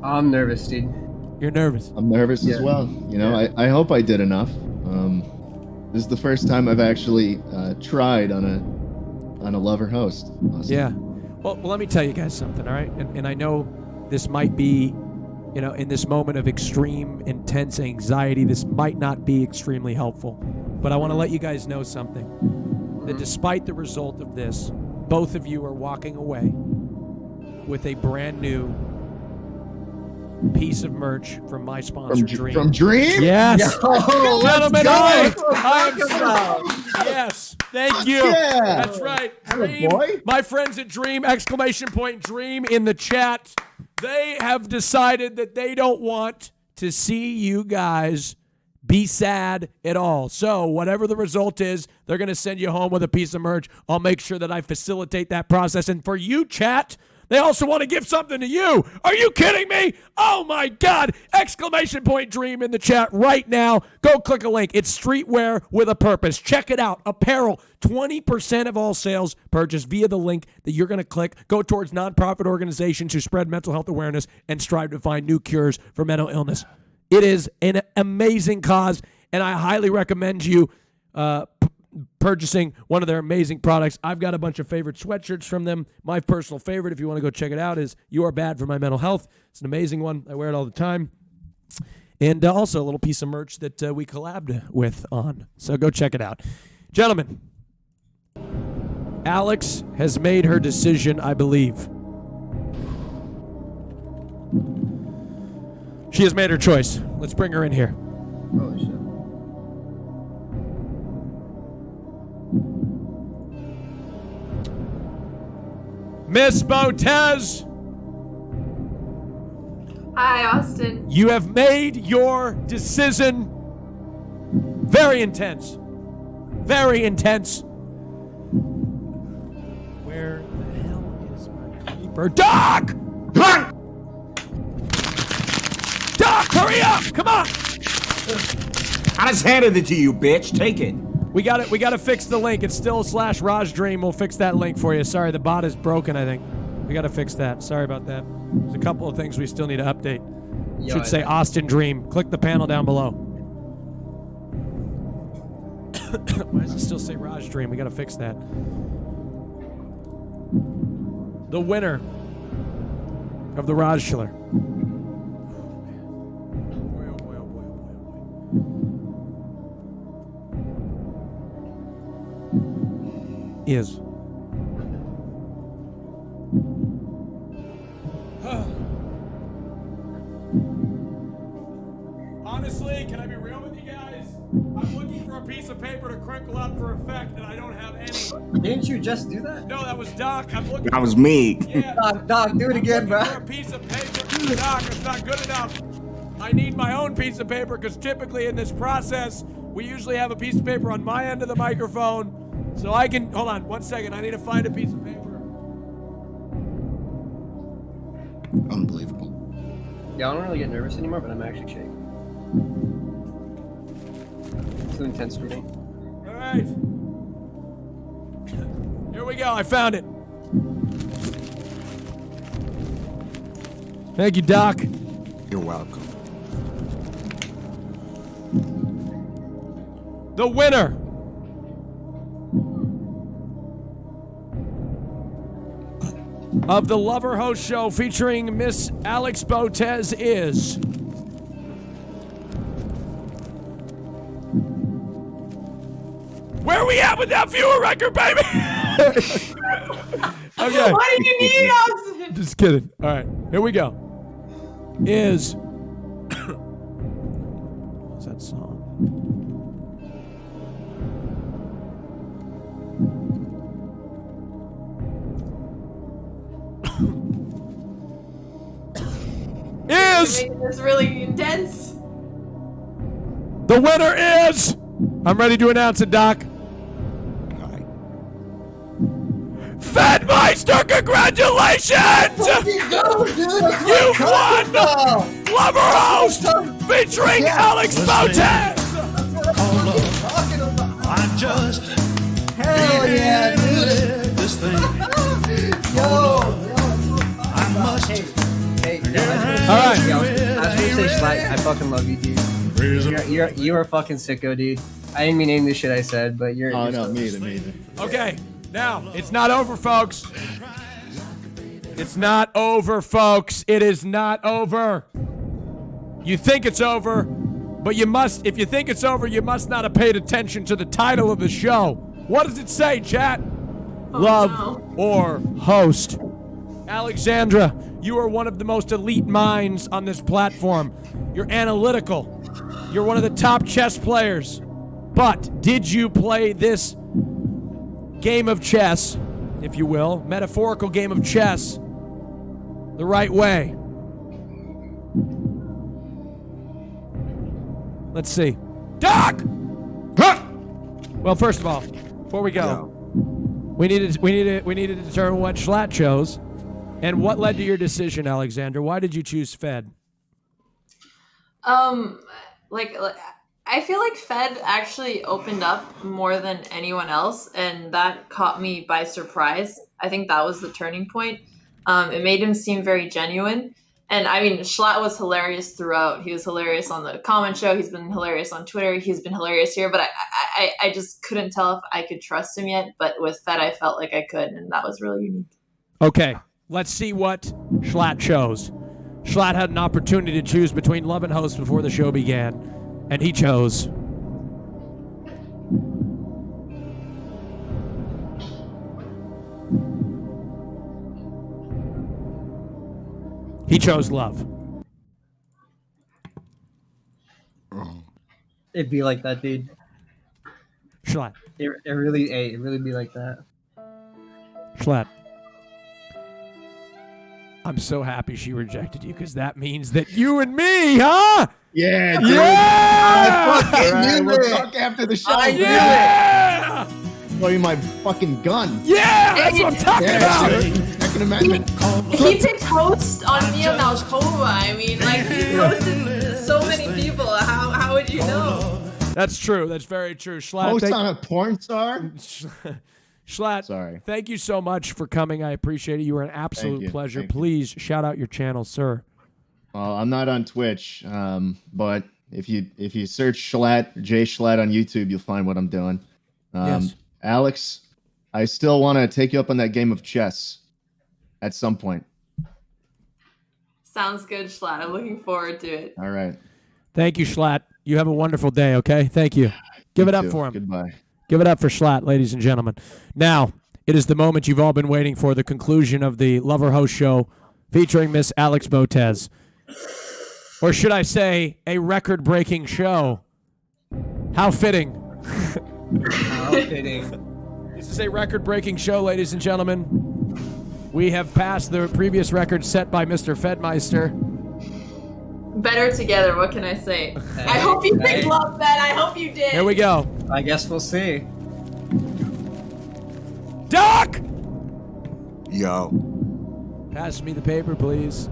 H: I'm nervous, dude.
B: You're nervous.
L: I'm nervous as well. You know, I hope I did enough. This is the first time I've actually tried on a lover host. Awesome.
B: Yeah. Well, let me tell you guys something, all right? And I know this might be, you know, in this moment of extreme, intense anxiety, this might not be extremely helpful. But I want to let you guys know something. That despite the result of this, both of you are walking away with a brand new piece of merch from my sponsor, Dream.
L: From Dream?
B: Yes.
L: Oh,
B: gentlemen,
L: let's go.
B: I'm so, yes. Thank you.
L: Yeah.
B: That's right. Dream.
L: Boy.
B: My friends at Dream, ! Dream in the chat. They have decided that they don't want to see you guys be sad at all. So whatever the result is, they're going to send you home with a piece of merch. I'll make sure that I facilitate that process. And for you, chat, they also want to give something to you. Are you kidding me? Oh, my God. ! Dream in the chat right now. Go click a link. It's streetwear with a purpose. Check it out. Apparel. 20% of all sales purchased via the link that you're going to click go towards nonprofit organizations who spread mental health awareness and strive to find new cures for mental illness. It is an amazing cause, and I highly recommend you purchasing one of their amazing products. I've got a bunch of favorite sweatshirts from them. My personal favorite, if you want to go check it out, is You Are Bad for My Mental Health. It's an amazing one. I wear it all the time. And also a little piece of merch that we collabed with on. So go check it out. Gentlemen, Alex has made her decision, I believe. She has made her choice. Let's bring her in here.
H: Holy shit.
B: Miss Botez,
C: Hi, Austin.
B: you have made your decision. Very intense. Very intense. Where the hell is my keeper? Doc! Doc, hurry up! Come on!
S: I just handed it to you, bitch. Take it.
B: We got it. We got to fix the link. It's still /Raj Dream. We'll fix that link for you. Sorry, the bot is broken, I think. We got to fix that. Sorry about that. There's a couple of things we still need to update. Should say Austin Dream. Click the panel down below. Why does it still say Raj Dream? We got to fix that. The winner of the Rajshiller is honestly, can I be real with you guys? I'm looking for a piece of paper to crinkle up for effect, and I don't have any.
E: Didn't you just do that?
B: No, that was Doc. I'm looking.
O: That was me.
B: Yeah.
E: Doc, do it again, bro.
B: For a piece of paper, Doc. It's not good enough. I need my own piece of paper because typically in this process, we usually have a piece of paper on my end of the microphone, so I can. Hold on, 1 second. I need to find a piece of paper.
O: Unbelievable.
H: Yeah, I don't really get nervous anymore, but I'm actually shaking. It's too intense for me.
B: All right. Here we go. I found it. Thank you, Doc.
O: You're welcome.
B: The winner of the Lover Host Show featuring Miss Alex Botez is where are we at with that viewer record, baby? Okay.
C: What do you need us?
B: Just kidding. All right, here we go. Is what's that song? Is
C: You're making this really intense.
B: the winner is? I'm ready to announce it, Doc. Fedmeister, congratulations! You won Lover Host featuring Alex Bowties!
A: I just
M: Hell yeah, dude.
A: this thing.
M: Yo,
A: I must.
E: Hey,
B: All right.
E: I was gonna say, Schlatt, I fucking love you, dude. You're a fucking sicko, dude. I didn't mean any of the shit I said, but you're.
L: Oh,
E: you're
L: no,
E: so-
L: me either.
B: Okay, now, it's not over, folks. It's not over, folks. It is not over. You think it's over, but you must, if you think it's over, you must not have paid attention to the title of the show. What does it say, chat? Love or host. Alexandra, you are one of the most elite minds on this platform. You're analytical. You're one of the top chess players. But did you play this game of chess, if you will, metaphorical game of chess, the right way? Let's see. Doc! Well, first of all, before we go, we need to determine what Schlatt chose. And what led to your decision, Alexander? Why did you choose Fed?
C: Like I feel like Fed actually opened up more than anyone else, and that caught me by surprise. I think that was the turning point. It made him seem very genuine. And I mean, Schlatt was hilarious throughout. He was hilarious on the comment show. He's been hilarious on Twitter. He's been hilarious here. But I just couldn't tell if I could trust him yet. But with Fed, I felt like I could, and that was really unique.
B: Okay, let's see what Schlatt chose. Schlatt had an opportunity to choose between Love and Host before the show began, and he chose Love.
E: It'd be like that, dude.
B: Schlatt.
E: It really be like that.
B: Schlatt. I'm so happy she rejected you because that means that you and me, huh?
L: Yeah, dude.
B: Yeah!
L: I fucking knew it. We'll talk after the show.
B: I knew it.
L: Show you my fucking gun.
B: Yeah, that's what I'm talking about.
L: Second Amendment.
C: He picked host on Neo Nalkova. I mean, like, he hosted so many people. How would you know?
B: That's true. That's very true. Schlatt,
L: Host on a porn star?
B: Schlatt,
L: sorry.
B: Thank you so much for coming. I appreciate it. You were an absolute pleasure. Please shout out your channel, sir.
L: I'm not on Twitch, but If you search Schlatt, Jay Schlatt on YouTube, you'll find what I'm doing.
B: Yes.
L: Alex, I still want to take you up on that game of chess at some point.
C: Sounds good, Schlatt. I'm looking forward to it.
L: All right.
B: Thank you, Schlatt. You have a wonderful day, okay? Thank you. Give it up for him.
L: Goodbye.
B: Give it up for Schlatt, ladies and gentlemen. Now, it is the moment you've all been waiting for, the conclusion of the Lover Host Show featuring Miss Alex Botez. Or should I say, a record-breaking show. How fitting.
E: How fitting.
B: This is a record-breaking show, ladies and gentlemen. We have passed the previous record set by Mr. Fedmeister.
C: Better together, what can I say? I hope you picked Love Bet. I hope you did.
B: Here we go.
E: I guess we'll see.
B: Doc!
S: Yo.
B: Pass me the paper, please.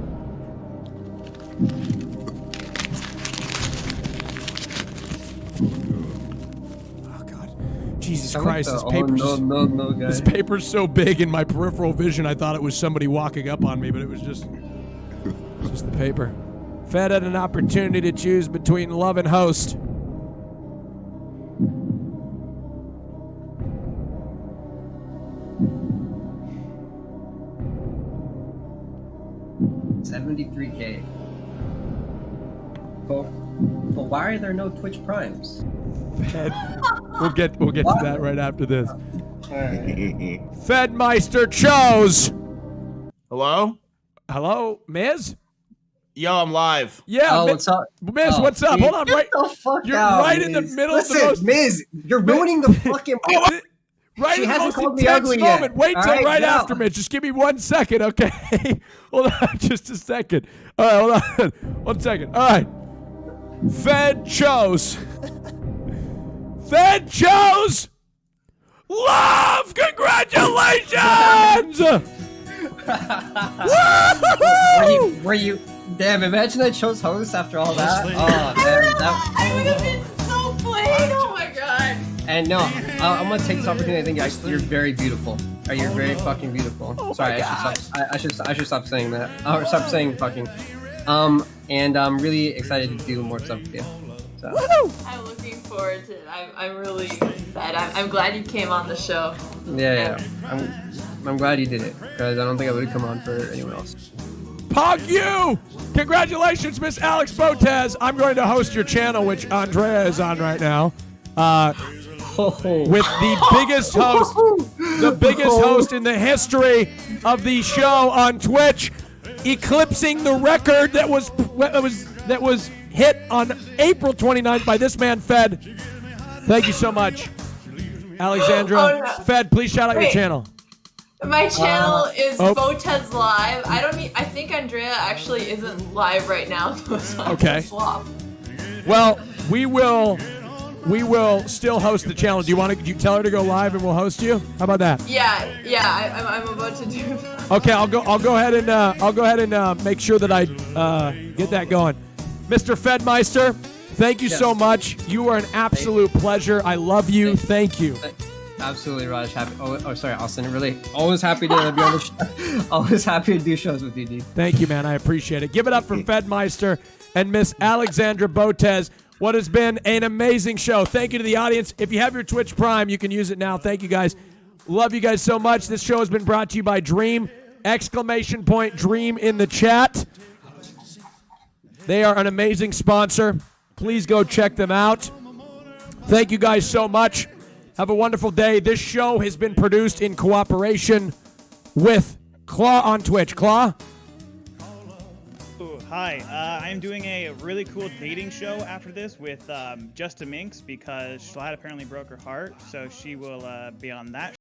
B: Oh, God. Jesus Christ, this paper's
E: guy.
B: This paper's so big in my peripheral vision, I thought it was somebody walking up on me, but it was just the paper. Fed had an opportunity to choose between love and host.
E: $73K. But why are there no Twitch Primes?
B: Fed, we'll get to that right after this. Fedmeister chose.
S: Hello?
B: Hello, Miz?
S: Yo, I'm live.
B: Yeah,
E: what's up?
B: Miz, what's up? Hold on, right?
E: You're
B: right in the middle of the most.
E: Miz, you're ruining the fucking.
B: Right
E: She
B: in the
E: hasn't
B: most
E: called me
B: intense
E: ugly yet.
B: moment. Wait
E: All
B: till
E: right,
B: right
E: go.
B: after, Mitch. Just give me 1 second, okay? Hold on, just a second. All right, hold on. 1 second. All right. Fed chose. Fed chose. Love. Congratulations.
E: Were you? Damn! Imagine I chose host after all that. Oh, damn!
C: I would have been so played. Oh my god.
E: And no, I'm gonna take this opportunity. I think you're very beautiful. You're very fucking beautiful. Sorry, I should stop saying that. Or stop saying fucking. And I'm really excited to do more stuff with you. So.
C: I'm looking forward to it. I'm really excited. I'm glad you came on the show.
E: Yeah. I'm glad you did it because I don't think I would have come on for anyone else.
B: Pog you! Congratulations, Miss Alex Botez. I'm going to host your channel, which Andrea is on right now. With the biggest host in the history of the show on Twitch, eclipsing the record that was hit on April 29th by this man, Fed. Thank you so much, Alexandra.
C: Oh, no.
B: Fed, please shout out your channel.
C: My channel is Botez Live. I think Andrea actually isn't live right now. So
B: Okay.
C: Swap.
B: Well, we will still host the channel. Do you tell her to go live and we'll host you? How about that?
C: Yeah. I'm about to do that.
B: Okay, I'll go ahead and make sure that I get that going. Mr. Fedmeister, thank you so much. You are an absolute pleasure. I love you. Thank you.
E: Absolutely, Raj. Sorry, Austin. Really, always happy to be on the show. Always happy to do shows with you, dude.
B: Thank you, man. I appreciate it. Give it up for Fedmeister and Miss Alexandra Botez. What has been an amazing show. Thank you to the audience. If you have your Twitch Prime, you can use it now. Thank you, guys. Love you guys so much. This show has been brought to you by Dream! Dream in the chat. They are an amazing sponsor. Please go check them out. Thank you guys so much. Have a wonderful day. This show has been produced in cooperation with Claw on Twitch. Claw?
T: Ooh, hi. I'm doing a really cool dating show after this with Just a Minx because Schlatt apparently broke her heart, so she will be on that